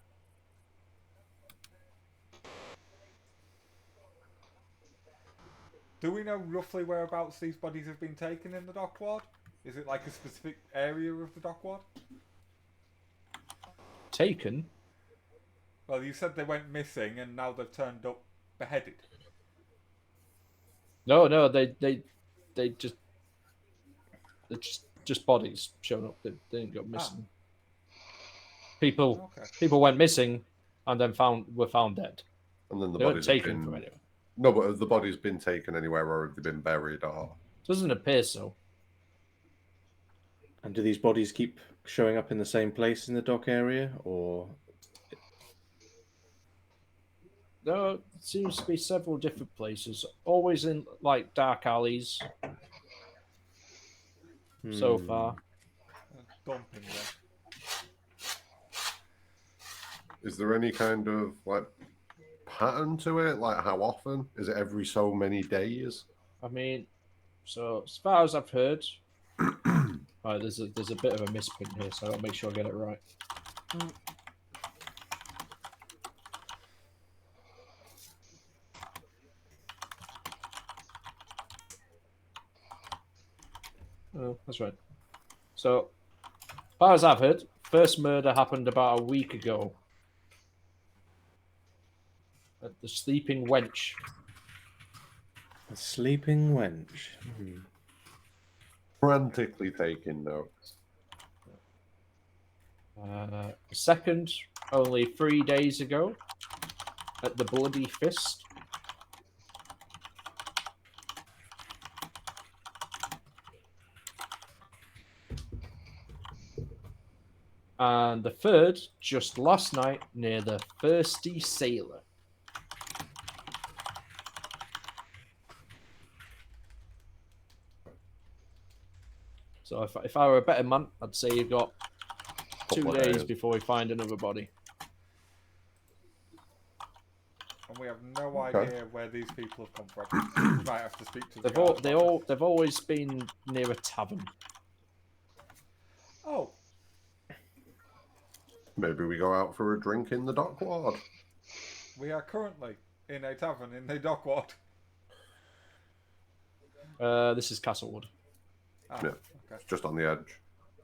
Do we know roughly whereabouts these bodies have been taken in the dock ward? Is it like a specific area of the dock ward? Taken? Well, you said they went missing and now they've turned up beheaded. No, they just they're just bodies showing up. They didn't go missing. People went missing and then were found dead. And then the They weren't bodies have taken been... from anywhere. No, but have the bodies been taken anywhere, or have they been buried? Or Doesn't appear so. And do these bodies keep showing up in the same place in the dock area, or There seems to be several different places, always in like dark alleys so far. Dumping them. Is there any kind of like pattern to it? Like how often? Is it every so many days? I mean, so as far as I've heard, right, there's a bit of a misprint here, so I'll make sure I get it right. Oh, that's right. So, as far as I've heard, first murder happened about a week ago at the Sleeping Wench. a sleeping wench? Frantically taking notes. Second, only 3 days ago at the Bloody Fist. And the third, just last night, near the Thirsty Sailor. So if I were a better man, I'd say you've got 2 Couple of days days. before we find another body. And we have no Okay. idea where these people have come from. We might have to speak to the They've always been near a tavern. Oh, Maybe we go out for a drink in the dockyard. we are currently in a tavern in the Dockward. This is Castlewood. Ah, Yeah. okay. It's just on the edge.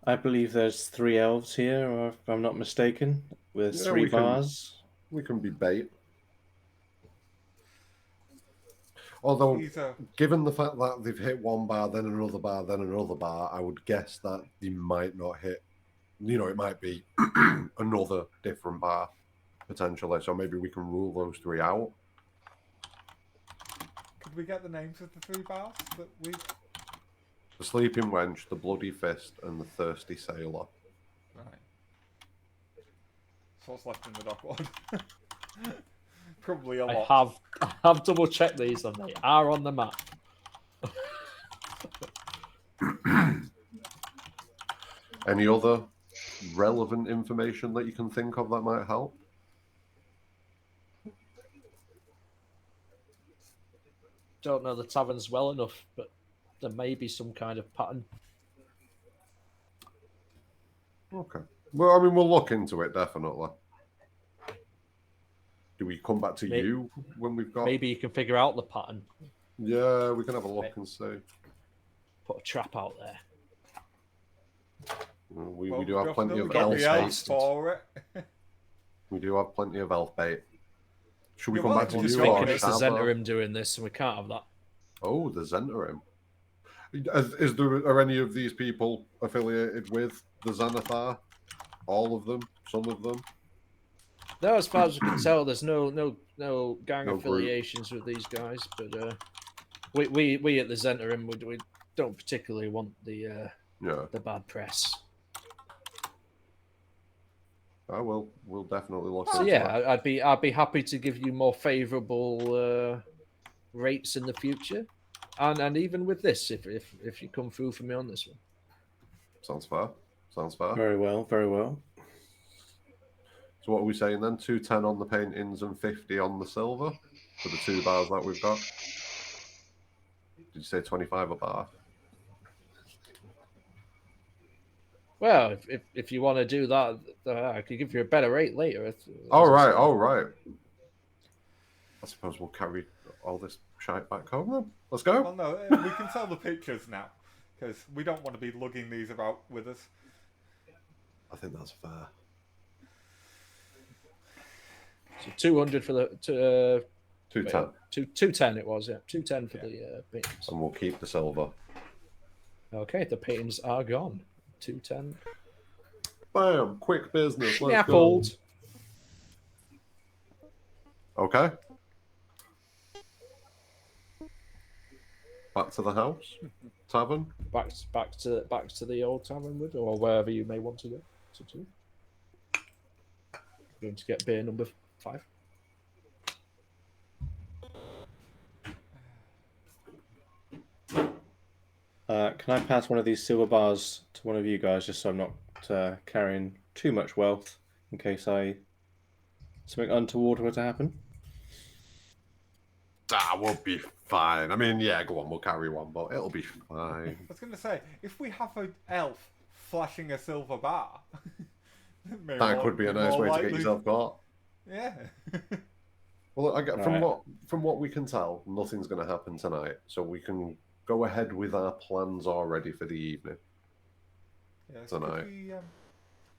I believe there's 3 elves here, or if I'm not mistaken, with Yeah, 3 we can- bars. We can be bait. Although, He's a given the fact that they've hit one bar, then another bar, then another bar, I would guess that they might not hit. You know, it might be another different bar potentially. So maybe we can rule those 3 out. Could we get the names of the 3 bars that we? The Sleeping Wench, the Bloody Fist, and the Thirsty Sailor. Right. So what's left in the Dockward? Probably a I lot. have double checked these, and they are on the map. Any other relevant information that you can think of that might help? Don't know the taverns well enough, but there may be some kind of pattern. Okay. Well, I mean, we'll look into it definitely. Do we come back to Maybe- you when we've got? Maybe you can figure out the pattern. Yeah, we can have a look and see. Put a trap out there. We Well, do have we've plenty of got elf the elves bait. for it. We do have plenty of elf bait. Should we Yeah, come well, back to just you? I'm or thinking it's the Shaba? Zentarim doing this, and we can't have that. Oh, the Zentarim. Is there are any of these people affiliated with the Xanathar? All of them? Some of them? No, as far as we can tell, there's no gang No group. affiliations with these guys. But we at the Zentarim, we don't particularly want the Yeah. bad press. We'll definitely look So into yeah, that. I'd be happy to give you more favourable rates in the future, and even with this, if you come through for me on this one. Sounds fair. Sounds fair. Very well, very well. So what are we saying then? 210 on the paintings and 50 on the silver for the 2 bars that we've got. Did you say 25 a bar? Well, if you want to do that, I could give you a better rate later. All right. I suppose we'll carry all this shite back home then. Let's go. Well, no, we can sell the pictures now because we don't want to be lugging these about with us. I think that's fair. So 200 for the 210. 210 it was, yeah. 210 for the paintings. And we'll keep the silver. Okay, the paintings are gone. 210. Bam! Quick business. Let's Snaffled. go. Okay. Back to the house. tavern. Back to the old tavern wood, or wherever you may want to go. Going to get beer number 5. Can I pass one of these silver bars to one of you guys, just so I'm not carrying too much wealth in case something untoward were to happen? We'll be fine. I mean, yeah, go on, we'll carry one, but it'll be fine. I was going to say, if we have an elf flashing a silver bar, That could be a nice way to get yourself caught. Yeah. Well, I get, Right. from what we can tell, nothing's going to happen tonight, so we can go ahead with our plans already for the evening. Yeah, so Tonight. could we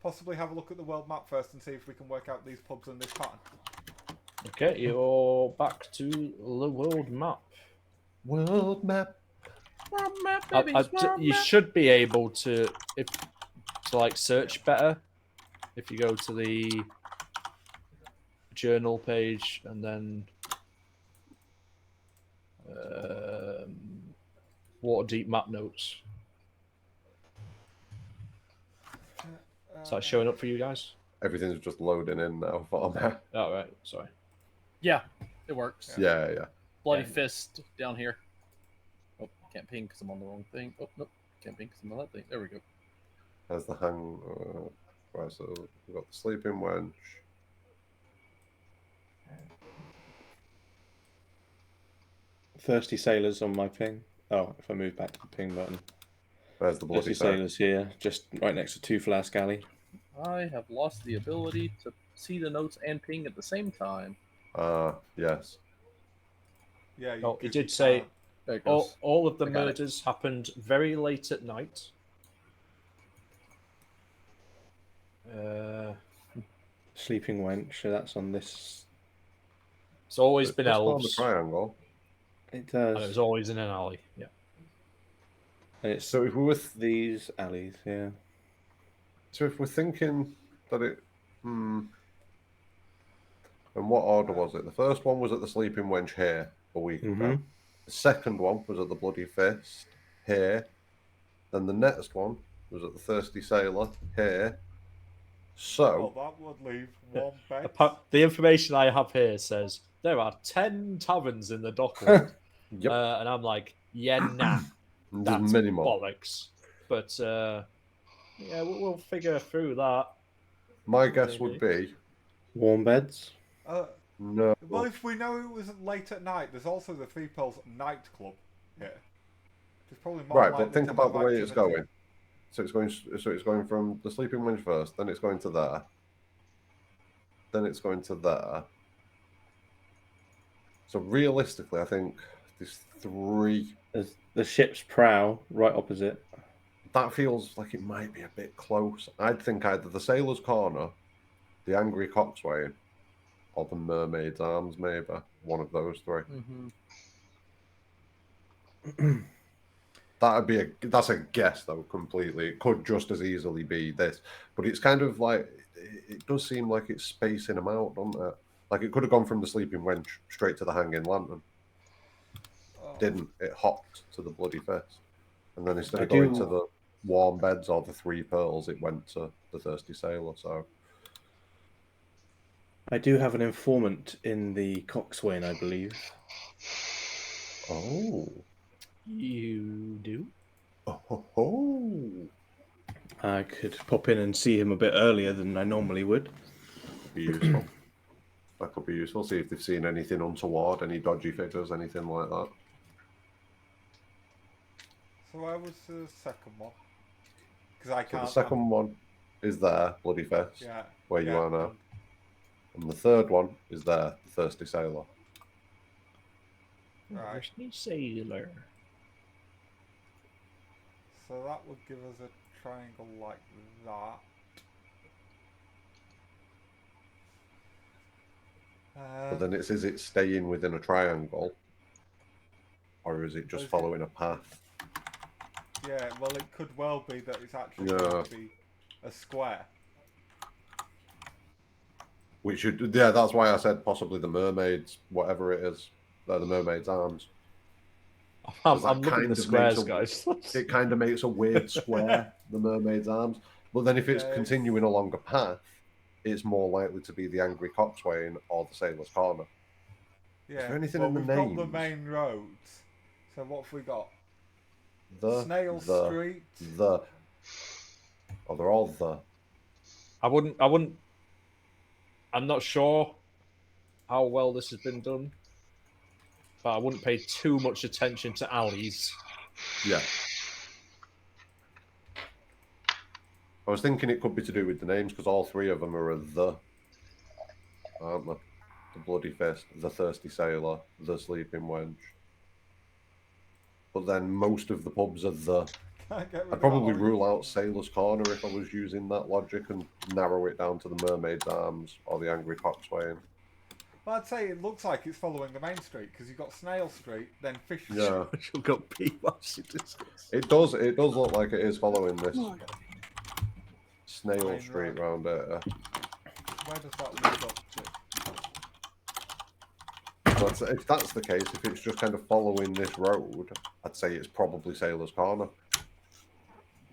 possibly have a look at the world map first and see if we can work out these pubs and this pattern? Okay, you're back to the world map. World map. World map, babies, world You map. should be able to like search better if you go to the journal page and then Waterdeep map notes. Is that showing up for you guys? Everything's just loading in now for me. Oh, right. Sorry. Yeah, it works. Yeah. Bloody Yeah. fist down here. Oh, can't ping because I'm on the wrong thing. Oh, nope. Can't ping because I'm on that thing. There we go. There's the hang. Right, so we've got the sleeping wench. Thirsty sailors on my ping. Oh, if I move back to the ping button. There's the bloody Thirsty thing. sailors here, just right next to Two Flask Alley. I have lost the ability to see the notes and ping at the same time. Yes. Yeah, Oh, it 'cause did you say can't. There it goes. all of the I got it. murders happened very late at night. Sleeping wench, so that's on this. It's always been It's on the elves, triangle. It and it does. was always in an alley. Yeah. And it's So if we were these alleys, yeah. So if we're thinking that it, and what order was it? The first one was at the sleeping wench here a week ago. Mhm. The second one was at the bloody fist here. Then the next one was at the thirsty sailor here. So Well, that would leave one bed. The information I have here says there are 10 taverns in the Dockland. yep, And I'm like, yeah, nah, there's that's many more. bollocks. But yeah, we'll figure through that. My guess would be Warm beds. no. Well, if we know it was late at night, there's also the Three Pearls nightclub here. There's probably more Right, likely but think to about have the way it's activity. going. So it's going from the sleeping wench first, then it's going to there, then it's going to there. So realistically, I think there's 3. There's the ship's prow right opposite. That feels like it might be a bit close. I'd think either the Sailor's Corner, the Angry Coxswain, or the Mermaid's Arms, maybe. One of those 3. That's a guess, though, completely. It could just as easily be this. But it's kind of like, it does seem like it's spacing them out, doesn't it? Like it could have gone from the Sleeping Wench straight to the Hanging Lantern. Oh. Didn't. It hopped to the Bloody Fist. And then instead I of going do- to the Warm Beds or the Three Pearls, it went to the Thirsty Sailor. So I do have an informant in the Coxswain, I believe. oh. You do? Oh. I could pop in and see him a bit earlier than I normally would. Be useful. That could be useful. See if they've seen anything untoward, any dodgy figures, anything like that. So where was the second one? Because I So can't. the second one is there, Bloody Fist, Yeah. where you yeah, are now. And the third one is there, the Thirsty Sailor. Right. Thirsty Sailor. So that would give us a triangle like that. But then it says it's staying within a triangle, or is it just Is it- following a path? Yeah, well, it could well be that it's actually Yeah. going to be a square. Which should, yeah, that's why I said possibly the mermaids, whatever it is. They're the mermaid's arms. I'm that looking kind at the of squares, makes guys. It kind of makes a weird square, the mermaid's arms. But then if it's Yeah, continuing along a path, it's more likely to be the Angry Coxswain or the Sailor's Corner. Yeah. there anything well, in the we've got the names? main roads. So what have we got? The, Snail the, Street. the. Oh, they're all the. I wouldn't. I'm not sure how well this has been done, but I wouldn't pay too much attention to alleys. Yeah. I was thinking it could be to do with the names because all three of them are the, aren't they? The Bloody Fist, the Thirsty Sailor, the Sleeping Wench. But then most of the pubs are the. Can't get rid I'd of probably that rule orange. out Sailor's Corner if I was using that logic and narrow it down to the Mermaid's Arms or the Angry Coxswain. Well, I'd say it looks like it's following the main street because you've got Snail Street, then Fish Street. Yeah, She'll go pee while she discusses. it does. It does look like it is following this Snail Main Street road. round here. Where does that lead up to? So if that's the case, if it's just kind of following this road, I'd say it's probably Sailor's Corner.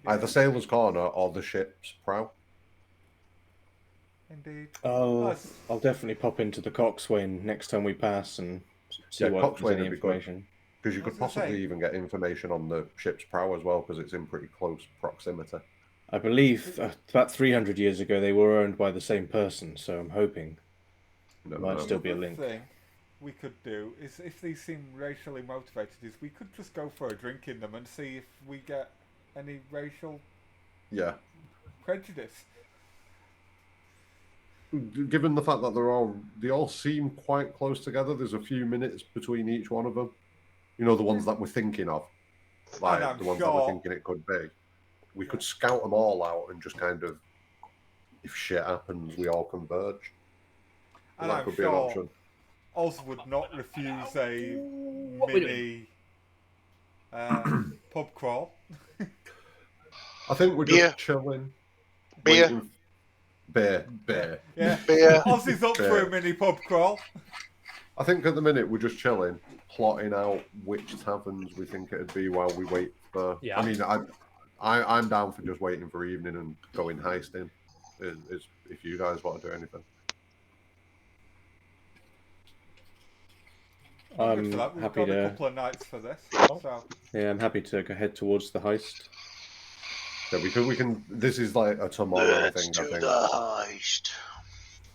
Either Sailor's Corner or the ship's prow. Indeed. I'll Nice. definitely pop into the Coxswain next time we pass and see Yeah, what Coxswain there's any would be good. information. Because you I could was gonna possibly say- even get information on the ship's prow as well, because it's in pretty close proximity. I believe about 300 years ago they were owned by the same person, so I'm hoping No, Might no. still be a Another link. thing we could do is, if these seem racially motivated, is we could just go for a drink in them and see if we get any racial Yeah. prejudice. Given the fact that they all seem quite close together, there's a few minutes between each one of them. You know, the ones that we're thinking of. Like, I'm the ones that we're sure- thinking it could be. We could scout them all out and just kind of, if shit happens, we all converge. And that I'm could be an sure option. Oz would not refuse a What we doing? mini pub crawl. I think we're just Beer. chilling. Beer. waiting- Beer. Yeah, Beer. Oz is up for a mini pub crawl. I think at the minute we're just chilling, plotting out which taverns we think it'd be while we wait for. Yeah. I mean, I'm down for just waiting for evening and going heisting. Is if you guys want to do anything. I'm good I'm for that. We've happy got a to. couple of nights for this. So Yeah, I'm happy to go head towards the heist. Yeah, we can. This is like a tomorrow Let's thing. do I think. the heist.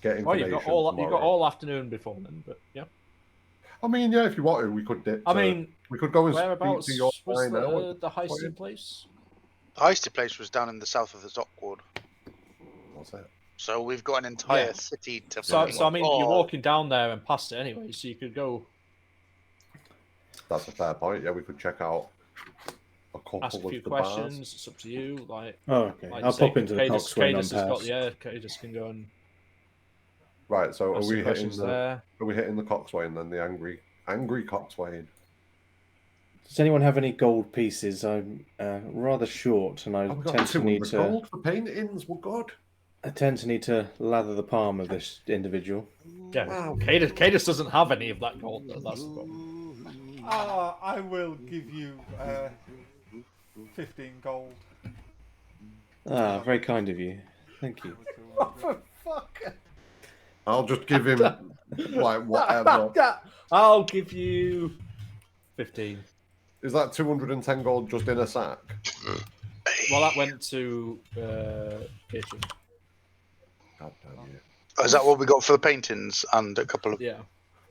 Get Well, information you've got tomorrow. all afternoon before then, but yeah. I mean, yeah, if you wanted, we could dip. I to- mean, we could go and whereabouts speak to your was guy now. the heisting place? The heisty place was down in the south of the dock ward. What's that? So we've got an entire Yeah. city to So I fucking- mean, you're walking down there and past it anyway, so you could go That's a fair point. Yeah, we could check out a couple ask a of few the questions. bars. It's up to you. Like Oh, okay. you I'll say, pop into the Coxswain on Cadus has got pass. Cadus can go and Right. So are ask we some hitting questions the? there. Are we hitting the Coxswain then? The angry Coxswain. Does anyone have any gold pieces? I'm rather short, and I Oh, we got tend to need 200 to. gold for paintings. We're good. I tend to need to lather the palm of this individual. Yeah, Wow. Cadus doesn't have any of that gold. That's the problem. I will give you 15 gold. Ah, very kind of you. Thank you. I'll just give him like whatever. I'll give you 15. Is that 210 gold just in a sack? Well, that went to Kitchen. God damn you. Is that what we got for the paintings and a couple of Yeah.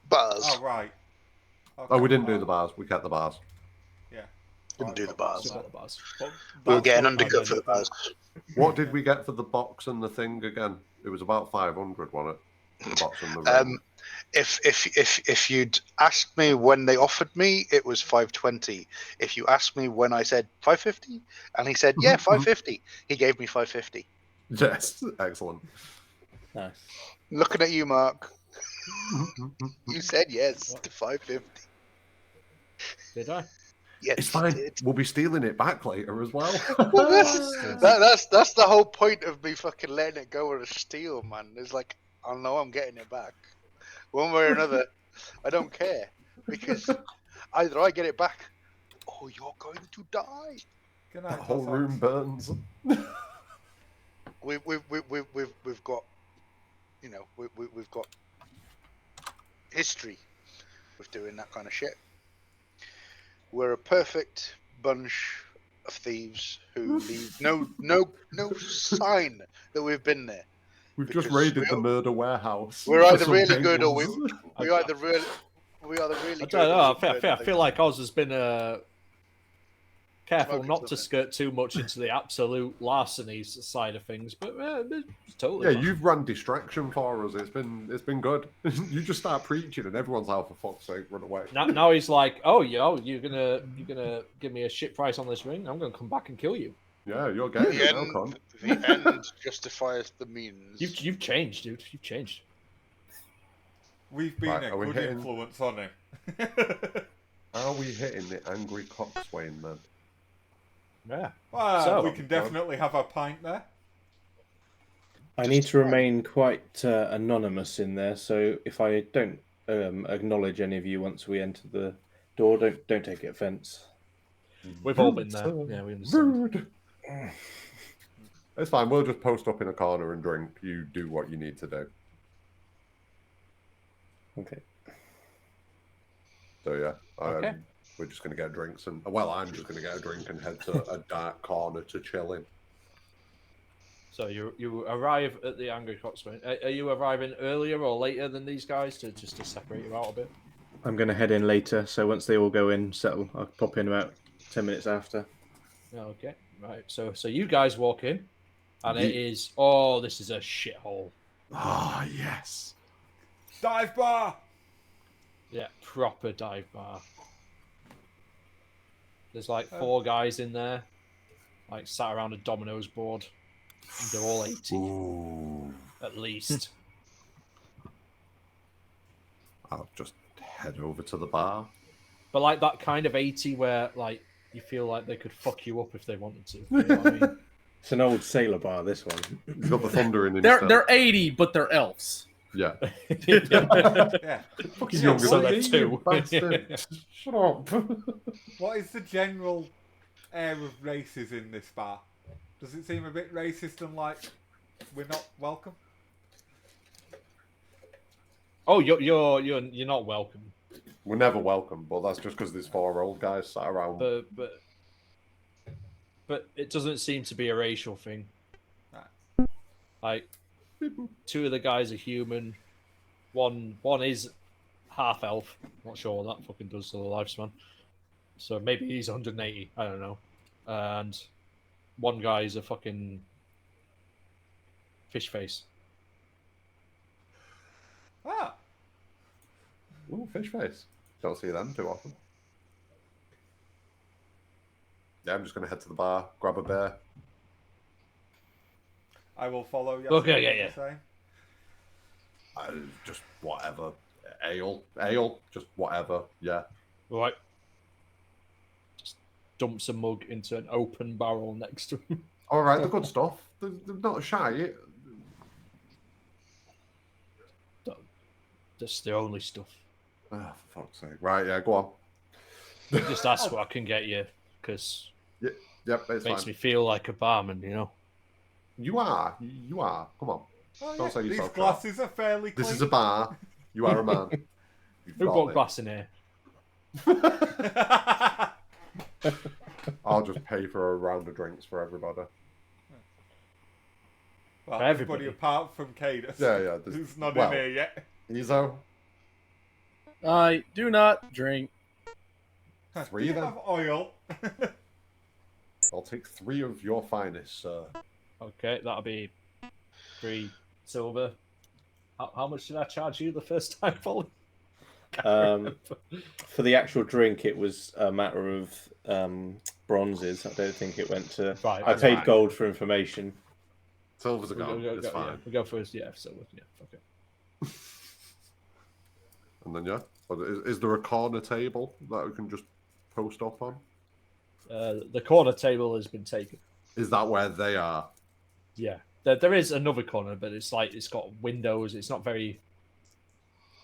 bars? Oh, right. Oh, we didn't do the bars. We kept the bars. Yeah. Didn't do the bars. Still got the bars. But We were That's getting what- undercut for the bars. What did we get for the box and the thing again? It was about 500, wasn't it? The box and the ring. If you'd asked me when they offered me, it was 520. If you asked me when I said 550, and he said yeah 550, he gave me 550. Yes, excellent. Nice. Looking at you, Mark. You said yes to 550. did I? Yes, It's you fine. did. We'll be stealing it back later as well. Well, that's the whole point of me fucking letting it go with a steal, man. It's like I know I'm getting it back, one way or another. I don't care because either I get it back or you're going to die. Good The night, whole Toss room burns. We've got, you know, we've got history with doing that kind of shit. We're a perfect bunch of thieves who leave no sign that we've been there. We've just Because raided the murder warehouse. We're for either some really good or tables. we either really I good. don't know. or I feel like Oz has been careful Smoking not to something. skirt too much into the absolute larceny side of things, but it's totally. Yeah, fine. you've run distraction for us. It's been good. You just start preaching, and everyone's out for fuck's sake, run away. Now he's like, oh, you're gonna give me a shit price on this ring. I'm gonna come back and kill you. Yeah, you're getting The it now, con. end justifies the means. You've changed, dude. You've changed. We've been Right, a are we good hitting- influence on him. Are we hitting the angry coxswain then? Yeah. Well, So- we can definitely have a pint there. I need to remain quite anonymous in there, so if I don't acknowledge any of you once we enter the door, don't take it offence. We've all been there. Yeah, we understand. Rude. It's fine. We'll just post up in a corner and drink. You do what you need to do. Okay. So yeah, Okay. we're just gonna get drinks and I'm just gonna get a drink and head to a dark corner to chill in. So you arrive at the Angry Coxswain. Are you arriving earlier or later than these guys to separate you out a bit? I'm going to head in later, so once they all go in, settle, I'll pop in about 10 minutes after. Okay, right. So you guys walk in, and it is this is a shithole. Ah, yes. Dive bar! Yeah, proper dive bar. There's like 4 guys in there, like sat around a dominoes board. And they're all 80 Ooh. at least. I'll just head over to the bar. But like that kind of 80 where like you feel like they could fuck you up if they wanted to. You know what I mean? It's an old sailor bar, this one. He's got the thunder in him. They're 80, but they're elves. Yeah. Yeah. Fucking Yeah, younger so than they're me, two. you bastard. Shut up. What is the general air of races in this bar? Does it seem a bit racist and like we're not welcome? Oh, you're not welcome. We're never welcome, but that's just because there's 4 old guys sat around. But it doesn't seem to be a racial thing. Right. Like 2 of the guys are human. One is half elf. Not sure what that fucking does to the lifespan. So maybe he's 180. I don't know. And one guy's a fucking fish face. Ah, Ooh, fish face. Don't see them too often. Yeah, I'm just going to head to the bar, grab a beer. I will follow you. Okay, yeah. Just whatever. Ale, just whatever. Yeah. Right. Just dumps a mug into an open barrel next to him. All right, the good stuff. They're not shy. That's the only stuff. Ah, for fuck's sake. Right, yeah, go on. Just ask what I can get you, because Yep, it's it makes fine. me feel like a barman, you know? You are. Come on. Oh, Don't yeah. say These yourself, glasses are fairly clean. This is a bar. You are a man. You've Who got brought it. glass in here? I'll just pay for a round of drinks for everybody. Well, Everybody. everybody apart from Cadus. Yeah, yeah. Who's not well, in here yet. Ezo, I do not drink. 3 Do you then. have oil? I'll take 3 of your finest, sir. Okay, that'll be 3 silver. How much did I charge you the first time, Paul? For the actual drink, it was a matter of bronzes. I don't think it went to... Right, I paid right. gold for information. Silver's a go. It's fine. Yeah, we go for his, silver. Yeah, okay. And then, yeah. But is there a corner table that we can just post up on? The corner table has been taken. Is that where they are? Yeah. There is another corner, but it's like it's got windows. It's not very.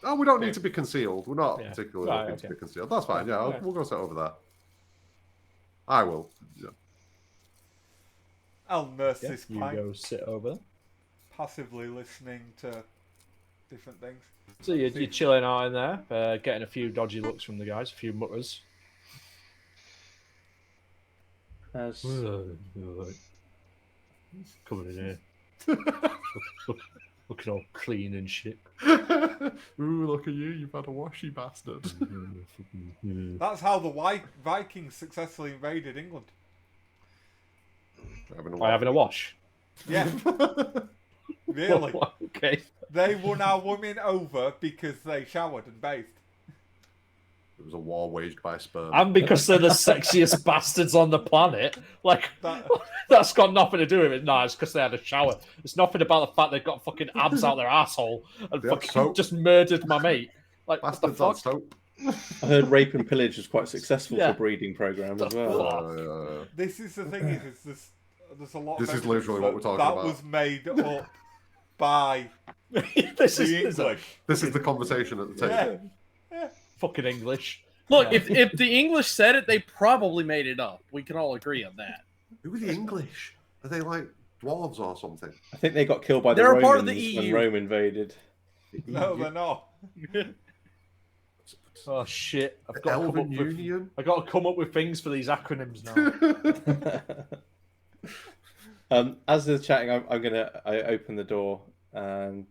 Oh, we don't need to be concealed. We're not Yeah. particularly Right, looking to okay. be concealed. That's fine. Yeah, Yeah. we'll go sit over there. I will. Yeah. I'll nurse Yeah, this you pint, go sit over there. passively listening to different things. So you're chilling out in there, getting a few dodgy looks from the guys, a few mutters. As Coming in here, looking all clean and shit. Ooh, look at you! You've had a wash, you bastard. That's how the Vikings successfully invaded England. By having a wash. Yeah, really. Okay. They won our women over because they showered and bathed. It was a war waged by sperm. And because they're the sexiest bastards on the planet. Like, That- that's got nothing to do with it. No, it's because they had a shower. It's nothing about the fact they've got fucking abs out their asshole and They had fucking soap. just murdered my mate. Like, what the Bastards on fuck? soap. I heard rape and pillage was quite successful Yeah. for breeding program as The well. fuck? This is the thing is there's a lot. This of is literally what we're talking that about. was made up by this the is English. This is the conversation at the table. Yeah. fucking English. Look, Yeah. if the English said it, they probably made it up. We can all agree on that. Who are the English? Are they like dwarves or something? I think they got killed by the They're a Romans part of the when EU. Rome invaded. No, they're not. Oh shit! I've The got to come up Elven with, Union? I got to come up with things for these acronyms now. As they're chatting, I open the door and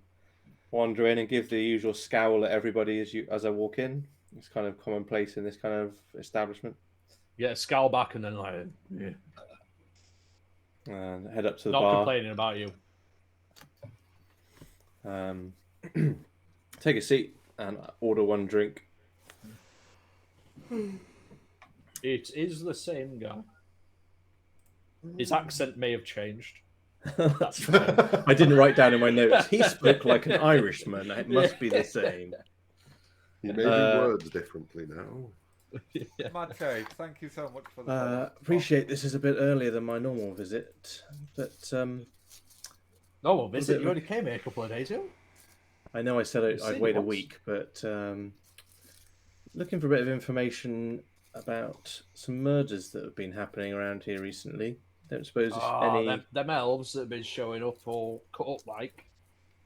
wander in and give the usual scowl at everybody as I walk in. It's kind of commonplace in this kind of establishment. Yeah, scowl back and then like, yeah. And head up to the Not bar. complaining about you. Take a seat and order one drink. It is the same guy. His accent may have changed. That's fine. I didn't write down in my notes. He spoke like an Irishman. It must be the same. You may do words differently now. Yeah. Matte, thank you so much for the Appreciate this is a bit earlier than my normal visit, but No one visit. it- You only came here a couple of days ago. I know I said I've I'd seen wait it a once. week, but looking for a bit of information about some murders that have been happening around here recently. Don't suppose Oh, any. them elves that have been showing up all cut up like.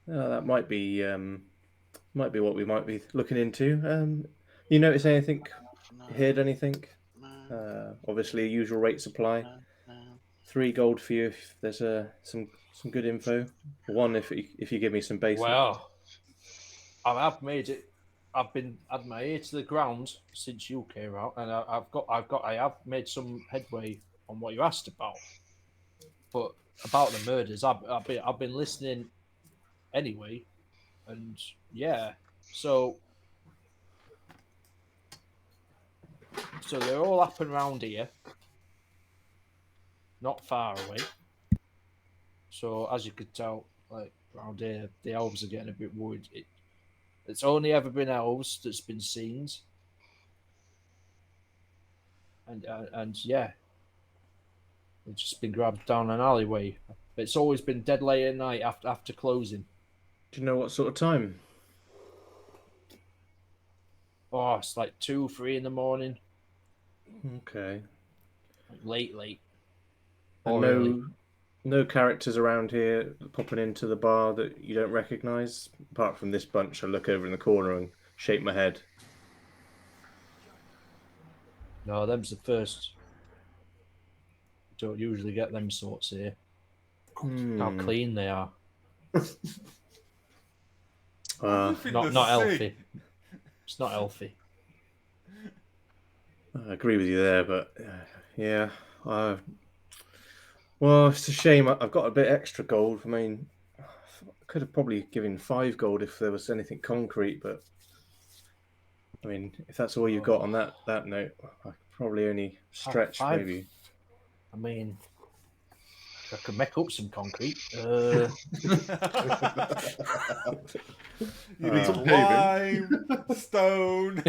That might be what we might be looking into. You notice anything? Heard anything? Obviously, usual rate supply. 3 gold for you if there's some good info. 1 if you give me some basic. Well, I've made it. I've had my ear to the ground since you came out, and I have made some headway on what you asked about. But about the murders, I've been listening anyway, and yeah, so they're all up and around here, not far away. So as you could tell, like around here, the elves are getting a bit worried. It's only ever been elves that's been seen, and yeah, they've just been grabbed down an alleyway. It's always been dead late at night after closing. Do you know what sort of time? Oh, it's like 2, 3 in the morning, Okay. like late. And Or early. no characters around here popping into the bar that you don't recognise, apart from this bunch. I look over in the corner and shake my head. No, them's the first. Don't usually get them sorts here. How clean they are. Everything Not the not same. healthy. It's not healthy. I agree with you there, but yeah. Well, it's a shame. I've got a bit extra gold. I mean, I could have probably given 5 gold if there was anything concrete, but I mean, if that's all you've got on that note, I could probably only stretch 5? maybe. I mean, I could make up some concrete. You need Some lime, stone.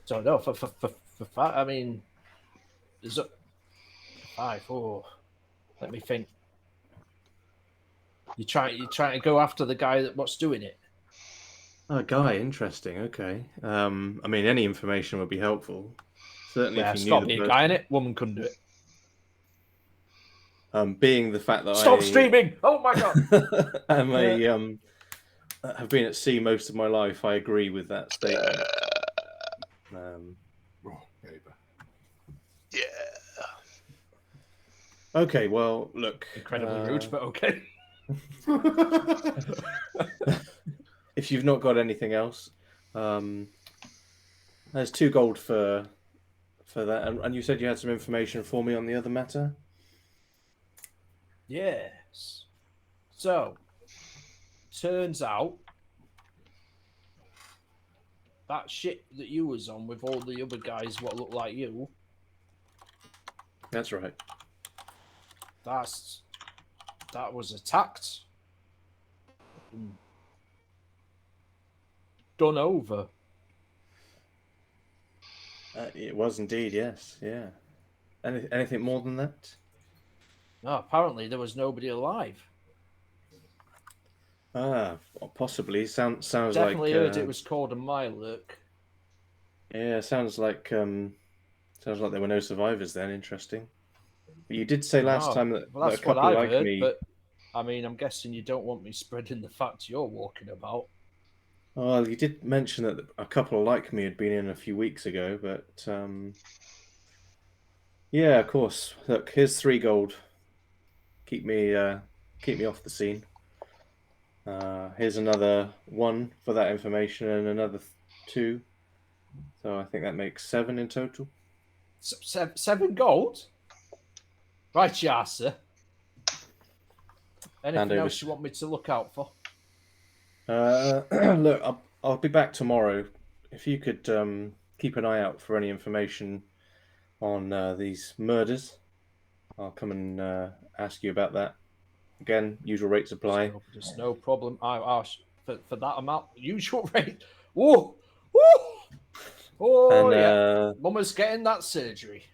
So no, for five, I mean, is it 5? Oh, let me think. You trying to go after the guy what's doing it? Oh, guy, interesting. Okay. I mean, any information would be helpful. Certainly, Yeah, if it's you got knew to be the a guy in it. Woman couldn't do it. being the fact that Stop streaming! Oh my god! I'm have been at sea most of my life. I agree with that statement. Oh, baby. Yeah. Okay, well, look. Incredibly rude, but okay. If you've not got anything else, there's 2 gold for that, and you said you had some information for me on the other matter. Yes. So, turns out that ship that you was on with all the other guys what look like you, That's right. that was attacked. And done over. It was indeed, yes, yeah. Anything more than that? No, apparently there was nobody alive. Possibly. Sounds Definitely like heard it was called a Mylurk. yeah. Sounds like there were no survivors then. Interesting. But you did say last time that, Well, that a that's what couple I've like heard, me. but I mean, I'm guessing you don't want me spreading the fact you're walking about. Well, you did mention that a couple like me had been in a few weeks ago, but yeah, of course. Look, here's 3 gold. Keep me off the scene. Here's another 1 for that information, and another 2. So I think that makes 7 in total. 7 gold? Right, yeah, sir. Anything else you want me to look out for? Look, I'll be back tomorrow. If you could keep an eye out for any information on these murders, I'll come and ask you about that. Again, usual rates apply. Just no problem. For that amount, usual rate. Whoa! Woo! Oh, And yeah. Mama's getting that surgery.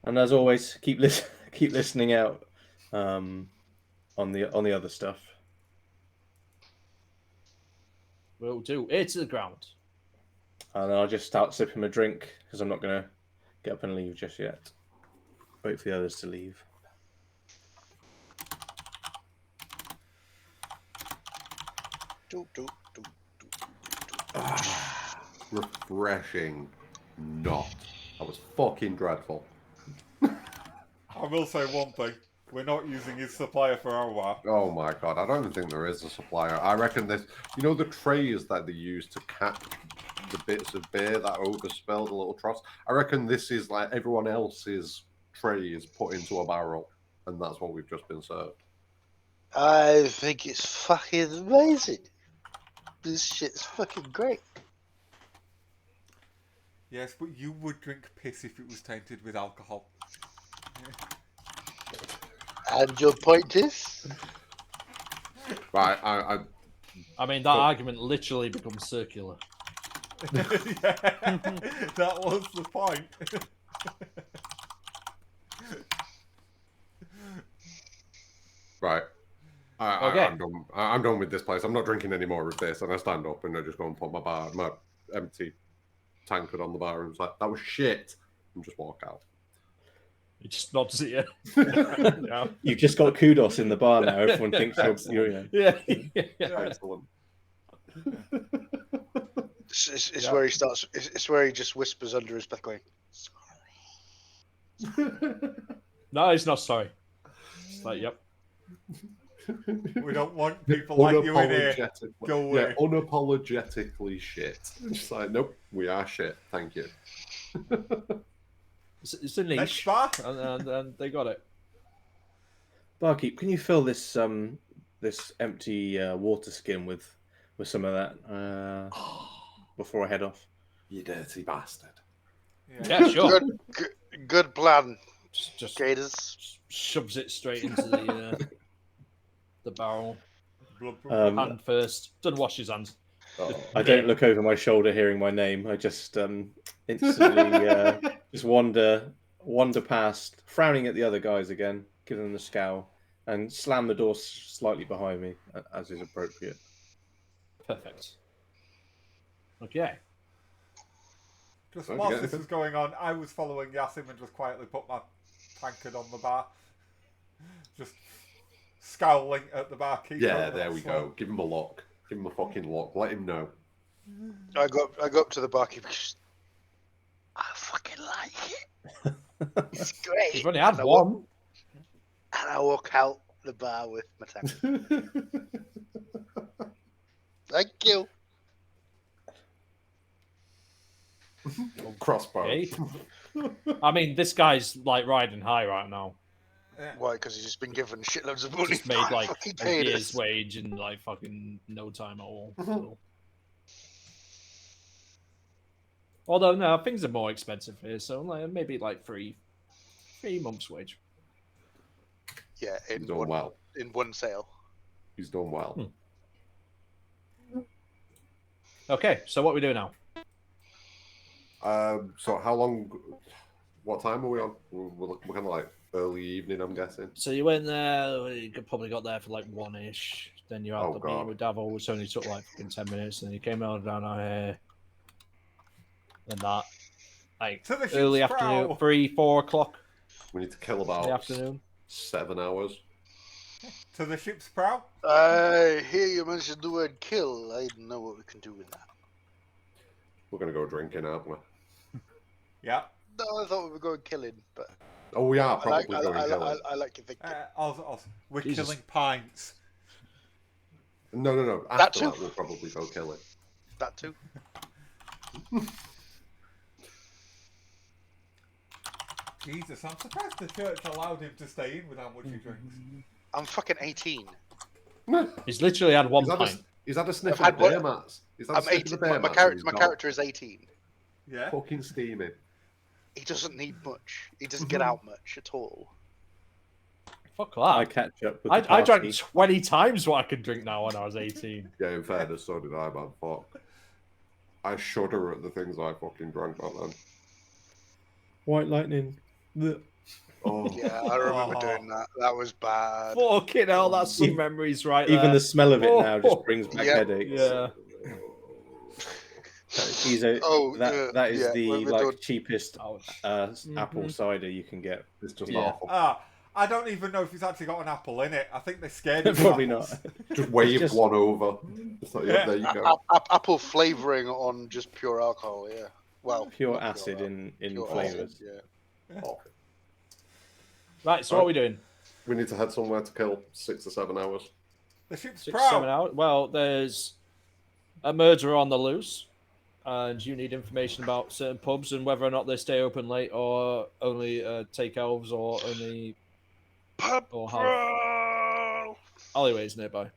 and as always, keep listening out on the other stuff. Will do. Ear to the ground. And then I'll just start sipping a drink because I'm not going to get up and leave just yet. Wait for the others to leave. Refreshing. Not. That was fucking dreadful. I will say one thing. We're not using his supplier for a while. Oh my god, I don't even think there is a supplier. I reckon this, you know, the trays that they use to cap the bits of beer that overspilled, the little troughs. I reckon this is like everyone else's tray is put into a barrel, and that's what we've just been served. I think it's fucking amazing. This shit's fucking great. Yes, but you would drink piss if it was tainted with alcohol. And your point is? Right, I mean, that argument literally becomes circular. Yeah, that was the point. right. Okay. I'm done with this place. I'm not drinking any more of this. And I stand up and I just go and put my empty tankard on the bar and it's like, that was shit. And just walk out. He just nods at you. Yeah. You've just got kudos in the bar now. Everyone thinks you're yeah. Excellent. It's where he starts. It's where he just whispers under his breath, going, No, he's not sorry. It's like, yep. We don't want people like you in here. Go away. Yeah, unapologetically shit. Just like, nope, we are shit. Thank you. It's a niche, and they got it. Barkeep, can you fill this this empty water skin with some of that before I head off? You dirty bastard. Yeah, sure. Good plan. Just Gators. shoves it straight into the barrel. Hand first. Doesn't wash his hands. I don't look over my shoulder hearing my name. I just instantly just wander past, frowning at the other guys again, give them the scowl, and slam the door slightly behind me, as is appropriate. Perfect. Okay. Just Don't whilst get this anything? was going on, I was following Yasim and just quietly put my tankard on the bar. Just scowling at the barkeeper. Yeah, with there that we smile. go. Give him a lock. Give him a fucking lock. Let him know. I go up to the barkeeper. I fucking like it. It's great. You've only had And I walk- one. And I walk out the bar with my tankard. Thank you. Crossbow. Okay. I mean, this guy's like riding high right now. Why? Because he's just been given shitloads of money. Just made like Fucking a paid year's us. wage in like fucking no time at all. So. Although no, things are more expensive here, so like, maybe like 3 months' wage. Yeah, He's done well. in one sale. He's done well. Okay, so what we do now? So how long? What time are we on? We're kind of like early evening, I'm guessing. So you went there. You probably got there for like 1-ish. Then you had Oh, the God. meeting with Davos, which only took like fucking 10 minutes. And you came out down here. And that, like To the ship's early prow. afternoon, 3-4 o'clock We need to kill in the about afternoon. 7 hours. To the ship's prow. I hear you mentioned the word kill. I don't know what we can do with that. We're gonna go drinking, aren't we? Yeah. No, I thought we were going killing, but Oh, we are I like, probably going killing. I like your thinking. Also, we're Jesus. killing pints. No. That After too. that, we'll probably go killing. That too. Jesus, I'm surprised the church allowed him to stay in with how much he drinks. I'm fucking 18. He's literally had one pint. He's had a sniff I've of the had beer mats. He's had a I'm sniff 18. of the beer My mats and he's gone. character is 18. Yeah. Fucking steaming. He doesn't need much. He doesn't get out much at all. Fuck I that. catch up with the I party. drank 20 times what I could drink now when I was 18. Yeah, in fairness, so did I, man. Fuck. I shudder at the things I fucking drank back then. White lightning. Blech. Oh, Yeah, I remember Oh. doing that. That was bad. Fucking hell, that's some Even- memories right Even there. the smell of it now just brings back Yeah. headaches. Yeah. Oh, that is yeah, the when we like don't- cheapest Ouch. apple cider you can get. it's just Yeah. awful. I don't even know if it's actually got an apple in it. I think they scared him. Probably not. Just waved just- one over. Just like, yeah, there you go. Apple flavoring on just pure alcohol, yeah. Well, Pure not acid pure in pure flavors. acid, yeah. Oh. Right, so what are we doing? We need to head somewhere to kill 6 or 7 hours. The ship's 6, prow. 7 hours? Well, there's a murderer on the loose, and you need information about certain pubs and whether or not they stay open late or only take elves or only or have alleyways nearby.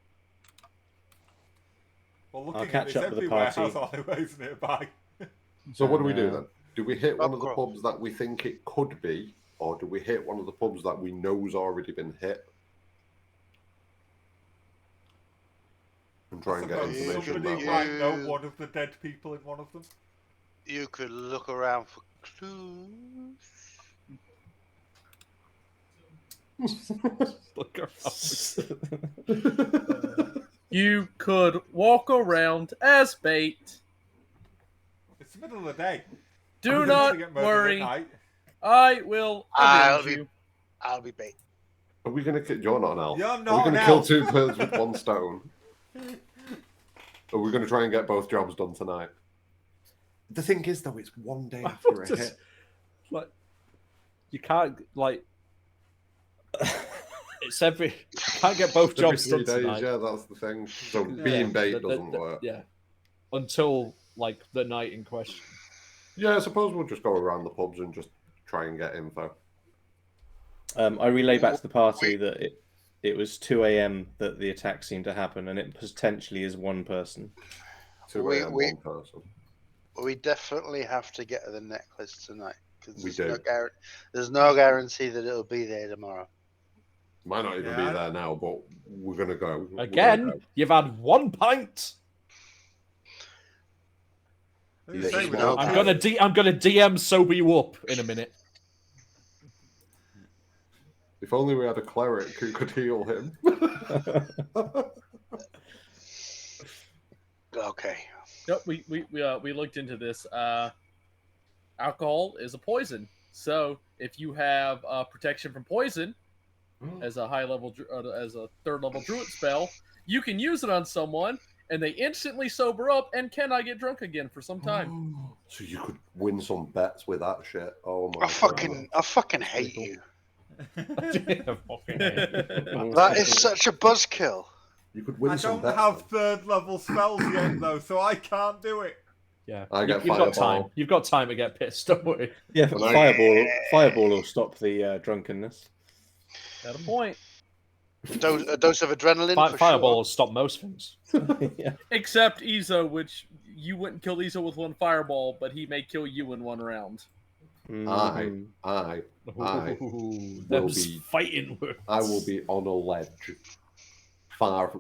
Well, I'll looking at catch this, up with the everywhere party. has alleyways nearby. So what do we do Yeah. then? Do we hit one of the Pub pubs that we think it could be, or do we hit one of the pubs that we know's already been hit? And try and get Suppose information somebody about that. might know one of the dead people in one of them. You could look around for clues. Look around. You could walk around as bait. It's the middle of the day. Do Who not doesn't get murdered at worry. I I will I'll avenge be- you. I'll be bait. Are we going to kill... You're not an elf. You're Are we not going to an kill elf. 2 birds with 1 stone? Are we going to try and get both jobs done tonight? The thing is, though, it's 1 day after a Just- hit. Like, you can't like. It's every. You can't get both Every jobs 3 done days, tonight. yeah, that's the thing. So Yeah, being bait the- doesn't work. Yeah, until like the night in question. Yeah, I suppose we'll just go around the pubs and just try and get info. I relay back to the party that it was 2 a.m. that the attack seemed to happen, and it potentially is one person. 2 We- a.m. we- 1 person. We definitely have to get the necklace tonight. Because We there's no guarantee that it'll be there tomorrow. Might not even Yeah, be I- there now, but we're going to go. We're gonna Again, go. you've had 1 pint. Who's Yeah, saying we small don't I'm pint. care? gonna DM sober you up in a minute. If only we had a cleric who could heal him. Okay. Nope, we looked into this. Alcohol is a poison. So if you have protection from poison as a as a third level druid spell, you can use it on someone, and they instantly sober up and cannot get drunk again for some time. So you could win some bets with that shit. Oh my I fucking hate cool. you. That Is such a buzzkill. You could win I some don't bets. have third level spells yet though, so I can't do it. Yeah, You've got time. You've got time to get pissed. Don't worry. Yeah, fireball will stop the drunkenness. At a point. A dose of adrenaline. For Fireball sure. will stop most things. Yeah. Except Izo, which you wouldn't kill Izo with one fireball, but he may kill you in one round. Mhm. I Ooh, will them's be- fighting words. I will be on a ledge, far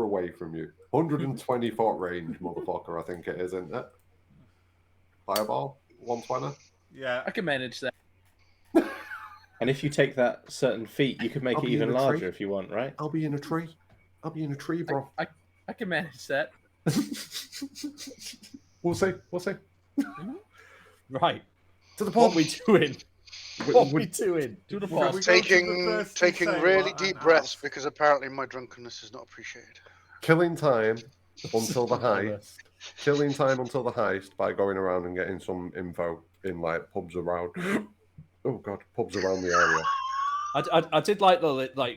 away from you. 120 foot range, motherfucker. I think it is, isn't it? Fireball, 120. Yeah. I can manage that. And if you take that certain feat, you could make I'll it be in even a tree. larger if you want, right? I'll be in a tree. I'll be in a tree, bro. I can manage that. We'll see. We'll see. Right. To the What pub. we doing? What we doing? To the Shall we pub. go to the Taking thirsty sailor really and deep breaths ask? because apparently my drunkenness is not appreciated. Killing time until the heist. Killing time until the heist by going around and getting some info in like pubs around. Oh god, pubs around the area. I did like the There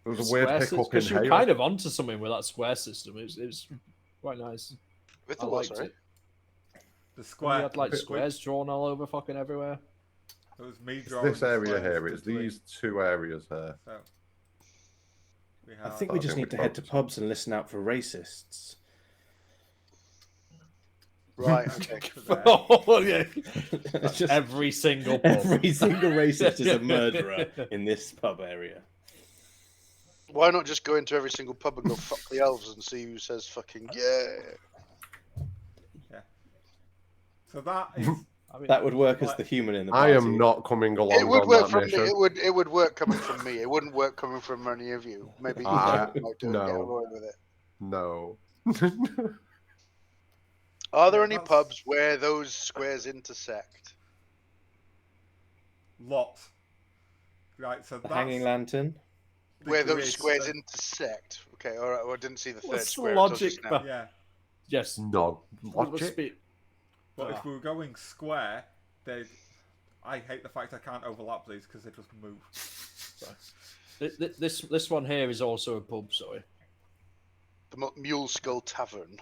was a weird square hiccup in because you were Hale. kind of onto something with that square system. It was quite nice. With I the what, liked sorry? it. The We square. had like Which- squares drawn all over fucking everywhere. It was me It's drawing this area squares here. to It's three. these two areas here. So we I have think we I just think need to we head to focus. pubs and listen out for racists. Right, okay. Oh yeah, It's just every single pub. every single racist is a murderer in this pub area. Why not just go into every single pub and go fuck the elves and see who says fucking yeah? so that is I mean, That would work as the human in the I party. am not coming along It would on work that from mission. me. It would work coming from me. It wouldn't work coming from any of you. Maybe you might do it and get no. away with it. No. Are there Yeah, any that's- pubs where those squares intersect? lots. Right, so The that's hanging lantern. the Where those grid squares of- intersect? Okay, all right. Well, I didn't see the third What's the square. until logic just now. Yeah, yes. No. Must Logic? be- but if we were going square, they'd. I hate the fact I can't overlap these because they just move. This one here is also a pub. Sorry. The Mule Skull Tavern.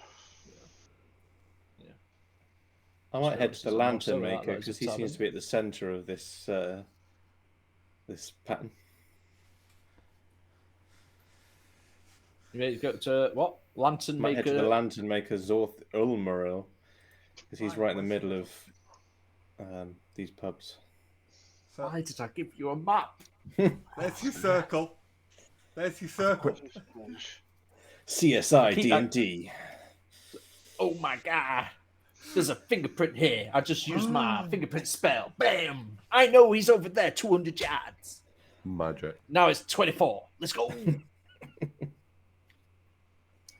I might head to the Services, I'm also lantern right, maker like because the he seems tavern. to be at the centre of this this pattern. You may go to what? Lantern Might head to the maker. lantern maker Zorth Ulmeril because he's right in the Right, middle of these pubs. So Why did I give you a map? there's your circle. There's your circle. CSI Keep D&D. Oh my god. There's a fingerprint here. I just used my fingerprint spell. Bam! I know he's over there, 200 yards. Magic. Now it's 24. Let's go.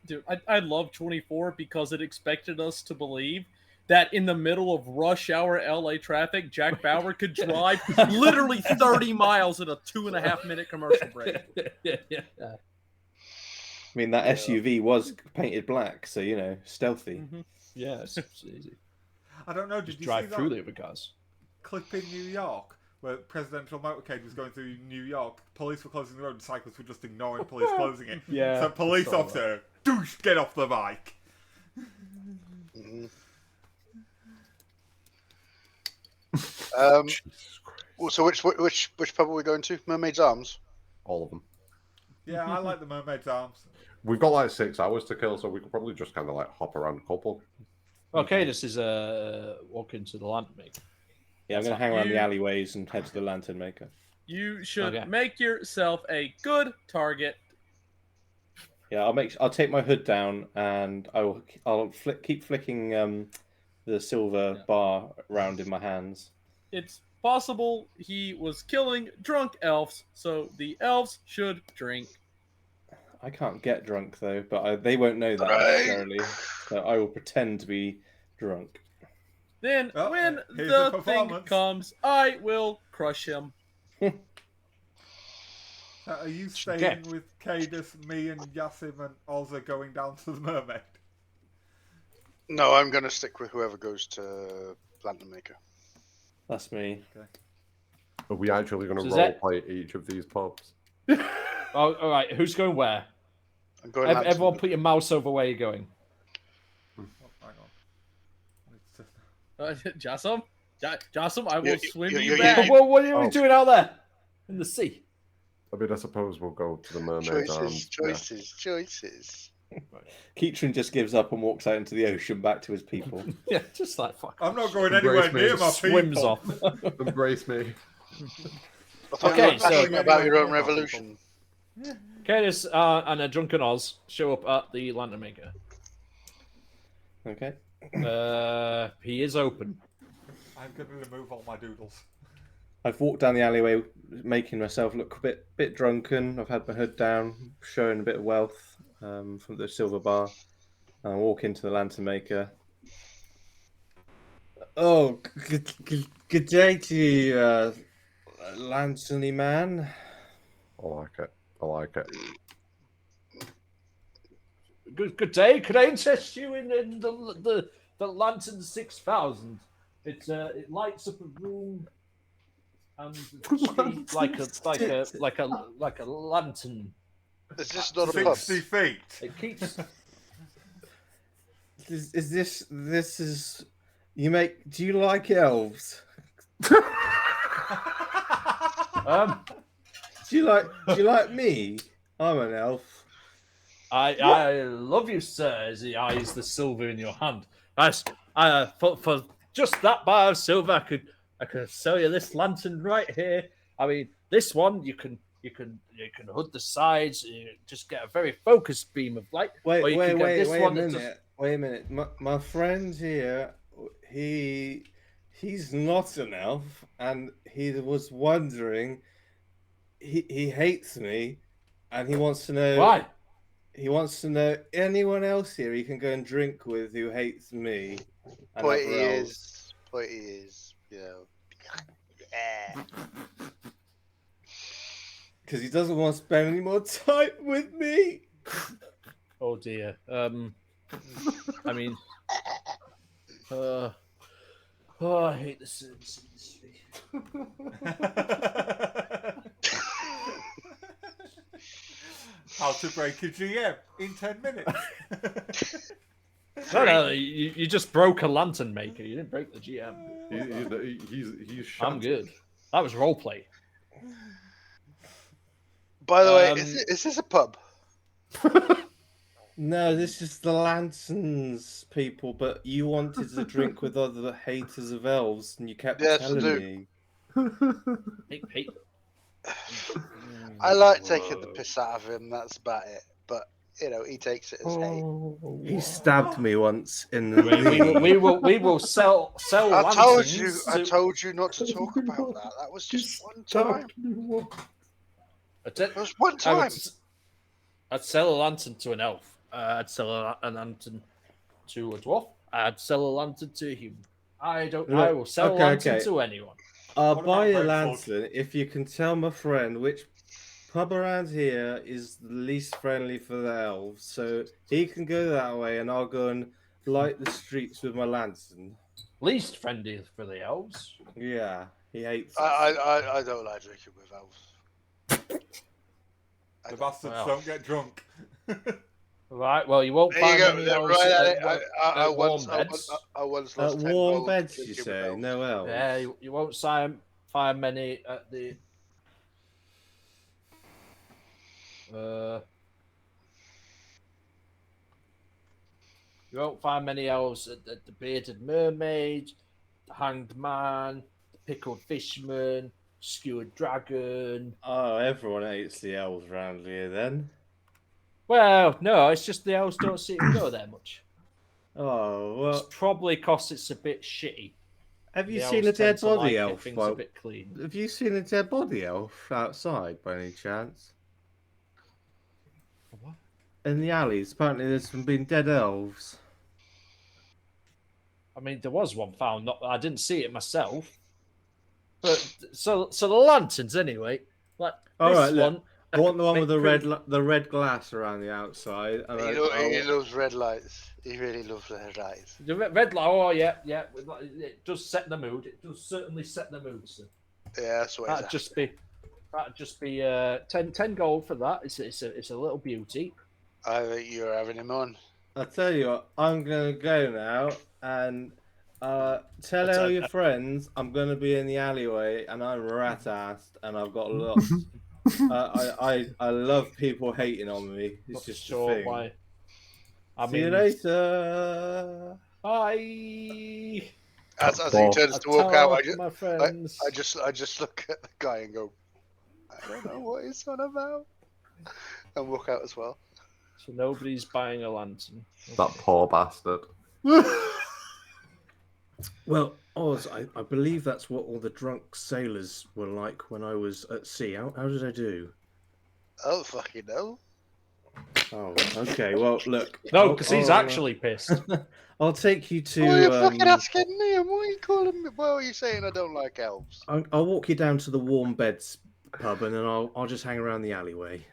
Dude, I love 24 because it expected us to believe that in the middle of rush hour LA traffic, Jack Bauer could drive literally 30 miles in a 2.5-minute commercial break. Yeah. I mean, that SUV was painted black, so, you know, stealthy. Mhm. Yeah, it's easy. I don't know. Just Did you drive see through that the other cars. clip in New York where presidential motorcade was going through New York? Police were closing the road, and cyclists were just ignoring police closing it. Yeah. So police I saw officer, douche, get off the bike. Mhm. Well, so which pub are we going to? Mermaid's Arms. All of them. Yeah, I like the mermaid's arms. We've got like 6 hours to kill, so we could probably just kind of like hop around a couple. Okay, this is walk into the lantern maker. Yeah, I'm going to hang around the You- alleyways and head to the lantern maker. You should Okay. make yourself a good target. Yeah, I'll take my hood down and I'll keep flicking the silver bar around in my hands. It's possible he was killing drunk elves, so the elves should drink. I can't get drunk though, but they won't know that Right. necessarily. So I will pretend to be drunk. Then Oh, when here's the the thing performance. comes, I will crush him. Are you staying Okay. with Cadus, me, and Yasim, and Ozza going down to the mermaid? No, I'm going to stick with whoever goes to Lantern Maker. That's me. Are we actually going to So is that- roleplay each of these pubs? Oh, all right. Who's going where? I'm going Lantern Everyone, Maker. put your mouse over where you're going. Oh, hang on. It's just- Jassim? Jassim, I will You- swim you- you you- back. Well, what are we Oh. doing out there in the sea? I mean, I suppose we'll go to the mermaid arms. Choices. Keatron just gives up and walks out into the ocean back to his people. Yeah, just like fuck. I'm not going Embrace anywhere me. near my Swims people. off. Yeah. Embrace me. I thought Okay, you were passionate so- about your own revolution. Cadus and a drunken Oz show up at the Lantern Maker. Okay. He is open. I'm going to remove all my doodles. I've walked down the alleyway, making myself look a bit drunken. I've had my hood down, showing a bit of wealth from the silver bar. And I walk into the Lantern Maker. Oh, good day to you, Lantern-y man. I like it. I like it. Good day. Could I interest you in the Lantern 6000? It lights up a room and it's like a lantern. Is this not a pub? 60 feet. It keeps. Is this you make? Do you like elves? Do you like me? I'm an elf. I love you, sir. As he eyes the silver in your hand. For just that bar of silver, I could sell you this lantern right here. I mean, this one you can hood the sides. You just get a very focused beam of light. Or Wait you can get this a one that minute. just- Wait a minute. My friend here, he's not an elf, and he was wondering. He hates me, and he wants to know Why? He wants to know anyone else here he can go and drink with who hates me. And Point other elves. is, you know. Because he doesn't want to spend any more time with me. Oh dear. I mean, I hate the service industry. How to break a GM in 10 minutes. No, you just broke a lantern maker. You didn't break the GM. He's I'm good. That was roleplay. By the way, Um, is this a pub? No, this is the Lanterns people, but you wanted to drink with other haters of elves, and you kept Yes, I telling do. me. Hey. I like taking the piss out of him. That's about it. But you know, he takes it as hate. He stabbed me once in the We will sell I told you. lanterns I to- told you not to talk about that. That was just one time. It was one time. I'd sell a lantern to an elf. I'd sell a lantern to a dwarf. I'd sell a lantern to a human. I will sell a lantern to anyone. I'll What buy about a Red lantern if you can tell my friend which pub around here is the least friendly for the elves. So he can go that way, and I'll go and light the streets with my lantern. Least friendly for the elves. Yeah, he hates us. I don't like drinking with elves. The bastards Well. don't get drunk. Right. Well, you won't There you find go. any They're elves right at it. at I warm once beds. lost 10 Warm gold beds, you drinking with say? elves. No elves. Yeah, you won't find many at the. You won't find many elves at the bearded mermaid, the hanged man, the pickled fishman, skewered dragon. Oh, everyone hates the elves around here then. Well, no, it's just the elves don't seem to go there much. Oh, well. It's probably because it's a bit shitty. Have you The seen a elves tend dead to like body it, elf? things Well, a bit clean. have you seen a dead body elf outside by any chance? What? in the alleys? Apparently, there's been dead elves. I mean, there was one found. I didn't see it myself. But so the lanterns anyway. Like All this right, look, one. I want the one with could- the red glass around the outside. And He loves red lights. He really loves red lights. The red light. Oh yeah. It does set the mood. It does certainly set the mood, sir. Yeah, that's what That'd just be 10 gold for that. It's a little beauty. I think you're having him on. I tell you what, I'm gonna go now and tell all your friends I'm gonna be in the alleyway and I'm rat-assed and I've got lots. I love people hating on me. It's Not just sure a thing. why. See you later. Bye. As he turns to walk out, my friends. I just look at the guy and go, I don't know what he's on about, and walk out as well. So nobody's buying a lantern. That poor bastard. Well, Oz, I believe that's what all the drunk sailors were like when I was at sea. How did I do? Oh fucking no! Oh, okay. Well, look. No, because he's actually pissed. I'll take you to. Why are you fucking asking me? Why are you calling me? Why are you saying I don't like elves? I'll walk you down to the Warm Beds pub, and then I'll just hang around the alleyway.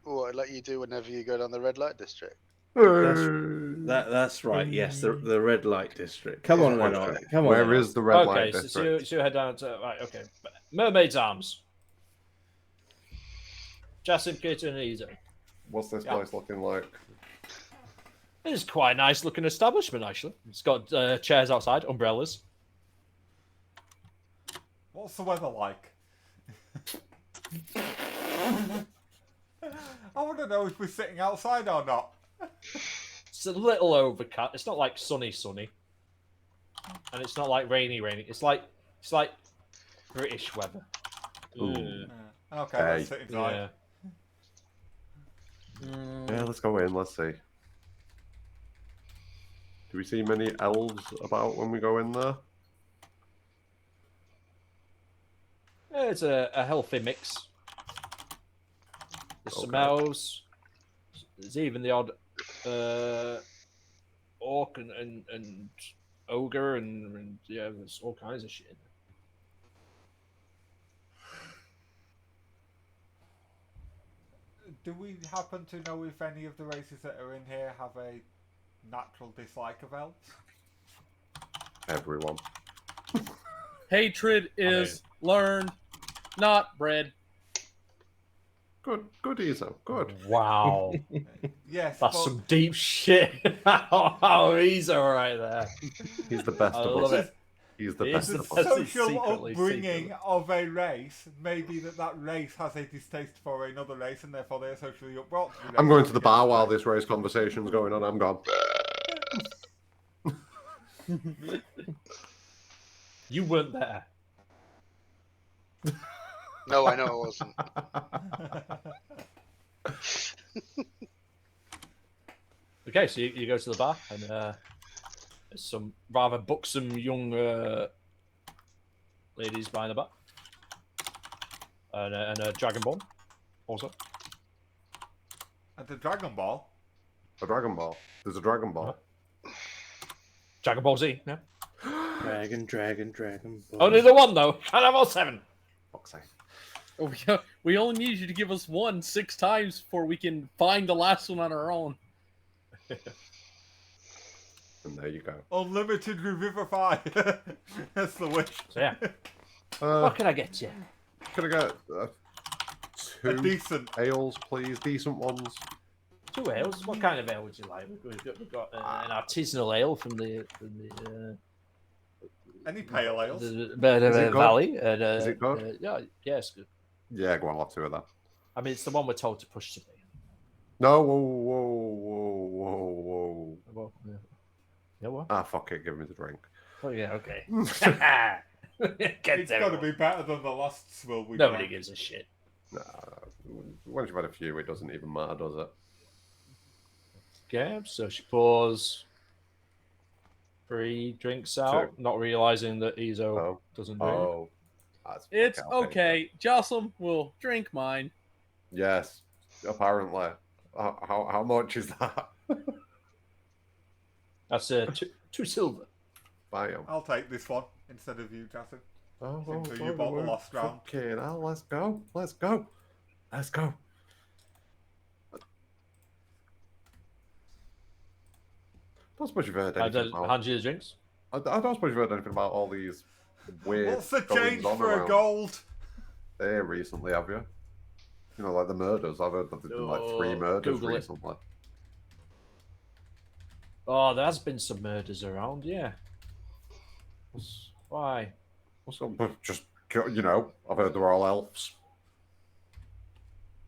What, like you do whenever you go down the red light district? That's right. Yes, the red light district. Come on, then. Come on. Where is the red light Okay, district? so you head down to okay. Mermaid's Arms. Jasim, Kate, and Ezo. What's this place looking like? It's quite a nice looking establishment, actually. It's got chairs outside, umbrellas. What's the weather like? I want to know if we're sitting outside or not. It's a little overcast. It's not like sunny, and it's not like rainy. It's like British weather. Ooh. Okay, Hey. let's sit inside. Yeah, let's go in. Let's see. Do we see many elves about when we go in there? Yeah, it's a healthy mix. There's some elves. There's even the odd orc and ogre and yeah, there's all kinds of shit in there. Do we happen to know if any of the races that are in here have a natural dislike of elves? Everyone. Hatred is learned, not bred. Good, Ezo. Good. Wow. Yes, That's but some deep shit. Oh, he's alright there. He's the best I of love us. it. He's the He's best the of best. us. social secretly. upbringing of a race may be that race has a distaste for another race and therefore they're socially brought to be I'm going to the racist bar against while them. this race conversation's going on. I'm gone. You weren't there. No, I know I wasn't. Okay, so you go to the bar and there's some rather buxom young ladies behind the bar. And a Dragon Ball also. And the Dragon Ball. A Dragon Ball. There's a Dragon Ball. Dragon Ball Z, yeah. Dragon Ball. Only the one though. Can't have all 7. Fuck's sake. We only need you to give us 6 times before we can find the last one on our own. And there you go. Unlimited Revivify. That's the wish. So yeah. What can I get you? Can I get A 2 decent. ales, please? Decent ones. 2 ales. What kind of ale would you like? We've got an artisanal ale from the Any pale ales? Is it valley. Is it good? Yeah, it's good. Yeah, go on, I'll have 2 of that. I mean, it's the one we're told to push to me. No, whoa. Well, yeah. Yeah, what? Ah, fuck it, give me the drink. Oh yeah, okay. It's got to be better than the last swill we Nobody drank. gives a shit. Nah, once you've had a few, it doesn't even matter, does it? Okay, so she pours 3 drinks out, not realizing that Ezo doesn't drink. Oh. It's okay. Jocelyn will drink mine. Yes, apparently. How much is that? That's two silver. Bam. I'll take this one instead of you, Jason. Oh, Seems like you bought the lost round. Fucking hell, let's go. Let's go. Let's go. I don't suppose you've heard anything about... Hand you the drinks. I don't suppose you've heard anything about all these weird... What's the goings change on for a around gold? there recently, have you? You know, like the murders. I've heard that there's been like 3 murders Google it. recently. Oh, there has been some murders around, yeah. Why? Just, you know, I've heard they're all elves.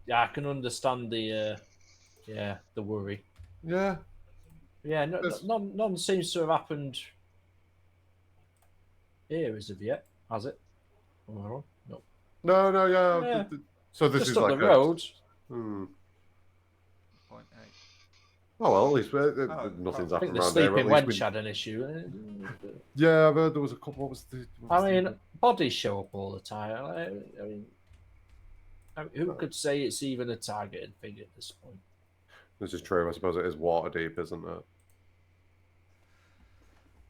Yeah, I can understand the worry. Yeah. Yeah, none seems to have happened here as of yet, has it? No. No, yeah. Yeah. So this Just is up like the road. Hmm. 0.8. Oh well, at least nothing's I think happened the around there. sleeping At least wench had an issue. Yeah, I've heard there was a couple. What was the? I mean, bodies show up all the time. I mean, who could say it's even a targeted thing at this point? This is true. I suppose it is Waterdeep, isn't it?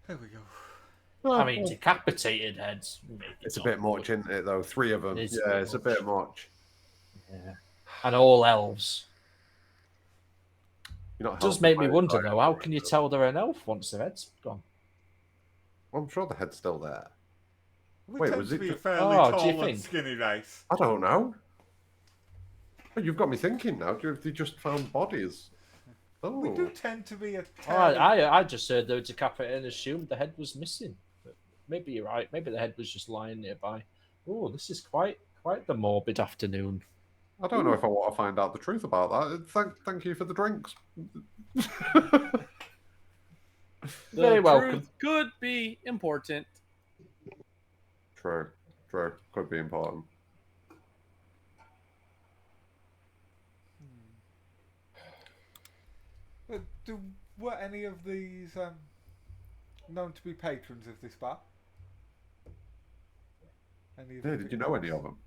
There we go. I mean, decapitated heads. It's a bit much, isn't it? Though 3 of them. It's Yeah, it's a bit much. Yeah, and all elves. You're not It does make me wonder though. How can you tell they're an elf once their head's gone? Well, I'm sure the head's still there. We Wait, tend was to it be a just- fairly Oh, do tall you and think? skinny race. I don't know. Oh, you've got me thinking now. They just found bodies. Oh, We do tend to be a Oh, I just heard they were decapitated and assumed the head was missing. But maybe you're right. Maybe the head was just lying nearby. Oh, this is quite the morbid afternoon. I don't know if I want to find out the truth about that. Thank you for the drinks. Very The welcome. truth could be important. True. Could be important. But were any of these known to be patrons of this bar? Any of Yeah, the did you know any of them?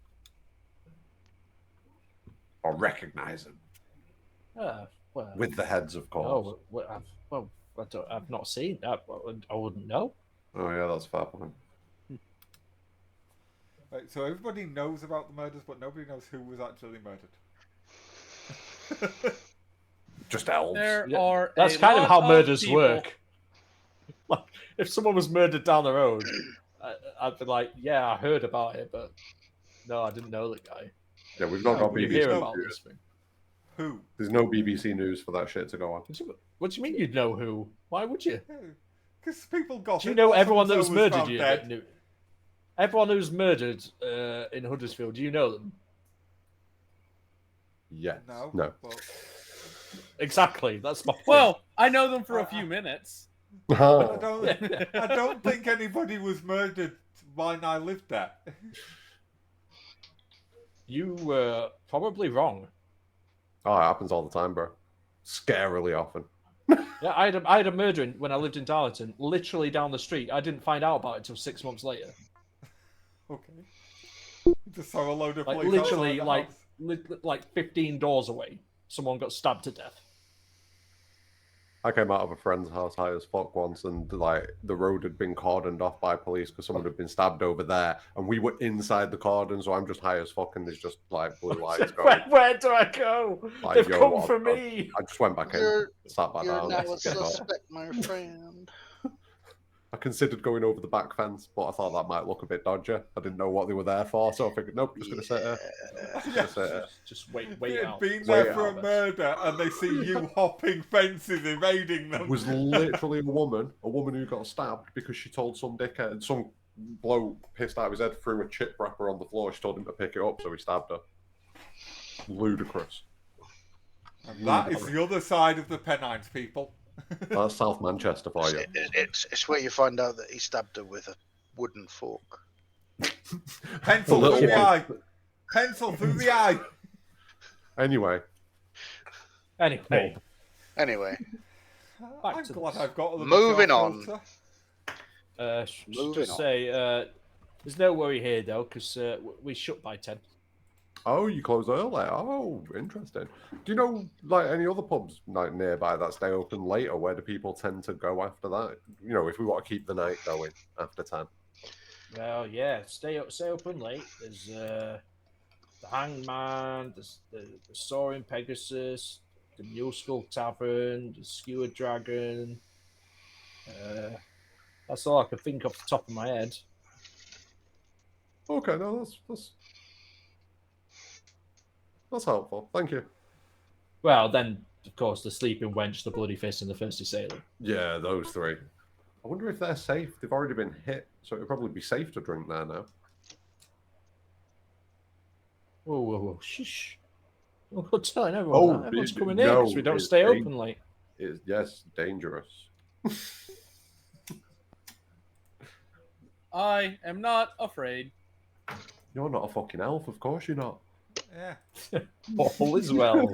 Or recognise them? Well, With the heads, of course. I've not seen that. I wouldn't know. Oh, yeah, that's a fair point. Right, so everybody knows about the murders, but nobody knows who was actually murdered. Just elves. There Yeah, are. That's a kind of lot how murders people- work. Like, if someone was murdered down the road, I'd be like, yeah, I heard about it, but no, I didn't know the guy. Yeah, we've not got You BBC hear news. about this thing. Who? There's no BBC news for that shit to go on. What do you mean you'd know who? Why would you? Because people gossip. Do you know or everyone that was so-and-so murdered? found You dead. knew. Everyone who's murdered in Huddersfield, do you know them? Yes. No. No. But Exactly. That's my point. Well, I know them for a few minutes. I Oh. don't. I don't think anybody was murdered when I lived there. You were probably wrong. Oh, it happens all the time, bro. Scarily often. Yeah, I had a murder when I lived in Darlington, literally down the street. I didn't find out about it until 6 months later. Okay. Just saw a load of Like police literally, outside the house. like 15 doors away, someone got stabbed to death. I came out of a friend's house high as fuck once, and like the road had been cordoned off by police because someone had been stabbed over there, and we were inside the cordon, so I'm just high as fuck, and there's just like blue lights going. Where do I go? Like, They've yo, come what for I've done. me. I just went back in, You're, sat back you're down. now a get out. suspect, my friend. I considered going over the back fence, but I thought that might look a bit dodgy. I didn't know what they were there for, so I figured, nope, just gonna sit here. Just gonna sit here. Just wait They had out. been Wait there for a out. murder, and they see you hopping fences, evading them. It was literally a woman who got stabbed because she told some dickhead, some bloke pissed out of his head, threw a chip wrapper on the floor. She told him to pick it up, so he stabbed her. Ludicrous. And that is the other side of the Pennines, people. That's South Manchester for you. It's where you find out that he stabbed her with a wooden fork. Pencil little through the one. eye. Pencil through the eye. Anyway, Anyway, Anyway, I'm to glad this. I've got a Moving on. just Moving on. say there's no worry here though, because we shut by 10. Oh, you close early. Oh, interesting. Do you know like any other pubs like nearby that stay open later? Where do people tend to go after that? You know, if we want to keep the night going after 10. Well, yeah, stay open late. There's the Hangman, the Soaring Pegasus, the Mule Skull Tavern, the Skewered Dragon. That's all I can think off the top of my head. Okay, no, that's helpful. Thank you. Well, then of course the Sleeping Wench, the Bloody Fist, and the Thirsty Sailor. Yeah, those three. I wonder if they're safe. They've already been hit, so it'd probably be safe to drink there now. Whoa, whoa, whoa! Shush! I'm not telling everyone that. Everyone's coming in because we don't it's stay open late. It's yes, dangerous. I am not afraid. You're not a fucking elf, of course you're not. Yeah. All is well.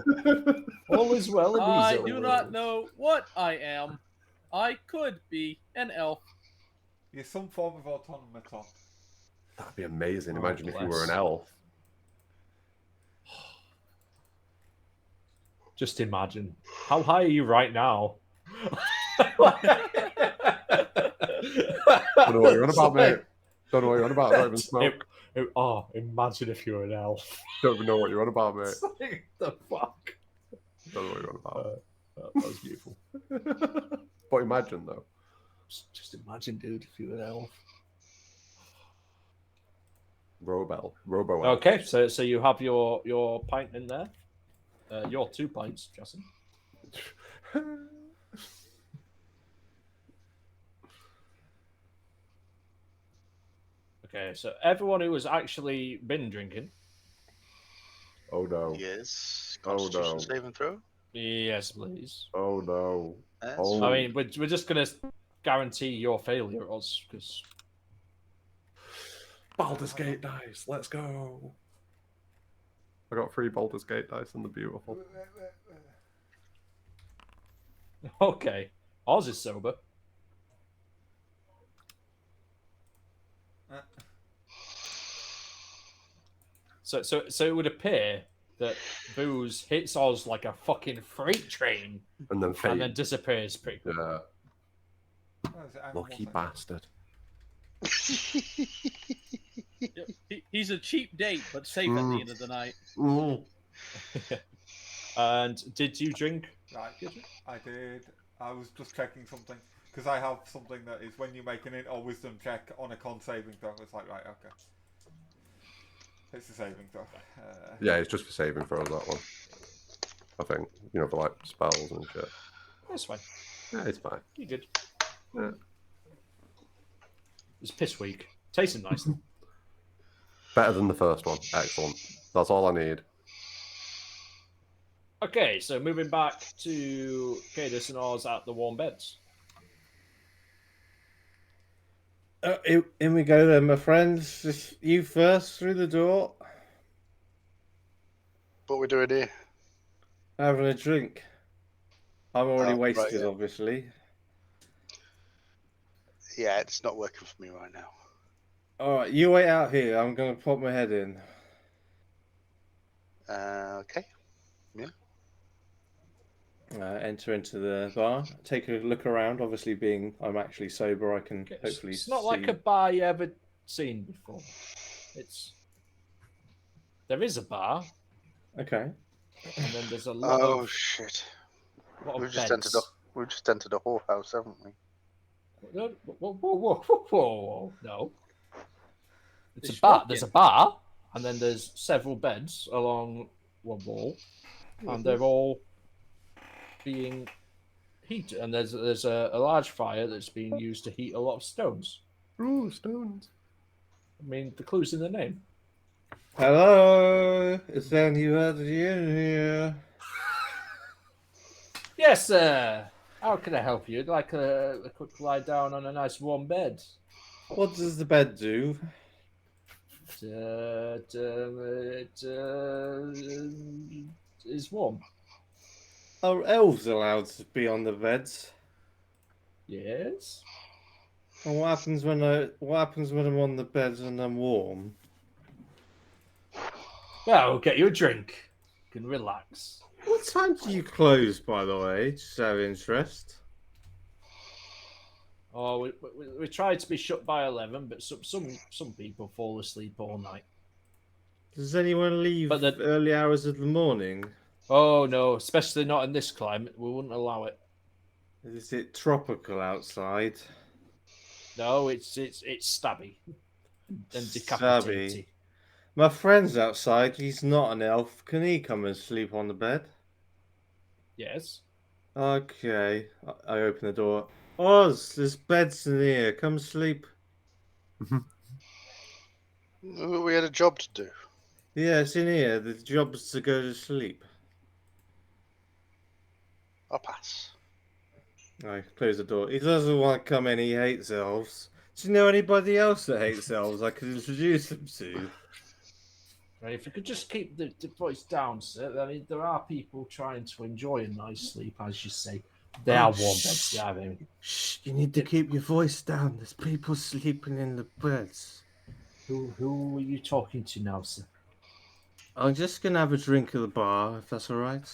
All is well in I these do not know what I am. I could be an elf. You're some form of automaton. That'd be amazing. Oh, Imagine if you were an bless. elf. Just imagine. How high are you right now? Don't know what you're on about, mate. Don't know what you're on about. I don't even smoke. Oh, imagine if you were an elf. Don't even know what you're on about, mate. It's like, the fuck? Don't know what you're on about. That was beautiful. But imagine though. Just imagine, dude, if you were an elf. Robo elf. Okay, so you have your pint in there. Your 2 pints, Justin. Okay, so everyone who has actually been drinking. Oh no. Yes. Oh, Constitution no. saving throw. Yes, please. Oh no. Yes. Oh. I mean, we're just gonna guarantee your failure, Oz, because Baldur's Gate dice. Let's go. I got 3 Baldur's Gate dice and they're beautiful. okay, Oz is sober. So it would appear that booze hits Oz like a fucking freight train And then and fate. then disappears pretty quick. Yeah. What is it? Hang on one Lucky second. bastard. He's a cheap date, but safe at the end of the night. Mm. And did you drink? Right, I did. I was just checking something because I have something that is when you make an int or wisdom check on a con saving throw. It's like right, okay, it's a saving throw. Yeah, it's just for saving throws, that one. I think. You know, for like spells and shit. That's fine. Yeah, it's fine. You good? Yeah. It's piss week. Tasting nice. Better than the first one. Excellent. That's all I need. Okay, so moving back to Cadus and Oz at the warm beds. In we go then, my friends. Just you first through the door. What we doing here? Having a drink. I'm already Oh, right, wasted, yeah. obviously. Yeah, it's not working for me right now. All right, you wait out here. I'm going to pop my head in. Okay. Enter into the bar. Take a look around. Obviously, being I'm actually sober, I can Okay, hopefully it's not see. like a bar you ever seen before. There is a bar, Okay. and then there's a lot Oh of shit! lot We've of just beds. we've just entered a whorehouse, haven't we? Whoa, whoa, whoa, whoa, whoa, whoa. No. It's They're a bar. smoking. There's a bar, and then there's several beds along one wall, and they're all being heated. And there's a large fire that's being used to heat a lot of stones. Ooh, stones. I mean, the clue's in the name. Hello. Is there anybody in here? Yes, sir. How can I help you? You'd like a quick lie down on a nice warm bed? What does the bed do? It is warm. Are elves allowed to be on the beds? Yes. And what happens when I'm on the bed and I'm warm? Well, we'll get you a drink. You can relax. What time do you close, by the way? Just out of interest. Oh, we try to be shut by 11, but some people fall asleep all night. Does anyone leave But the- early hours of the morning? Oh no, especially not in this climate. We wouldn't allow it. Is it tropical outside? No, it's stabby and Stabby. decapitated. My friend's outside. He's not an elf. Can he come and sleep on the bed? Yes. Okay. I open the door. Oz, there's beds in here. Come sleep. We had a job to do. Yeah, it's in here. The job's to go to sleep. I'll pass. I close the door. He doesn't want to come in. He hates elves. Do you know anybody else that hates elves I could introduce him to? Right, if you could just keep the voice down, sir. I mean, there are people trying to enjoy a nice sleep, as you say. They are warm beds. Shh. Yeah, I mean, Shh, you need to keep your voice down. There's people sleeping in the beds. who are you talking to now, sir? I'm just going to have a drink at the bar, if that's all right.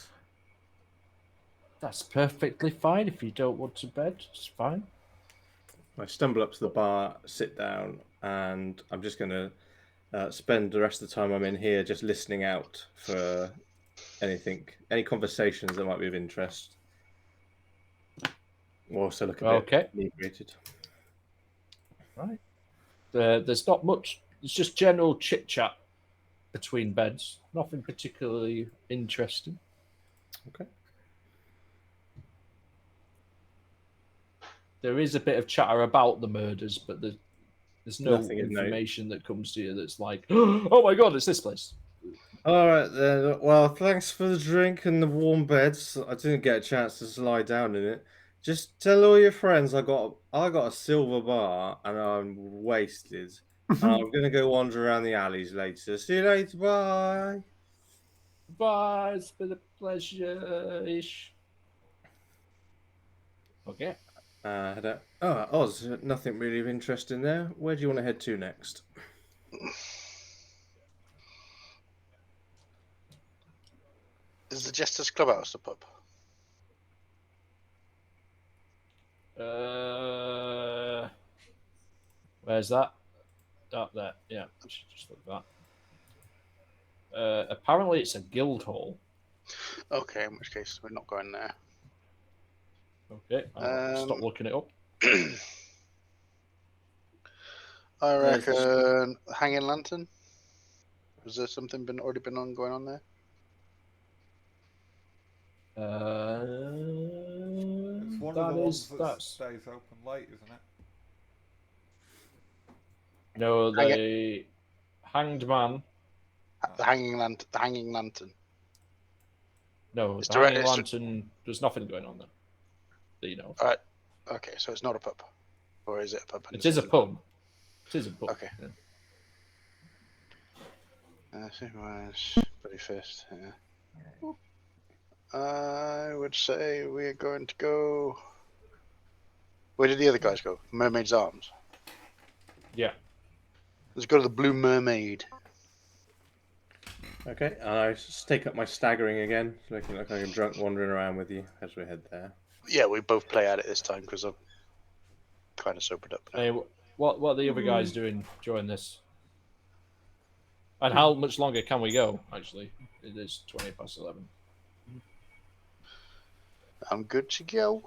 That's perfectly fine. If you don't want to bed, it's fine. I stumble up to the bar, sit down, and I'm just going to spend the rest of the time I'm in here just listening out for any conversations that might be of interest. We'll also look a bit Okay. inebriated. Right. There's not much. It's just general chit chat between beds. Nothing particularly interesting. Okay. There is a bit of chatter about the murders, but there's no Nothing of note. information that comes to you that's like, oh my god, it's this place. All right then. Well, thanks for the drink and the warm beds. I didn't get a chance to lie down in it. Just tell all your friends I got a silver bar and I'm wasted. And I'm gonna go wander around the alleys later. See you later. Bye. Bye, it's been a pleasure-ish. Okay. Head out. Oh, Oz. Nothing really of interest in there. Where do you want to head to next? Is the Jester's Clubhouse the pub? Where's that? Up there. Yeah, I should just look at that. Apparently, it's a guild hall. Okay, in which case we're not going there. Okay, I'll stop looking it up. I There's the reckon Hanging Lantern. Has there something already been going on there? It's one That of the is- ones that that's stays open late, isn't it? no, the Hanged Man. The Hanging Lantern. No, It's the direct- Hanging it's- Lantern. There's nothing going on there. Do you know? Okay, so it's not a pub, or is it a pub? It is a pub. It is a pub. Okay. Yeah. Pretty fist. Yeah. I would say we're going to go. Where did the other guys go? Mermaid's Arms. Yeah. Let's go to the Blue Mermaid. Okay, I just take up my staggering again, looking like I'm drunk wandering around with you as we head there. Yeah, we both play at it this time because I'm kind of sobered up now. Hey, what are the other guys doing during this? And how much longer can we go? Actually, it is 11:20. I'm good to go.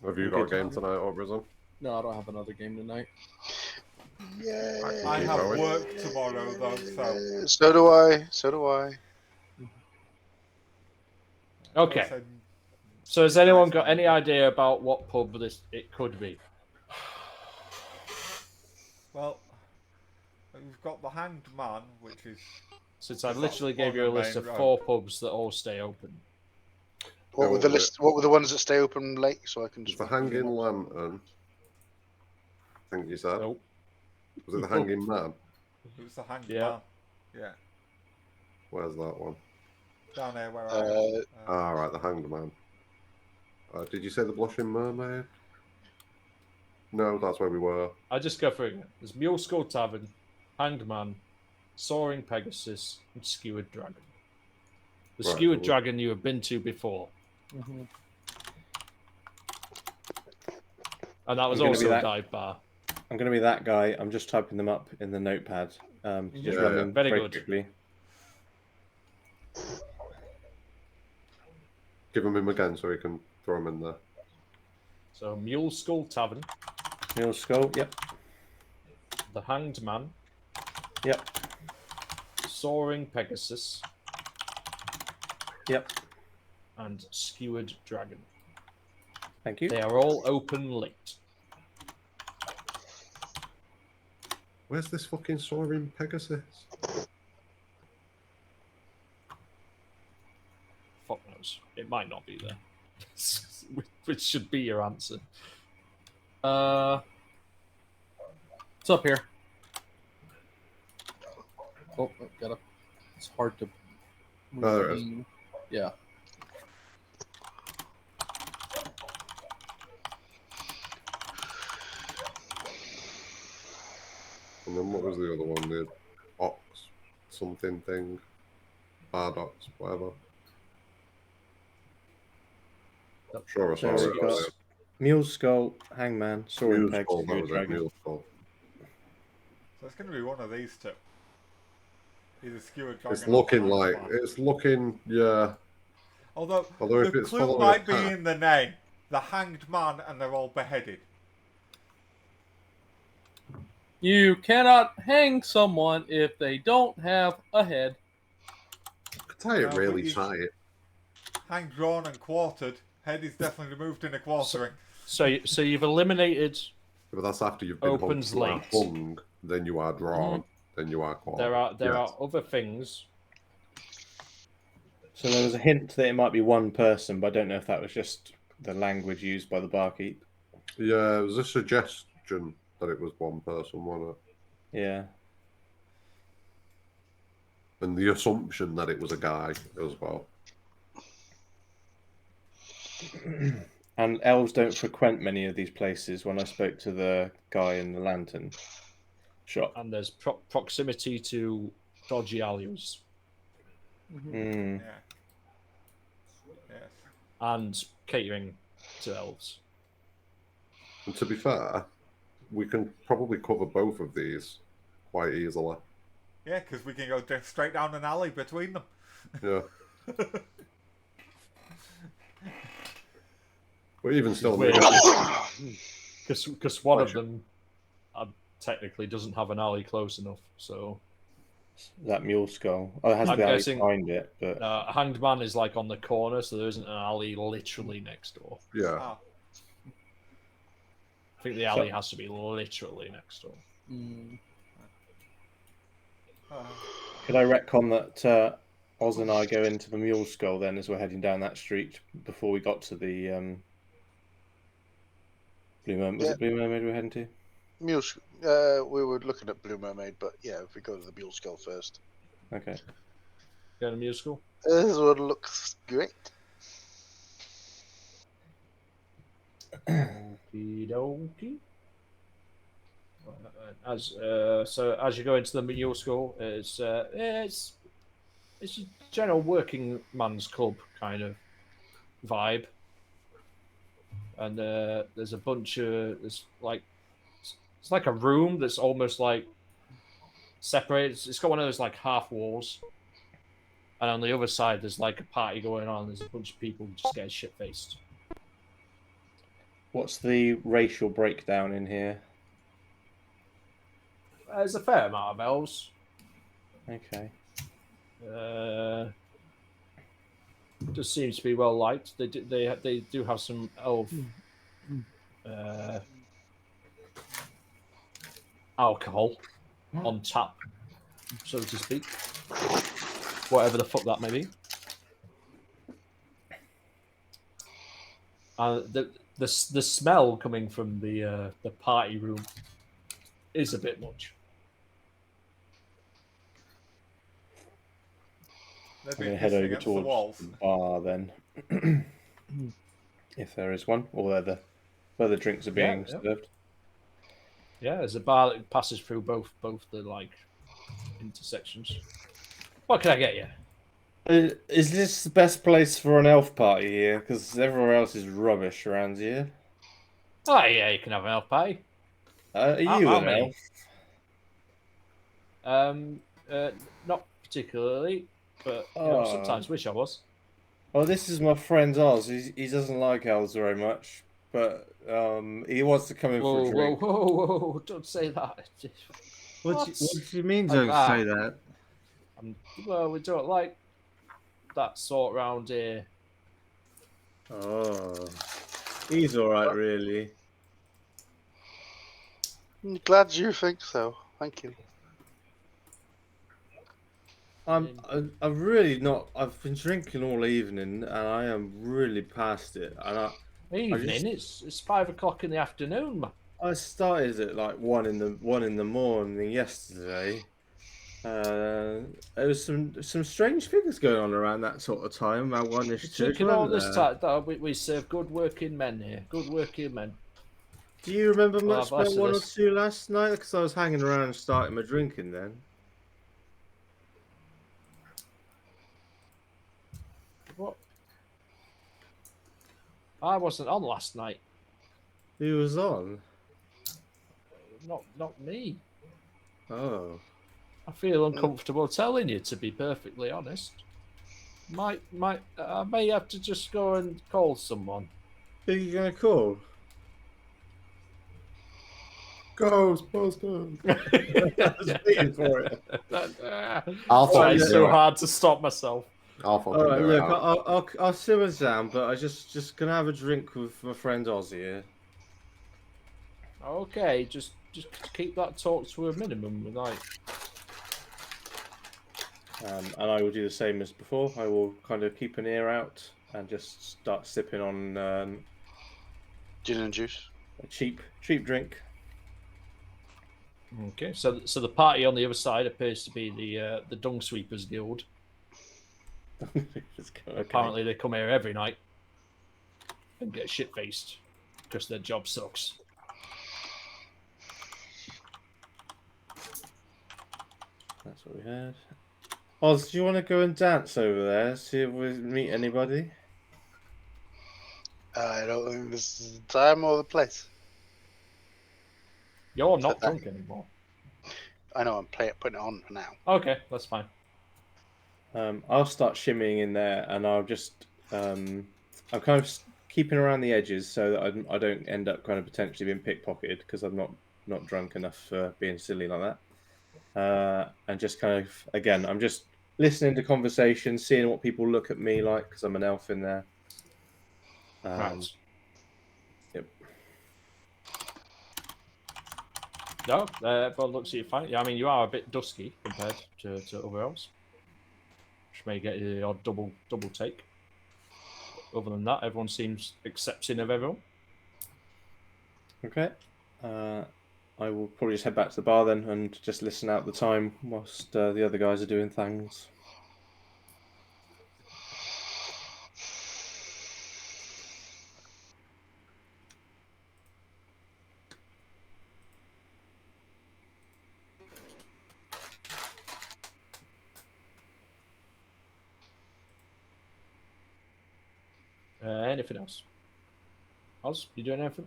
Have you got a game tonight, Orbison? No, I don't have another game tonight. Yeah. I Keep have going. work tomorrow though, so So do I. So do I. Okay. so So has anyone got any idea about what pub it could be? well, we've got the Hanged Man, which is Since I It's literally on gave you a the list main of road. 4 pubs that all stay open. What were the list? What were the ones that stay open late? So I can It's just. the Hanging Lantern. I think you said. Nope. Was it the Hanging Man? it was the Hanged Yeah. Man. Yeah, Where's that one? down here where I Ah, right, the Hanged Man. Did you say the Blushing Mermaid? No, that's where we were. I just go through it. There's Mule Skull Tavern, Hanged Man, Soaring Pegasus, and Skewered Dragon. The Right, Skewered so- Dragon you have been to before. And that was I'm gonna be also a that- dive bar. I'm going to be that guy. I'm just typing them up in the notepad. Just Yeah, run them very good. quickly. Give him again so he can throw him in there. So Mule Skull Tavern, Mule Skull. Yep. The Hanged Man, Yep. Soaring Pegasus, Yep. and Skewered Dragon. Thank you. They are all open late. Where's this fucking soaring Pegasus? Fuck knows. It might not be there. Which should be your answer. It's up here. Oh, gotta. It's hard to. Oh, there it is. Yeah. And then what was the other one? The ox something thing. Bard ox, whatever. Sure, I saw So it we've got earlier. Mule Skull, Hangman, Soaring Mule Peg, skull, that Skewered was it, Dragon. mule skull. So it's going to be one of these two. Either Skewered Dragon. It's or looking Hanged like, Man. it's looking, yeah. Although if the it's clue following might a be path. in the name. The Hanged Man, and they're all beheaded. You cannot hang someone if they don't have a head. Tie it No, really but you- tight. Hanged, drawn, and quartered. Head is definitely removed in a quartering. So you've eliminated. But that's after you've been Opens hung, you are late. hung, then you are drawn, then you are caught. There are Yes. other things. So there was a hint that it might be one person, but I don't know if that was just the language used by the barkeep. Yeah, it was a suggestion that it was one person, wasn't it? Yeah. And the assumption that it was a guy as well. And elves don't frequent many of these places. When I spoke to the guy in the lantern shop. And there's proximity to dodgy alleys Mm. Yeah. Yes. and catering to elves. And to be fair, we can probably cover both of these quite easily. Yeah, because we can go straight down an alley between them. Yeah. But even still, Weird. maybe- Because one of Sure. them technically doesn't have an alley close enough. So That Mule Skull. Oh, it has I'm the alley guessing- behind it, but Hanged Man is like on the corner, so there isn't an alley literally next door. yeah. Ah, I think the alley has to be literally next door. could I retcon that Oz and I go into the Mule Skull then as we're heading down that street before we got to the Blue Mermaid? Was Yeah. it Blue Mermaid we're heading to? Mule, we were looking at Blue Mermaid, but yeah, if we go to the Mule Skull first. Okay. Go to musical. This one looks great. Okey-dokey. As you go into the Mule School, it's a general working man's club kind of vibe, and there's a bunch of it's like a room that's almost like separated. It's got one of those like half walls, and on the other side there's like a party going on. There's a bunch of people just getting shit faced. What's the racial breakdown in here? There's a fair amount of elves. Okay. Just seems to be well liked. They do have some elf alcohol on tap, so to speak. Whatever the fuck that may be. The smell coming from the party room is a bit much. they've I'm been going to head pissing over against the towards walls. the bar then. If there is one, or where the drinks are being Yeah. served. Yeah, there's a bar that passes through both the like intersections. What can I get you? Is this the best place for an elf party here? Because everywhere else is rubbish around here. Oh yeah, you can have an elf pie. Are you How an many? elf? Not particularly, but you know, Oh. sometimes wish I was. Well, this is my friend Oz. He doesn't like elves very much, but he wants to come in for a Whoa, whoa, drink. whoa, whoa! Don't say that. What do you mean? Like Don't that. say that. Well, we don't like that sort round here. Oh, he's all right, really. I'm glad you think so. Thank you. I'm really not. I've been drinking all evening, and I am really past it. And Evening, it's 5 o'clock in the afternoon, man. I started at like 1 in the morning yesterday. There was some strange things going on around that sort of time. About 1ish, We're 2ish, drinking all wasn't this there? time. No, we serve good working men here. Good working men. Do you remember Well, much I've asked about for 1 or this. 2 last night? Because I was hanging around and starting my drinking then. What? I wasn't on last night. Who was on? Not me. Oh. I feel uncomfortable telling you, to be perfectly honest. I may have to just go and call someone. Who are you going to call? Ghostbusters. I was waiting for it. I'll Trying fucking so do it. hard to stop myself. I'll fucking All right, do it. look, I'll simmer down, but I just gonna have a drink with my friend Oz here. Okay, just keep that talk to a minimum, like. And I will do the same as before. I will kind of keep an ear out and just start sipping on Gin and juice. a cheap drink. Okay, so the party on the other side appears to be the Dung Sweepers Guild. Okay. Apparently, they come here every night and get shit faced because their job sucks. That's what we had. Oz, do you want to go and dance over there? See if we meet anybody? I don't think this is the time or the place. You're not that- drunk anymore. I know, I'm putting it on for now. Okay, that's fine. I'll start shimmying in there, and I'll just I'm kind of keeping around the edges so that I don't end up kind of potentially being pickpocketed because I'm not drunk enough for being silly like that. And just kind of again, I'm just listening to conversations, seeing what people look at me like because I'm an elf in there. Right. Yep. No, everyone looks at you fine. Yeah, I mean, you are a bit dusky compared to other elves, which may get you the odd double take. Other than that, everyone seems accepting of everyone. Okay. I will probably just head back to the bar then and just listen out the time whilst the other guys are doing things. Anything else? Oz, you doing anything?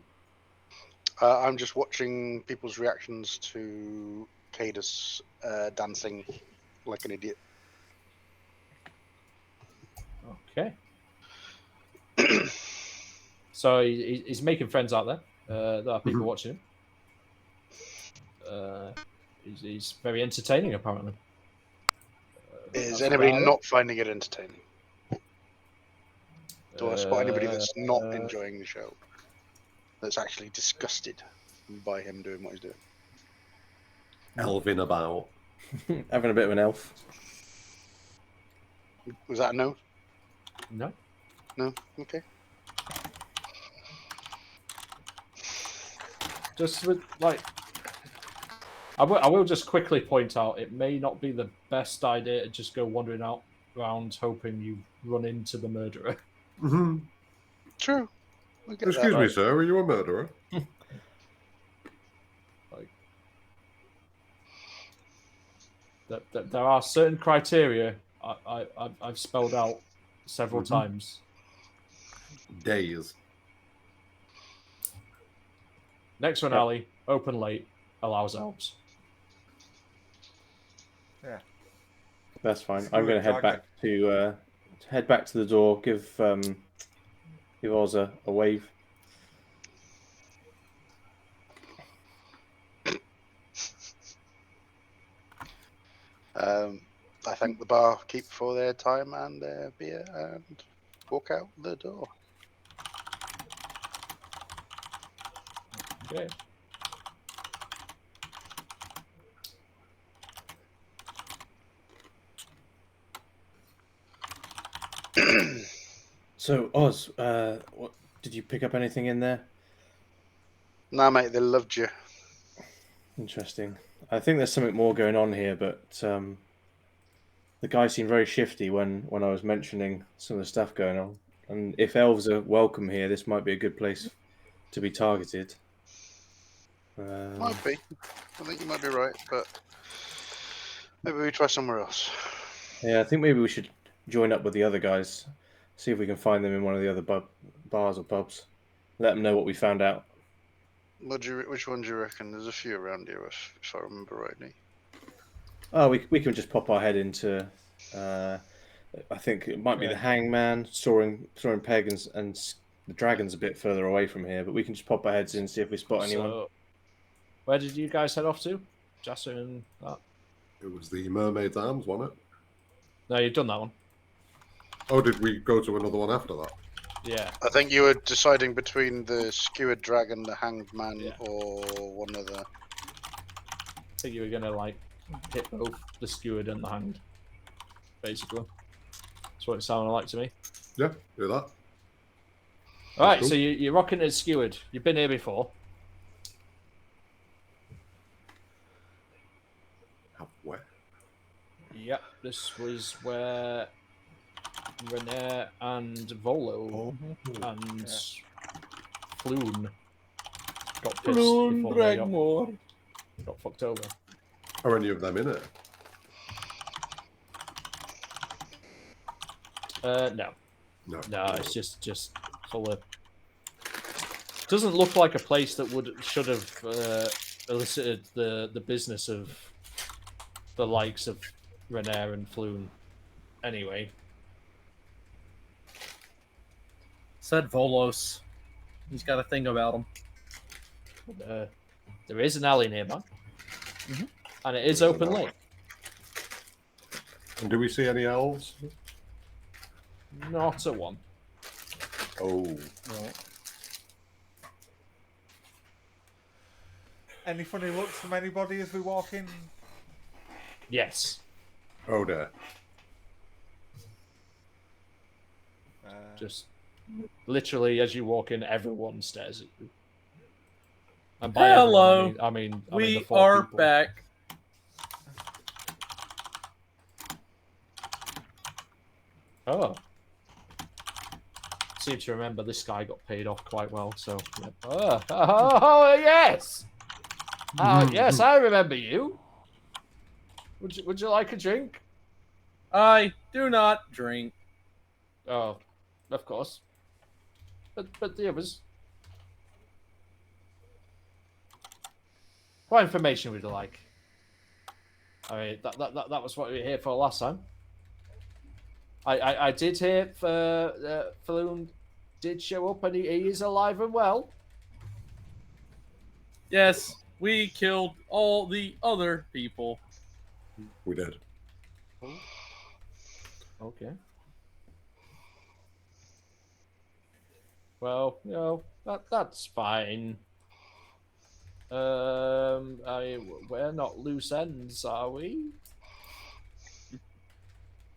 I'm just watching people's reactions to Cadus dancing like an idiot. Okay. So he's making friends out there. There are people watching him. He's very entertaining, apparently. Is That's anybody about it. not finding it entertaining? Do I spot anybody that's not enjoying the show? That's actually disgusted by him doing what he's doing? Elvin about. Having a bit of an elf. Was that a no? No. No? Okay. Just with like, I will just quickly point out it may not be the best idea to just go wandering out around hoping you run into the murderer. Mm-hmm. True. I get Excuse that. me, sir. Are you a murderer? Like, There are certain criteria I've spelled out several times. Days. Next one, Yep. Ali. Open late. Allows elves. Yeah. That's fine. Screw I'm going it, to head back to the door. Give Oz a wave. I thank the barkeep for their time and their beer and walk out the door. Okay. So Oz, what did you pick up anything in there? Nah, mate, they loved you. Interesting. I think there's something more going on here, but the guy seemed very shifty when I was mentioning some of the stuff going on. And if elves are welcome here, this might be a good place to be targeted. Might be. I think you might be right, but maybe we try somewhere else. Yeah, I think maybe we should join up with the other guys, see if we can find them in one of the other bars or pubs. Let them know what we found out. Which one do you reckon? There's a few around here, if I remember rightly. Oh, we can just pop our head into. I think it might be the Yeah. Hangman, Soaring Pagans, and the Dragon's a bit further away from here, but we can just pop our heads in and see if we spot anyone. So, where did you guys head off to? Jasser and that? It was the Mermaid's Arms, wasn't it? No, you've done that one. Oh, did we go to another one after that? Yeah. I think you were deciding between the Skewered Dragon, the Hanged Man, Yeah. or one other. I think you were gonna like hit both the skewered and the hanged. Basically. That's what it sounded like to me. Yeah, do that. Alright, cool. so you're rocking it skewered. You've been here before. Where? Yep, this was where René and Volo and Floon got pissed before they got fucked over. Are any of them in it? No. No. No, it's just full of... Doesn't look like a place that should have elicited the business of the likes of René and Floon. Anyway. Said Volos. He's got a thing about him. There is an alley nearby. And it is open late. And do we see any elves? Not a one. Oh. No. Any funny looks from anybody as we walk in? Yes. Oh dear. Just literally as you walk in, everyone stares at you. And by Hello. everyone, I mean the We four are people. back. Oh. Seem to remember this guy got paid off quite well, so yep. Oh yes! Yes, I remember you. Would you like a drink? I do not drink. Oh, of course. But the others. What information would you like? I mean, that was what we were here for last time. I did hear Falloon did show up and he is alive and well. Yes, we killed all the other people. We did. Okay. Well, you know, that's fine. We're not loose ends, are we?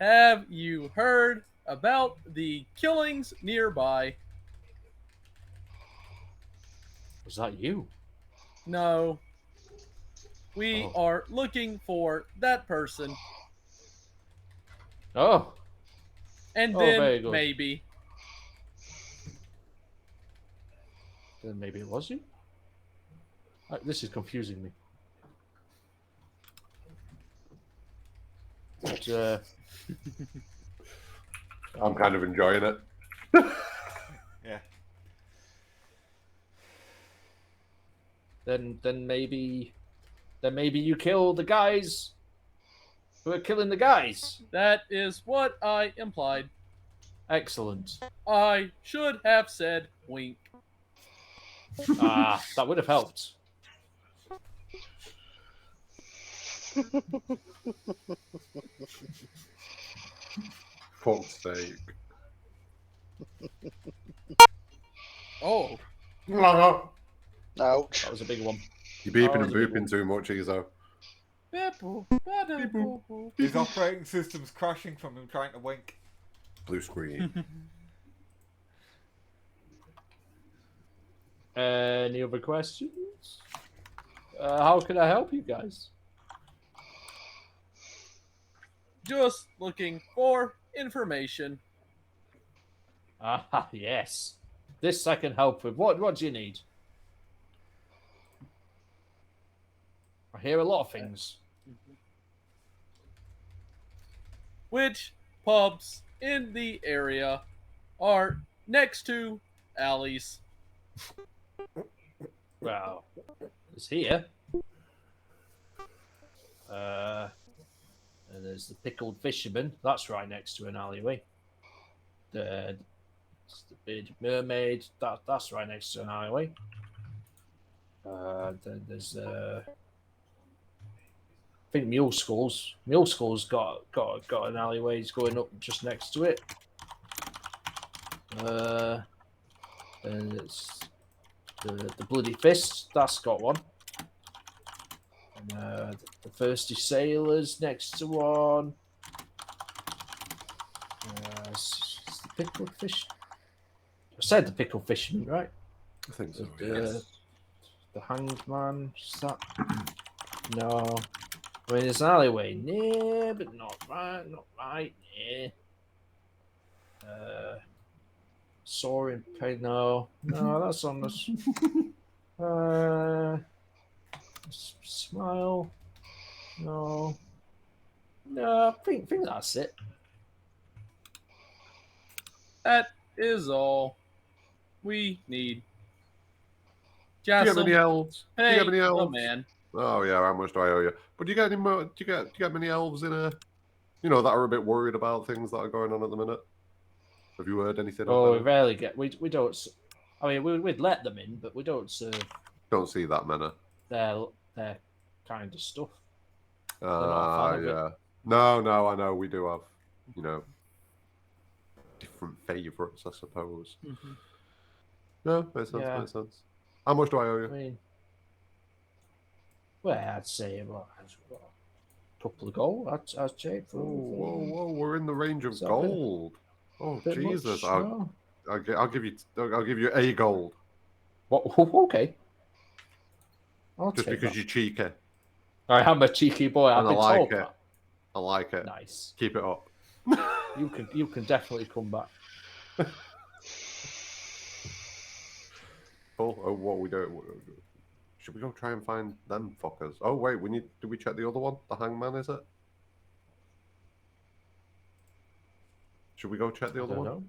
Have you heard about the killings nearby? Was that you? No. We Oh. are looking for that person. Oh. And Oh, very then good. maybe. Then maybe it was you? This is confusing me. But, I'm kind of enjoying it. Yeah. then maybe you kill the guys who are killing the guys. That is what I implied. Excellent. I should have said wink. That would have helped. Fuck's sake. Oh, Ouch. That was a big one. You're beeping Oh, and that's a big booping too much, Ezo. His operating system's crashing from him trying to wink. Blue screen. Any other questions? How can I help you guys? just looking for information. Yes. This I can help with. What do you need? I hear a lot of things. Which pubs in the area are next to alleys? Well, it's here. There's the Pickled Fisherman. That's right next to an alleyway. The Bearded Mermaid. That's right next to an alleyway. Then there's I think Mule Skulls. Mule Skulls got an alleyway. It's going up just next to it. And it's the Bloody Fist. That's got one. And the Thirsty Sailors next to one. It's the Pickled Fish. I said the Pickled Fisherman, right? I think so. The Hanged Man. Is that? No. I mean, there's an alleyway near, but not right near. Soaring Pain. No, that's on this. Smile. No, I think that's it. That is all we need. Do you have Castle, any elves? Do you hey, have any the elves? man. Oh yeah, how much do I owe you? But do you get any more? Do you get many elves in a? You know that are a bit worried about things that are going on at the minute. Have you heard anything? Oh, we of them? rarely get. We don't. I mean, we'd let them in, but we don't serve Don't see that many. their kind of stuff. not a fan of it. Yeah. No, I know we do have, you know, different favourites, I suppose. Mm-hmm. No, makes sense. Yeah. Makes sense. How much do I owe I you? mean, well, I'd say about a couple of gold. I'd say for. Whoa! We're in the range of Is that gold. Oh bit Jesus! much? No? I'll give you a gold What? Okay. I'll just take because that. you're cheeky. I am a cheeky boy. I've And I been like told it. that. I like it. Nice. Keep it up. You can definitely come back. Oh, what are we doing? Should we go try and find them fuckers? Oh wait, do we check the other one? The hangman, is it? Should we go check the I other don't one? know.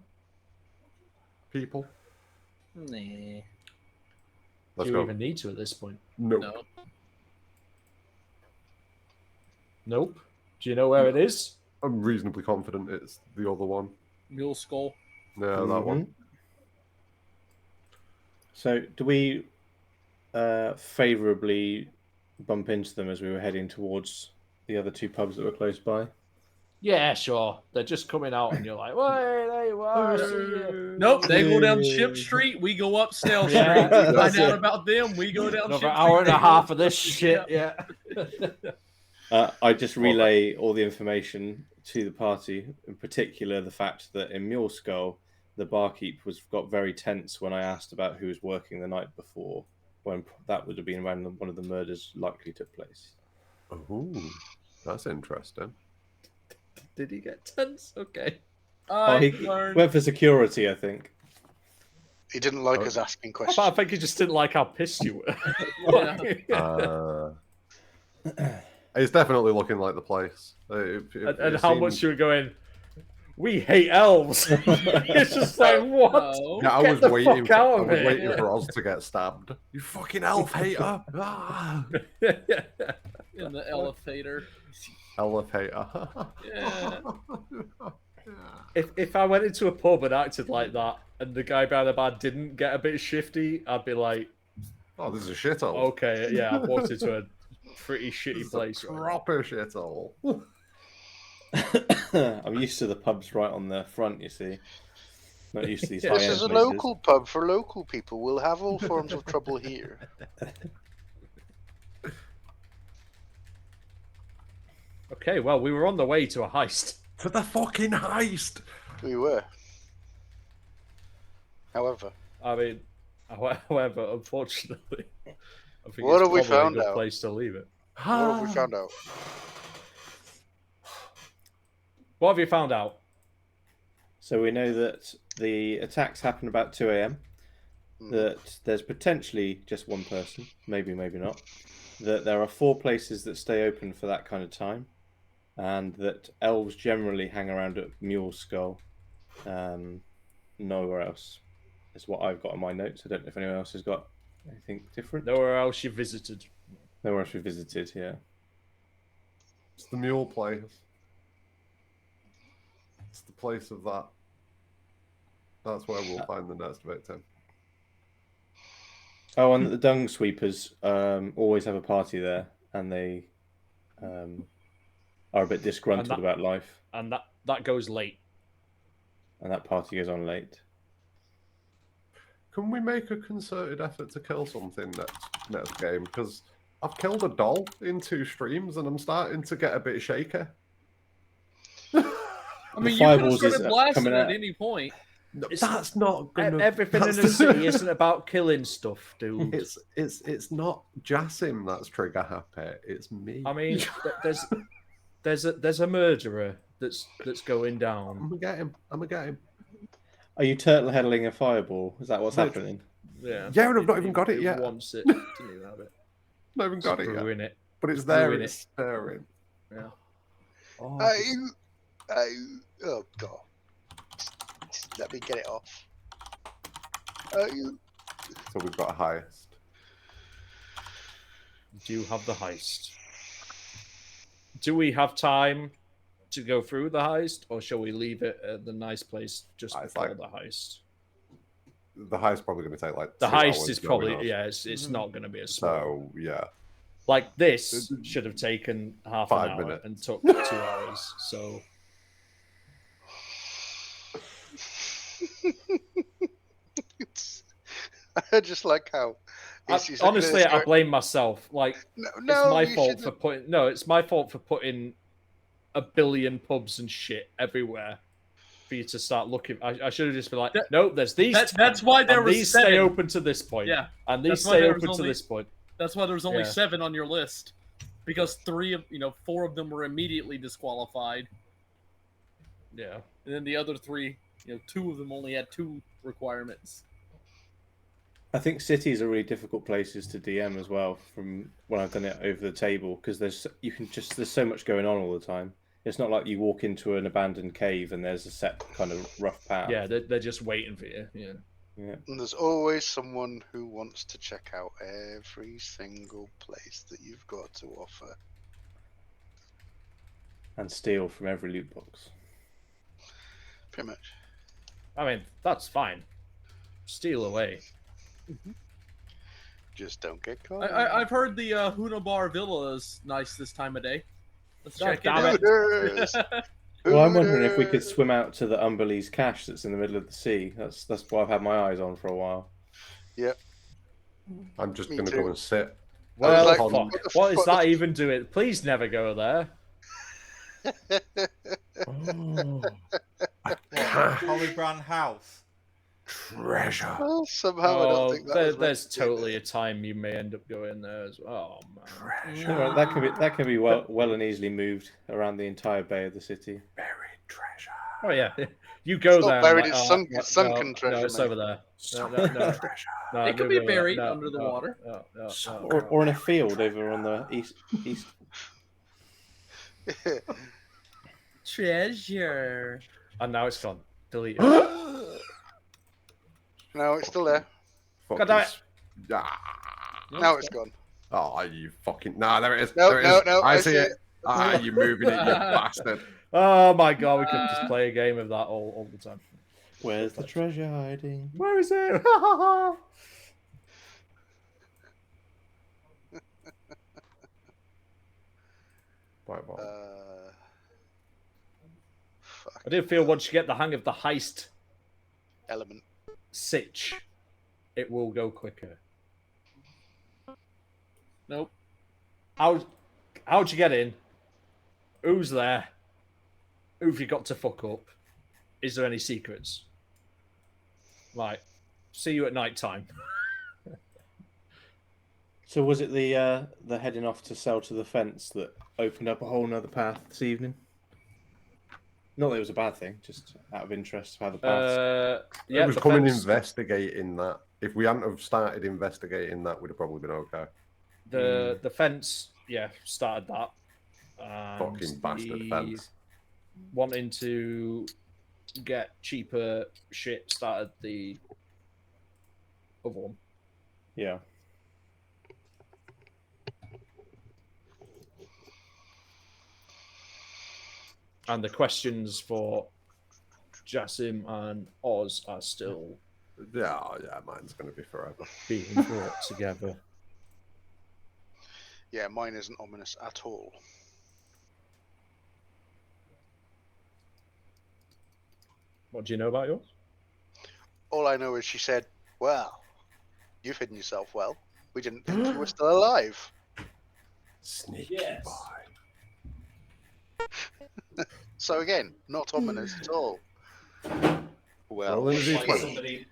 People? Nah. Let's Do you go. even need to at this point? No. No. Nope. Do you know where it is? I'm reasonably confident it's the other one. Mule skull. Yeah, that one. So, do we favourably bump into them as we were heading towards the other two pubs that were close by? Yeah, sure. They're just coming out, and you're like, "Wait, there you are. I see you." Nope, they go down Ship Street. We go up Snail Street. Yeah, We find that's out it. about them. We go down Another Ship hour Street. and a They go- half of this shit. Yeah. I just relay all the information to the party, in particular the fact that in Mule Skull, the barkeep got very tense when I asked about who was working the night before, when that would have been when one of the murders likely took place. Oh, that's interesting. Did he get tense? Okay. I He learned. went for security, I think. He didn't like Oh. us asking I questions. think he just didn't like how pissed you were. Yeah. It's definitely looking like the place. And how much you were going? We hate elves. It's just like what? No. Yeah, I Get was the waiting. fuck out I of was here. waiting for Oz to get stabbed. You fucking elf hater! Ah. In the elevator. Elevator. Yeah. If I went into a pub and acted like that, and the guy behind the bar didn't get a bit shifty, I'd be like, Oh, this is a shithole. okay, yeah, I've walked into a pretty This shitty is place. a Right now. proper shithole. I'm used to the pubs right on the front, you see. Not used to these This high This end is a places. local pub for local people. We'll have all forms of trouble here. Okay, well, we were on the way to a heist. To the fucking heist! We were. However, I mean, however, unfortunately, I think What it's have we probably found a good out? place to leave it. what have we found out? What have you found out? So we know that the attacks happen about 2 a.m. That there's potentially just one person, maybe not. That there are 4 places that stay open for that kind of time, and that elves generally hang around at Mule Skull. Nowhere else is what I've got in my notes. I don't know if anyone else has got anything different. Nowhere else you visited. Nowhere else we visited. Yeah. It's the mule place. It's the place of that. That's where we'll find the next victim. Oh, and the dung sweepers always have a party there, and they are a bit disgruntled about life. And that goes late. And that party goes on late. Can we make a concerted effort to kill something next game? Because I've killed a doll in 2 streams, and I'm starting to get a bit shaky. I mean, you could have started blasting at any point. No, that's not gonna. Everything in the city isn't about killing stuff, dude. It's not Jassim that's trigger happy. It's me. I mean, there's a murderer that's going down. I'm gonna get him. I'm gonna get him. Are you turtle headling a fireball? Is that what's happening? Yeah. Yeah, and I've not even got it yet. Wants it. Didn't even have it. Not even got it yet. Ruin it. But it's there. Ruin It's it. stirring. Yeah. Oh, Oh god. Just let me get it off. so we've got a heist. Do you have the heist? Do we have time to go through the heist, or shall we leave it at the nice place just before the heist? The heist probably going to take like. The 2 heist hours is going probably on. it's not going to be a small. So yeah. Like this should have taken half 5 an hour minutes. and took 2 hours. So I just like how. honestly, I blame myself. Like No, it's my you fault shouldn't. for putting. No, it's my fault for putting a billion pubs and shit everywhere for you to start looking. I should have just been like, no, there's these. That's why there and was these 7. stay open to this point. Yeah, and these that's why stay there was open to only- this point. That's why there was only Yeah. 7 on your list, because 4 of them were immediately disqualified, Yeah. and then the other 3, 2 of them only had 2 requirements. I think cities are really difficult places to DM as well. From when I've done it over the table, because there's so much going on all the time. It's not like you walk into an abandoned cave and there's a set kind of rough path. Yeah, they're just waiting for you. Yeah. Yeah. And there's always someone who wants to check out every single place that you've got to offer. And steal from every loot box. Pretty much. I mean, that's fine. Steal away. Just don't get caught. I've heard the Hunabar Villa is nice this time of day. Let's God check it damn out. Hooters! Well, I'm wondering if we could swim out to the Umberleys cache that's in the middle of the sea. That's what I've had my eyes on for a while. Yep. I'm just Me going to too. go and sit. Well, like, fuck. What is that even doing? Please never go there. Oh, Holly Brand House. treasure. Well, somehow I don't think that was meant there's to be totally there. a time you may end up going there as well. Oh man. Well, that can be well and easily moved around the entire bay of the city. Buried treasure. Oh yeah. You go It's not there. buried, and it's like, sunk- no, it's sunken no, treasure, No, it's mate. over there. Stolen treasure. No, It could no, be no, buried no, under the no, water. no, no, no, Or in a no. field over on the east. Treasure. And now it's gone. Delete it. No, it's still there. God damn it. Now it's gone. Oh, you fucking... Nah, there it is. No, there it no, is. no, I I see see it. it. Ah, you're moving it, you bastard. Oh my god, we could just play a game of that all the time. Where's the treasure hiding? Where is it? Right, well. Fuck. I do feel once you get the hang of the heist Element. sitch, it will go quicker. Nope. How'd you get in? Who's there? Who've you got to fuck up? Is there any secrets? Right. See you at night time. So was it the heading off to sell to the fence that opened up a whole nother path this evening? Not that it was a bad thing, just out of interest how the paths. Yeah, it was the coming fence- investigating that. If we hadn't have started investigating that, we'd have probably been okay. The fence, yeah, started that. And Fucking bastard the fence. Wanting to get cheaper shit started the other one. Yeah. And the questions for Jassim and Oz are still Yeah, mine's going to be forever. being brought together. Yeah, mine isn't ominous at all. What do you know about yours? All I know is she said, "Well, you've hidden yourself well. We didn't think you were still alive." Sneaky Yes. boy. So again, not ominous at all. Well, Roll in a Like d20.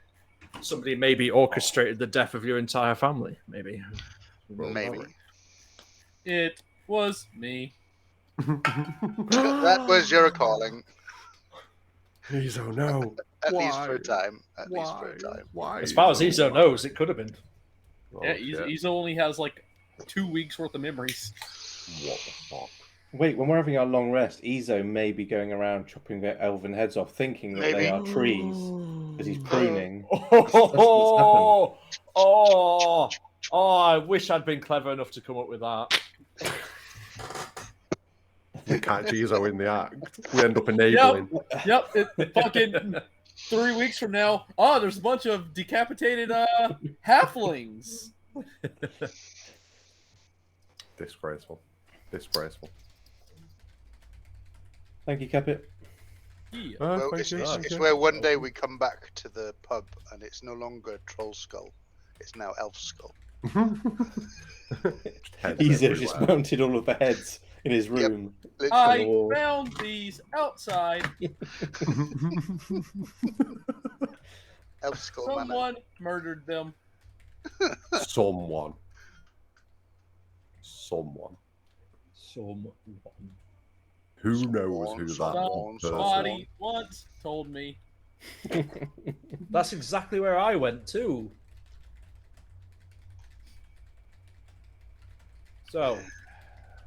somebody maybe orchestrated the death of your entire family. Maybe. maybe. It was me. That was your calling. Please, oh no. At least for Why? a time. At least for a time. Why? As far as Izo knows, it could have been. Oh, Yeah, shit. Izo only has like 2 weeks worth of memories. What the fuck? Wait, when we're having our long rest, Izo may be going around chopping their elven heads off, thinking that they Maybe. are trees because he's pruning. Oh, I wish I'd been clever enough to come up with that. We catch Izo in the act. We end up enabling. Yep, fucking 3 weeks from now. Oh, there's a bunch of decapitated halflings. Disgraceful. Disgraceful. Thank you, Keppit. Yeah. Well, it's where one day we come back to the pub and it's no longer Troll Skull. It's now Elf Skull. Izo just mounted all of the heads in his room. I Oh. found these outside. Elf Skull Manor. Someone murdered them. Someone. Who knows who that Someone, person Somebody once told me. That's exactly where I went too. So,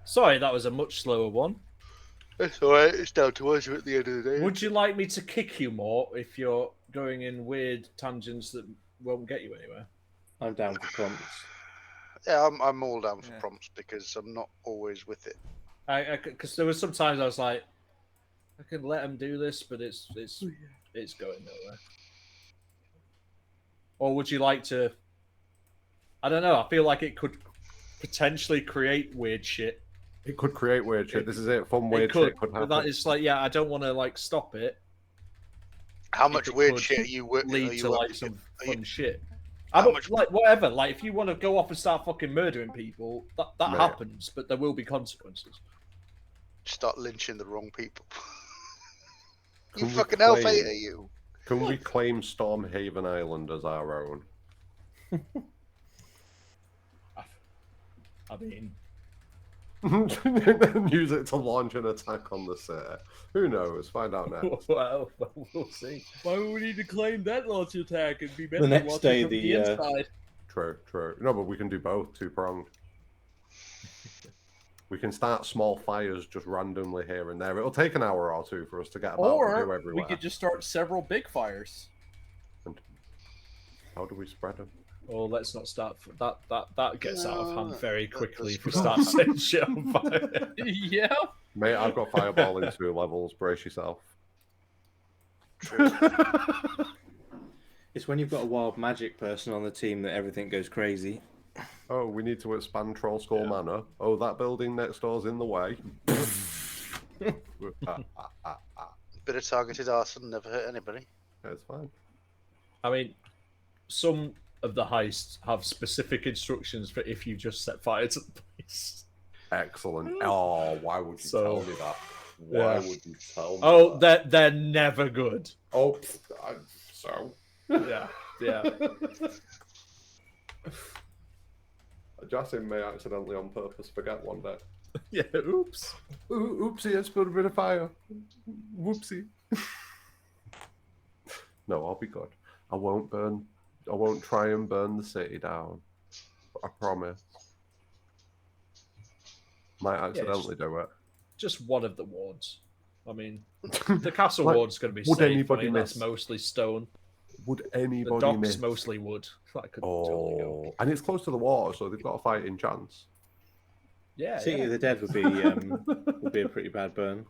sorry, that was a much slower one. It's alright, it's down to us at the end of the day. Would you like me to kick you more if you're going in weird tangents that won't get you anywhere? I'm down for prompts. Yeah, I'm all down for Yeah. prompts because I'm not always with it. Because there was sometimes I was like, I can let them do this, but it's going nowhere. Or would you like to? I don't know. I feel like it could potentially create weird shit. It could create weird shit. This is it. Fun weird It could, shit could but happen. that is like, yeah, I don't want to like stop it. How much it weird could shit are you are Lead you to up like to? some Are you- fun shit. How I don't much- like whatever. Like if you want to go off and start fucking murdering people, that Mate. happens, but there will be consequences. Start lynching the wrong people. You Can we fucking elf claim- hater, you. Can we claim Stormhaven Island as our own? I mean, And use it to launch an attack on the city. Who knows? Find out next. well, we'll see. Why would we need to claim that launch attack and be better The than next launching day, from the, inside? True. No, but we can do both. Two-pronged. We can start small fires just randomly here and there. It'll take an hour or two for us to get about and do Or everywhere. we could just start several big fires. And how do we spread them? Oh, let's not start. That gets out of hand No, very that- quickly if we that's- start setting shit on fire. Yeah. Mate, I've got fireball in 2 levels. Brace yourself. True. It's when you've got a wild magic person on the team that everything goes crazy. Oh, we need to expand Troll Skull Manor. Oh, that building next door's in the way. Bit of targeted arson never hurt anybody. It's fine. I mean, some of the heists have specific instructions for if you just set fire to the place. Excellent. Oh, why would you So- tell me that? Why Yeah. would you tell me Oh, that? they're never good. Oh, so. Yeah, yeah. Justin may accidentally on purpose forget one day. Yeah, oops. Ooh, oopsie, I spilled a bit of fire. Whoopsie. No, I'll be good. I won't try and burn the city down. I promise. Might accidentally do it. Just one of the wards. I mean, the castle Like, ward's going to be would safe. anybody I mean, that's miss? mostly stone. Would The anybody docks miss? mostly wood. That could totally go. Oh, and it's close to the water, so they've got a fighting chance. Yeah, City yeah. of the Dead would be a pretty bad burn.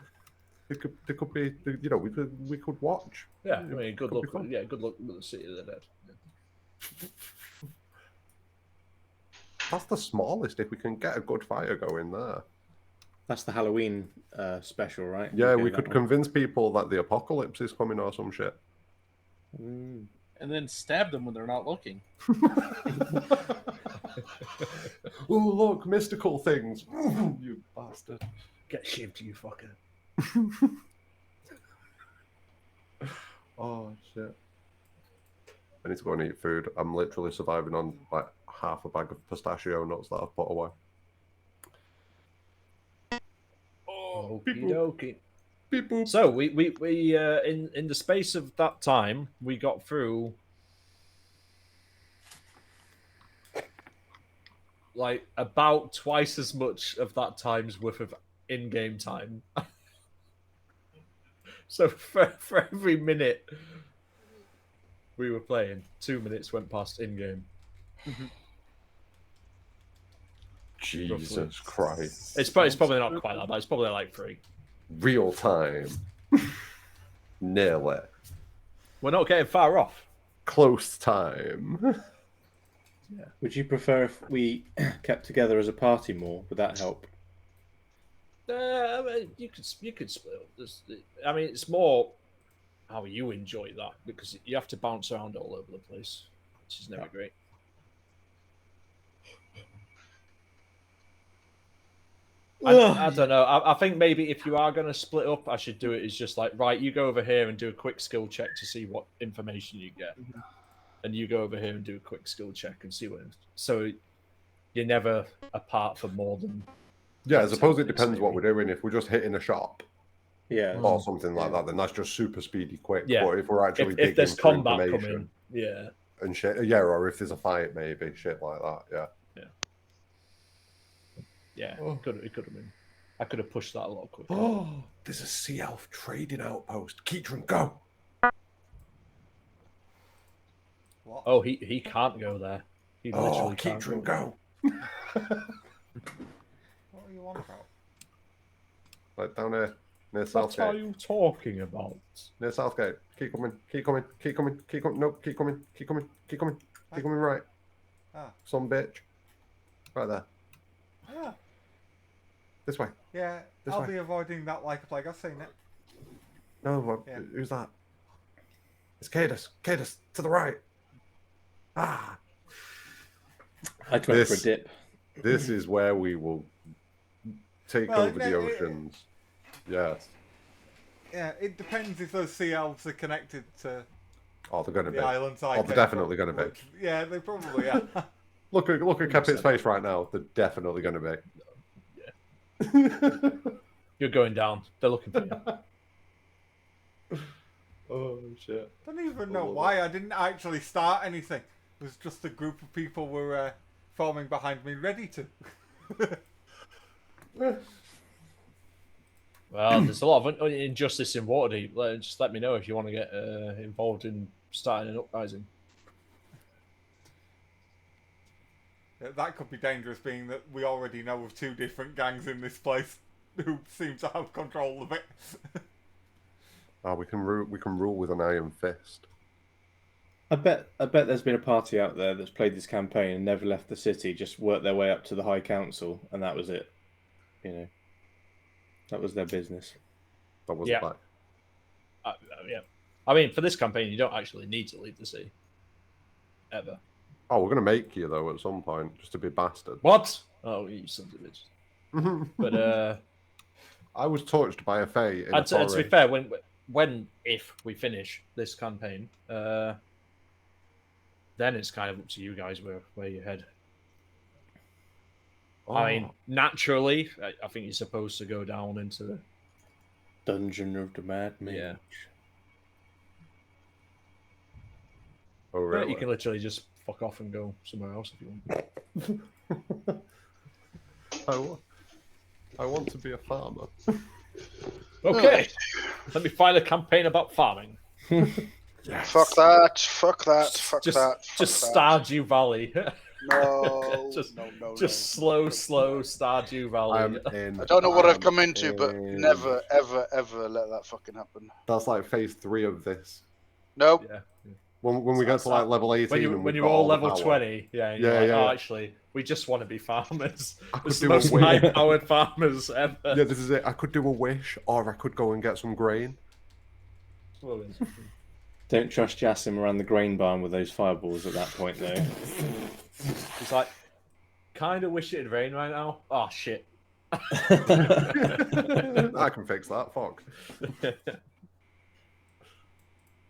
It could be, you know, we could watch. Yeah, I mean, good Could be luck. fun. Yeah, good luck with the City of the Dead. That's the smallest. If we can get a good fire going there, That's the Halloween special, right? yeah, We'll we go could that one. convince people that the apocalypse is coming or some shit. Mm. And then stab them when they're not looking. Oh, look, mystical things. You bastard. Get shaved, you fucker. Oh, shit. I need to go and eat food. I'm literally surviving on like half a bag of pistachio nuts that I've put away. Oh, beep okie dokie. Beep boop. So we in the space of that time we got through like about twice as much of that time's worth of in-game time. So for every minute we were playing, 2 minutes went past in-game. Jesus Christ. It's probably not quite that bad. It's probably like 3. Real time. Nearly. We're not getting far off. Close time. Would you prefer if we kept together as a party more? Would that help? I mean, you could split up. I mean, it's more how you enjoy that because you have to bounce around all over the place, which is never great. I don't know. I think maybe if you are going to split up, I should do it as just like, right, you go over here and do a quick skill check to see what information you get. And you go over here and do a quick skill check and see what. So you're never apart for more than. Yeah, I suppose it 10 minutes, depends what we're maybe. doing. If we're just hitting a shop Yeah. or something like that, then that's just super speedy quick. Yeah. But if we're actually If there's digging for combat information coming, yeah. and shit, yeah, or if there's a fight, maybe shit like that. Yeah. Yeah, it could have been. I could have pushed that a lot quicker. Oh, there's a sea elf trading outpost. Keatron, go. What? Oh, he can't go there. He Oh, literally can't Keatron, go. go. What are you on about? Right down here, near What are Southgate. you talking about? Near Southgate. Keep coming. Keep coming. Keep coming. Keep coming. No, keep coming. Keep coming. Keep coming. Keep coming right. Ah. Some bitch. Right there. Ah, This way. yeah, This I'll way. be avoiding that like a plague. I've seen it. No, what, Yeah. who's that? It's Cadus. Cadus, to the right. Ah. I went for a This- dip. This is where we will take Well, over the no, oceans. Yes. Yeah, it depends if those sea elves are connected to Oh, they're going to the be. islands. I Oh, they're came definitely from, gonna be. which- Yeah, they probably are. Look at Keppit's face right now. They're definitely going to be. You're going down. They're looking for you. Oh shit. I don't even know why I didn't actually start anything. It was just a group of people were forming behind me, ready to. Well, there's a lot of injustice in Waterdeep. Just let me know if you want to get involved in starting an uprising. That could be dangerous, being that we already know of 2 different gangs in this place who seem to have control of it. We can rule with an iron fist. I bet there's been a party out there that's played this campaign and never left the city, just worked their way up to the High Council, and that was it. You know, that was their business. That was Yeah. back. Yeah. I mean, for this campaign, you don't actually need to leave the city. Ever. Oh, we're gonna make you though at some point, just to be bastard. What? Oh, you sons of bitches. But I was touched by a fae. to be fair, if we finish this campaign, then it's kind of up to you guys where you head. I mean, naturally, I think you're supposed to go down into the Dungeon of the Mad Mage. Yeah. Oh, really? But you can literally just fuck off and go somewhere else if you want. I want to be a farmer. Okay, let me find a campaign about farming. Yes. Fuck that. Fuck that. Fuck Just that. Fuck just that. Stardew Valley. No. Just- no. Just slow Stardew Valley. I'm in. I don't know what I've I'm come into, but in. never, ever, ever let that fucking happen. That's like phase 3 of this. Nope. Yeah. When we get to like level 18, When and you're we've got all the level power. 20, yeah, and Yeah, you're like, yeah, oh, yeah. actually, we just want to be farmers. I could It's the do a most wish. high-powered farmers ever. Yeah, this is it. I could do a wish, or I could go and get some grain. Well, Don't trust Jassim around the grain barn with those fireballs at that point, though. it's like, kind of wish it'd rain right now. Oh, shit. I can fix that. Fuck.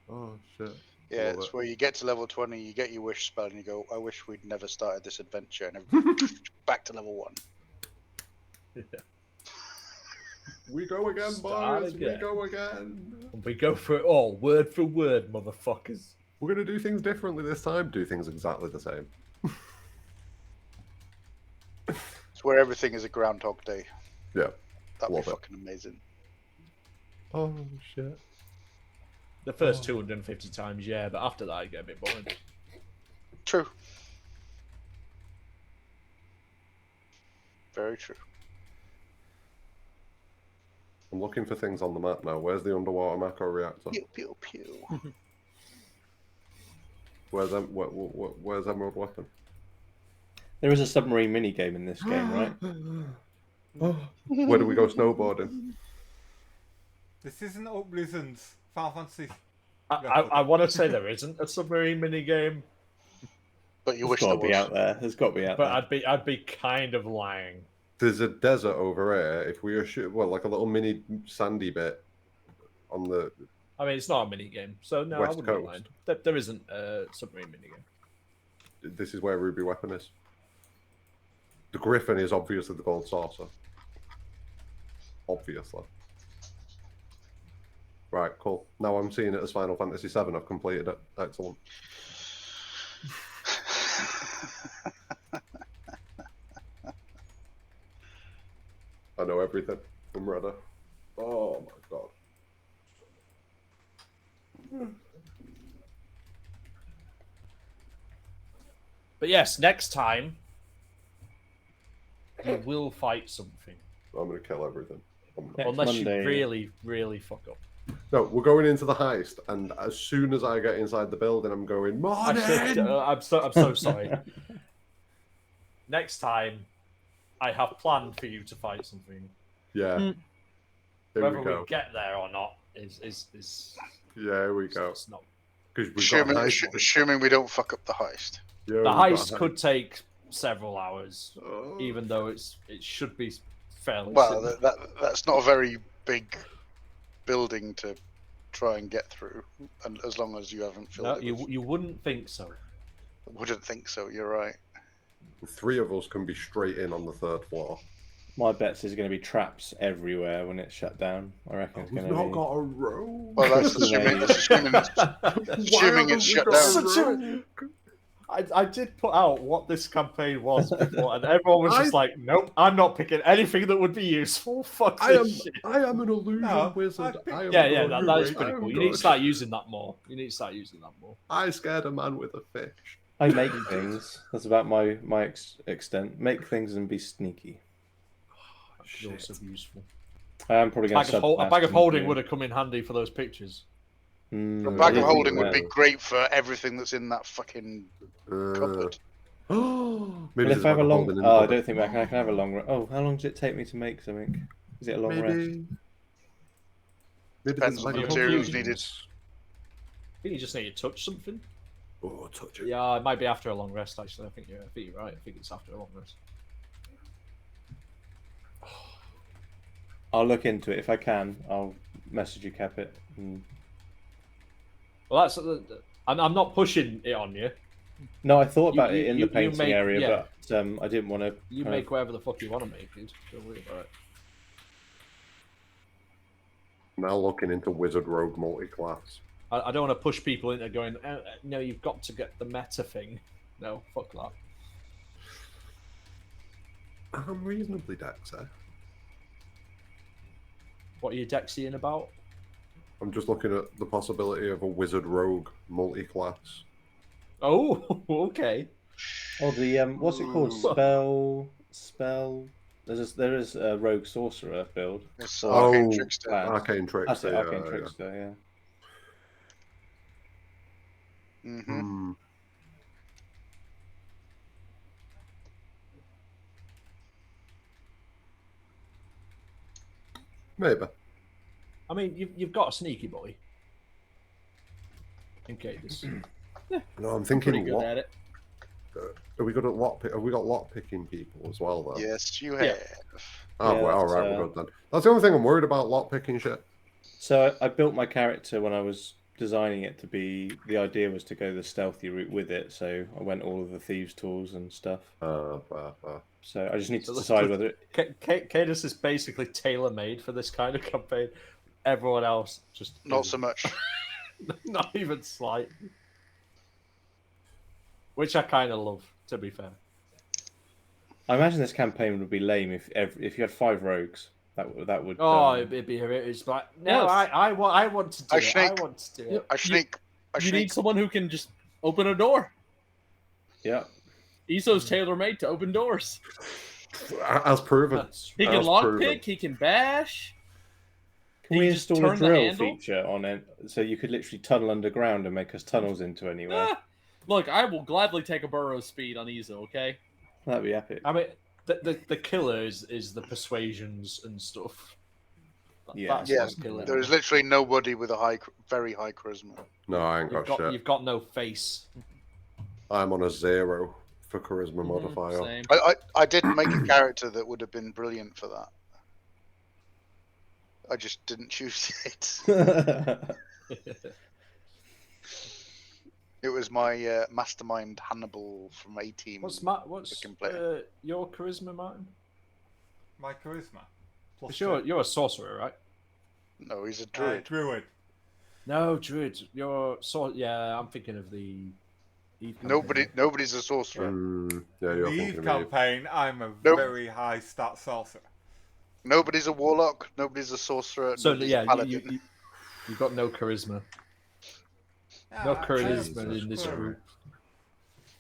Oh shit. Yeah, Love it's it. where you get to level 20, you get your wish spell, and you go, I wish we'd never started this adventure, and everything back to level 1. We go again, Start boys. again. We go again. We go for it all, word for word, motherfuckers. We're gonna do things differently this time. Do things exactly the same. It's where everything is a Groundhog Day. Yeah. That'd Love be it. fucking amazing. Oh shit. The first 250 times, yeah, but after that, I get a bit boring. True. Very true. I'm looking for things on the map now. Where's the underwater macro reactor? Pew, pew, pew. Where's Emerald Weapon? There is a submarine mini game in this game, right? Where do we go snowboarding? This isn't Up Blizzard's Final Fantasy. I want to say there isn't a submarine minigame, But you It's wish got there to be was. out there. There's got to be out but there. I'd be kind of lying. There's a desert over here. If we are like a little mini sandy bit on the I mean, it's not a minigame, so no, I West wouldn't Coast. mind. There isn't a submarine minigame. This is where Ruby Weapon is. The Griffin is obviously the gold saucer. Obviously. Right, cool. Now I'm seeing it as Final Fantasy VII. I've completed it. Excellent. I know everything. I'm ready. Oh my god. But yes, next time you will fight something, I'm gonna kill everything. Next unless Monday. you really, really fuck up. No, we're going into the heist, and as soon as I get inside the building, I'm going, morning! Actually, I'm so sorry. Next time, I have planned for you to fight something. Yeah. Here Whether we go. we get there or not is Yeah, here we go. it's not. Because we've got a Assuming, heist. assuming we don't fuck up the heist. Yeah, The we've got a heist could take several hours, Oh. even though it should be fairly Well, simple. that's not a very big building to try and get through, and as long as you haven't filled No, it. with- you wouldn't think so. Wouldn't think so. You're right. The three of us can be straight in on the third floor. My bets there's going to be traps everywhere when it's shut down. I reckon it's We've going to not be. got a row. Well, that's assuming it's shut down. Such a I did put out what this campaign was before, and everyone was just like, "Nope, I'm not picking anything that would be useful. Fuck this shit." I am an illusion No, wizard. I I am Yeah, good. that is I pretty am cool. You need to good. start using that more. I scared a man with a fish. I make things. That's about my extent. Make things and be sneaky. That could also be useful. I am probably going to A bag of holding would have come in handy for those pictures. A I bag did of think holding would that. be great for everything that's in that fucking cupboard. Maybe Well, there's if I have a bag of long, holding in the I cupboard. don't think I can have a long. Oh, how long does it take me to make something? Is it a long rest? Maybe Depends there's a on bag the of materials holding. needed. I think you just need to touch something. Oh, touch it. Yeah, it might be after a long rest. Actually, I think you're right. I think it's after a long rest. I'll look into it if I can. I'll message you, Keppit. Well, that's. I'm not pushing it on you. No, I thought about You- it in you- the you painting make- area, yeah. but I didn't want to. You make whatever the fuck you want to make, dude. Don't worry about it. Now looking into Wizard Rogue multi-class. I don't want to push people into going. No, you've got to get the meta thing. No, fuck that. I'm reasonably Dexter. What are you Dexian about? I'm just looking at the possibility of a Wizard Rogue multi-class. Oh, okay. Oh, the what's it called? Ooh. Spell. There is a rogue sorcerer build. It's Oh, Arcane Trickster. Arcane Trickster. That's it, Arcane yeah. Trickster. Yeah. Mm-hmm. Maybe. I mean, you've got a sneaky boy. Okay, this. No, I'm Pretty thinking good lot. at it. Are we good at lot? Have we got lot picking people as well, though? Yes, you Yeah. have. Oh, Yeah, well, all that's, right, we're good then. That's the only thing I'm worried about. Lot picking shit. So I built my character when I was designing it to be. The idea was to go the stealthy route with it, so I went all of the thieves' tools and stuff. Fair. So I just need to So decide whether. Cadus is basically tailor-made for this kind of campaign. Everyone else just Not so much. not even slight. Which I kind of love, to be fair. I imagine this campaign would be lame if you had 5 rogues. That would. Oh, it'd be it's like no, Yes. I want to do it. I Snake. want to do it. I sneak. You need someone who can just open a door. Yeah. Iso's tailor-made to open doors. As proven. He can As proven. lockpick, he can bash. Can You we just install a turn the drill handle? feature on it so you could literally tunnel underground and make us tunnels into anywhere? Ah, look, I will gladly take a burrow speed on Iso, okay? That'd be epic. I mean, the killer is the persuasions and stuff. Yeah. That's Yeah, what's killing there it. is literally nobody with a very high charisma. No, I ain't got shit. You've got no face. I'm on a 0 for charisma modifier. Same. I did make a character that would have been brilliant for that. I just didn't choose it. It was my mastermind Hannibal from A-Team. What's Fucking player. your charisma, Martin? My charisma. Plus 'Cause two. you're a sorcerer, right? No, he's a druid. Druid. No, druid. Yeah, I'm thinking of the. Eve campaign. Nobody's a sorcerer. Yeah, you're The Eve thinking of Eve. campaign, I'm a Nope. very high stat sorcerer. Nobody's a warlock. Nobody's a sorcerer. So nobody's yeah, a paladin. you've got no charisma. No I have charisma in this charisma. group.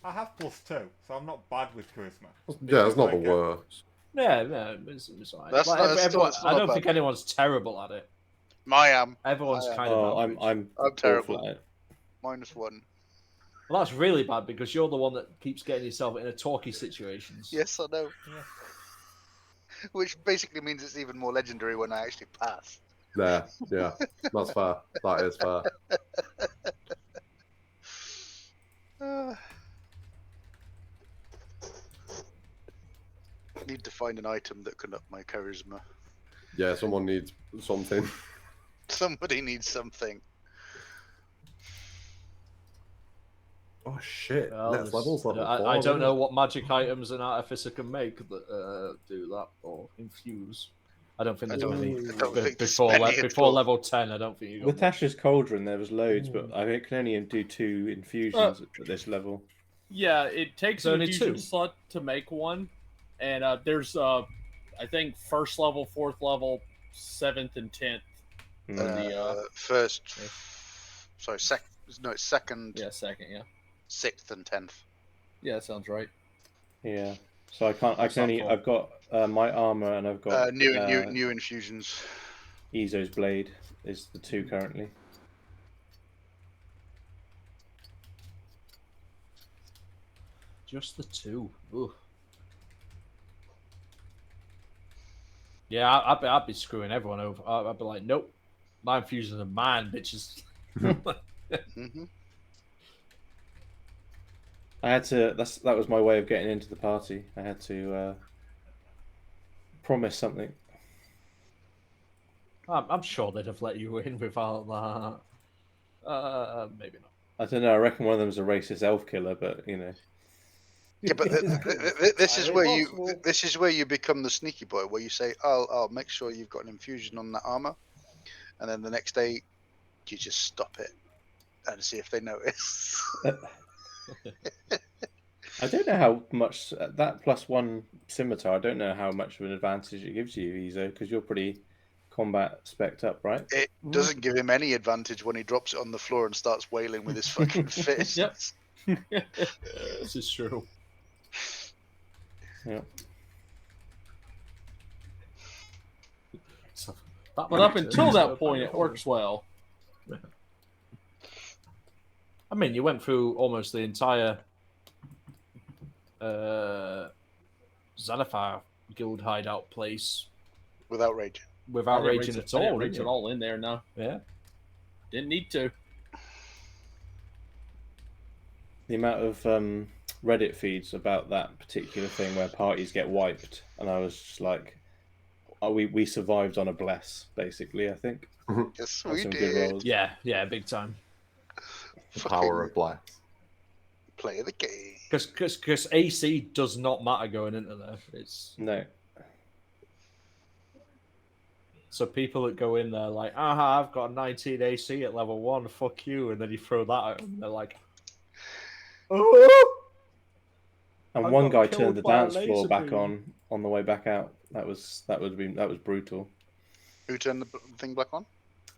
I have +2, so I'm not bad with charisma. Yeah, it's not the Like, worst. Yeah, it's alright. That's Like, not- that's everyone, still- I not don't bad. think anyone's terrible at it. I am. Everyone's I kind of. Oh, average. I'm I'm terrible. awful at it. -1. Well, that's really bad because you're the one that keeps getting yourself into talky situations. Yes, I know. Yeah. Which basically means it's even more legendary when I actually pass. Yeah, that's fair. That is fair. Need to find an item that can up my charisma. Yeah, someone needs something. Somebody needs something. Oh shit! Well, Next level's level 4. I don't isn't know it? what magic items an artificer can make that do that or infuse. I don't think I there's don't any think- I don't think there's before any at before all. level 10. I don't think you got. With Tasha's Cauldron, there was loads, but I can only do 2 infusions at this level. Yeah, it takes There's an only infusion two? slot to make one, and there's I think first level, fourth level, 7th, and 10th. First, sorry, no, it's second, Yeah, second. Yeah, 6th, and 10th. yeah, that sounds right. Yeah. So I can't. I What's can that only. for? I've got my armor and I've got New infusions. Ezo's blade is the 2 currently. Just the 2. Ugh. Yeah, I'd be screwing everyone over. I'd be like, nope, my infusions are mine, bitches. Mm-hmm. I had to. That was my way of getting into the party. I had to promise something. I'm sure they'd have let you in without that. Maybe not. I don't know. I reckon one of them's a racist elf killer, but you know. Yeah, but this is Entirely where possible. this is where you become the sneaky boy, where you say, "I'll make sure you've got an infusion on that armor," and then the next day you just stop it and see if they notice. I don't know how much that +1 scimitar. I don't know how much of an advantage it gives you, Ezo, because you're pretty combat spec'd up, right? It doesn't give him any advantage when he drops it on the floor and starts wailing with his fucking fist. Yep. This is true. Yeah. So, But up until that point, it works well. I mean, you went through almost the entire Xanathar guild hideout place Without raging. without I didn't raging rage at I didn't all. rage didn't it you? all in there. No, Yeah. didn't need to. The amount of Reddit feeds about that particular thing where parties get wiped, and I was just like, "Oh, we survived on a bless, basically." I think. Yes, That's we some good did. rolls. Yeah, big time. The power of bless. Play the game. Because AC does not matter going into there. It's No. so people that go in there like, I've got a 19 AC at level 1, fuck you, and then you throw that out and they're like, oh! And I one got guy killed turned the by a dance floor laser back beam. on the way back out. That was brutal. Who turned the thing back on?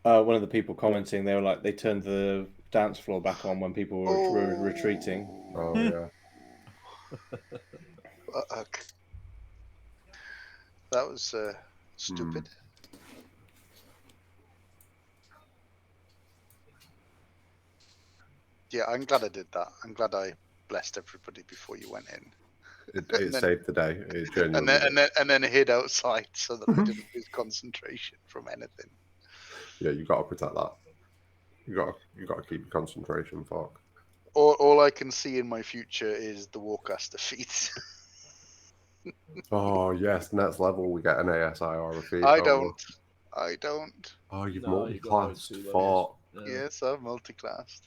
One of the people commenting, they were like, they turned the dance floor back on when people were Oh. retreating. Oh yeah. That was stupid. Yeah, I'm glad I did that. I'm glad I blessed everybody before you went in. It then- saved the day. It genuinely And then hid outside so that they didn't lose concentration from anything. Yeah, you got to protect that. You got to keep your concentration, fuck. All I can see in my future is the Warcaster feat. Oh yes, next level we get an ASIR feat. I don't. Oh, you've No, you got multi-classed. those two Fuck. Yes, I've multiclassed.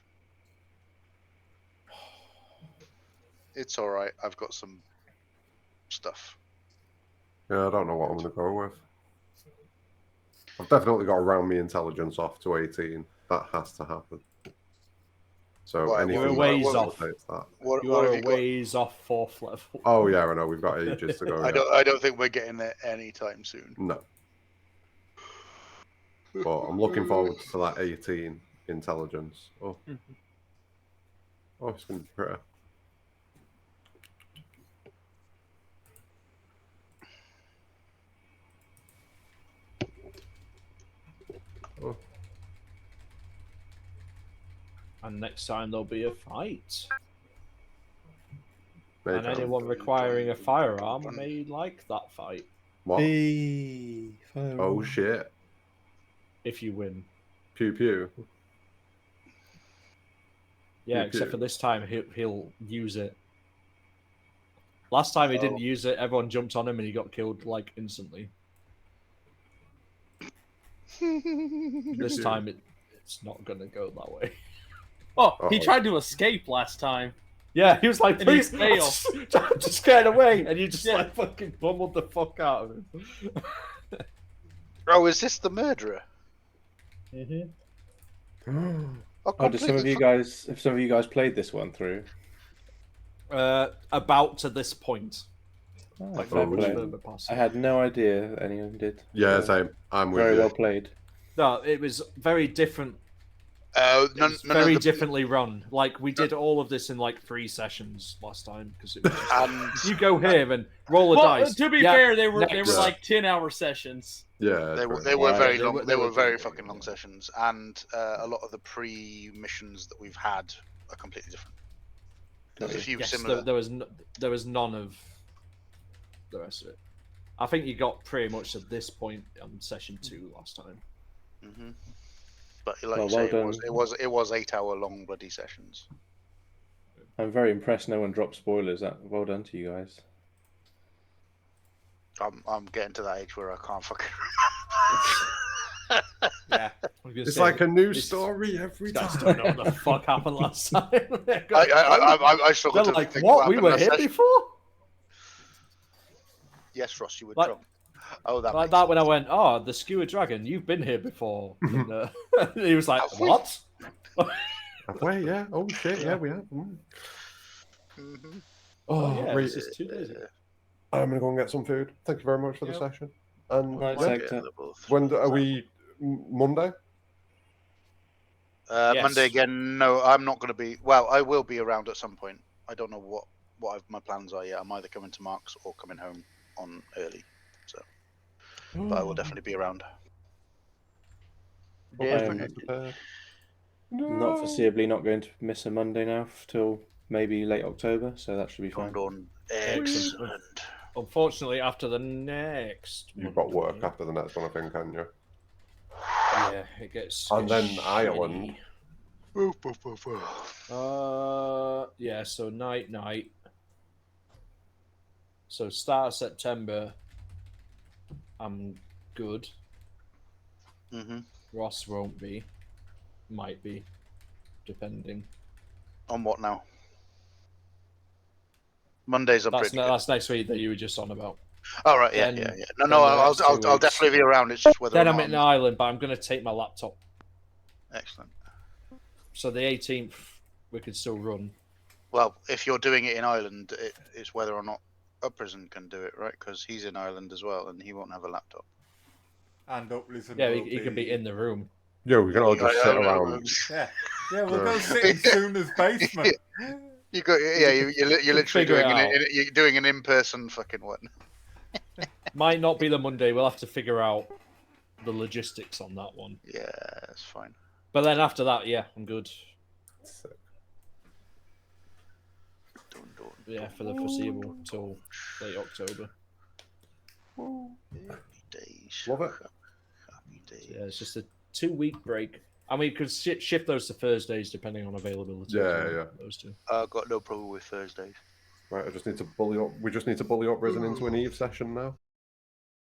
It's all right. I've got some stuff. Yeah, I don't know what I'm going to go with. I've definitely got to round my intelligence off to 18. That has to happen. So Why, anything You're a that ways off. facilitates that. What You have are you got? ways off 4th level. Oh yeah, I know. We've got ages to go. I don't think we're getting there anytime soon. No. But I'm looking forward to that 18 intelligence. Oh, it's going to be pretty. Oh. And next time there'll be a fight. Mage And hand. anyone requiring a firearm may like that fight What? Fire Oh on. shit. if you win. Pew pew. Yeah, Pew, except pew. for this time he'll use it. Last time he didn't use it, everyone jumped on him and he got killed like instantly. This pew. time it's not gonna go that way. Oh, he Uh-oh. tried to escape last time. Yeah, he was like, And he please, failed. just get away, and you just Yeah. like fucking bumbled the fuck out of him. Oh, is this the murderer? Mm-hmm. Oh, have some of you guys played this one through? About to this point. Oh, Like fair very much play. further past. I had no idea that anyone did. Yeah, So, same. I'm with very you. well played. No, it was very different. None Very of the, differently run. Like we did all of this in like 3 sessions last time because it was just and you go here and roll a Well, dice. to be Yeah, fair, they were next. like 10-hour sessions. Yeah, they were true. they were Right. very They long. were- They they were were very good, fucking long yeah. sessions, and a lot of the pre-missions that we've had are completely different. There's a few Yes, similar. there was none of the rest of it. I think you got pretty much at this point on session 2 last time. Hmm. But like Well, you say, well it was 8-hour long bloody sessions. I'm very impressed no one dropped spoilers. Well done to you guys. I'm getting to that age where I can't fucking. Yeah. It's like a new story every Guys time. don't know what the fuck happened last time. I struggle They're to like, think what? We happened were last here session. before? Yes, Ross, you were Like- drunk. Oh, that Like makes that when I went, oh, the skewer dragon, you've been here before. And, he was like, Have we? what? Have we? Yeah. Oh shit. Yeah, we have. Mm-hmm. Oh, yeah, right. this is 2 days ago. I'm gonna go and get some food. Thank you very much for the Yep. session. And Right, yeah, Sector. when are we? Monday? Yes. Monday again? No, I'm not going to be. Well, I will be around at some point. I don't know what my plans are yet. I'm either coming to Mark's or coming home on early. So, but I will definitely be around. I am Definitely. Prepared. not foreseeably not going to miss a Monday now till maybe late October, so that should be fine. Done. Excellent. Excellent. Unfortunately, after the next You've got work Monday, after the next one, I think, haven't you? yeah, it gets. And then shitty. Ireland. Yeah, so night. So start of September, I'm good. Mm-hmm. Ross won't be. Might be. Depending. On what now? Mondays are pretty good. That's next week that you were just on about. Oh, right, yeah. then- No, then no, the I'll next 2 I'll weeks. definitely be around. It's just whether Then or I'm not in Ireland, but I'm going to take my laptop. Excellent. So the 18th, we could still run. Well, if you're doing it in Ireland, it's whether or not a prison can do it, right? Because he's in Ireland as well, and he won't have a laptop. And Uplism Yeah, will he can be in the room. Yeah, we can all just sit around. Yeah. Yeah, we'll go Yeah. sit in Sooner's basement. You got, yeah, you're literally figure it out. you're doing an in-person fucking one. Might not be the Monday. We'll have to figure out the logistics on that one. Yeah, that's fine. But then after that, yeah, I'm good. Yeah, for the foreseeable till late October. Happy days. Love it. Happy days. Yeah, it's just a 2-week break. I mean, you could shift those to Thursdays depending on availability. Yeah, as well, yeah. Those two. I've got no problem with Thursdays. Right, I just need to bully up. We just need to bully up Risen into an Eve session now.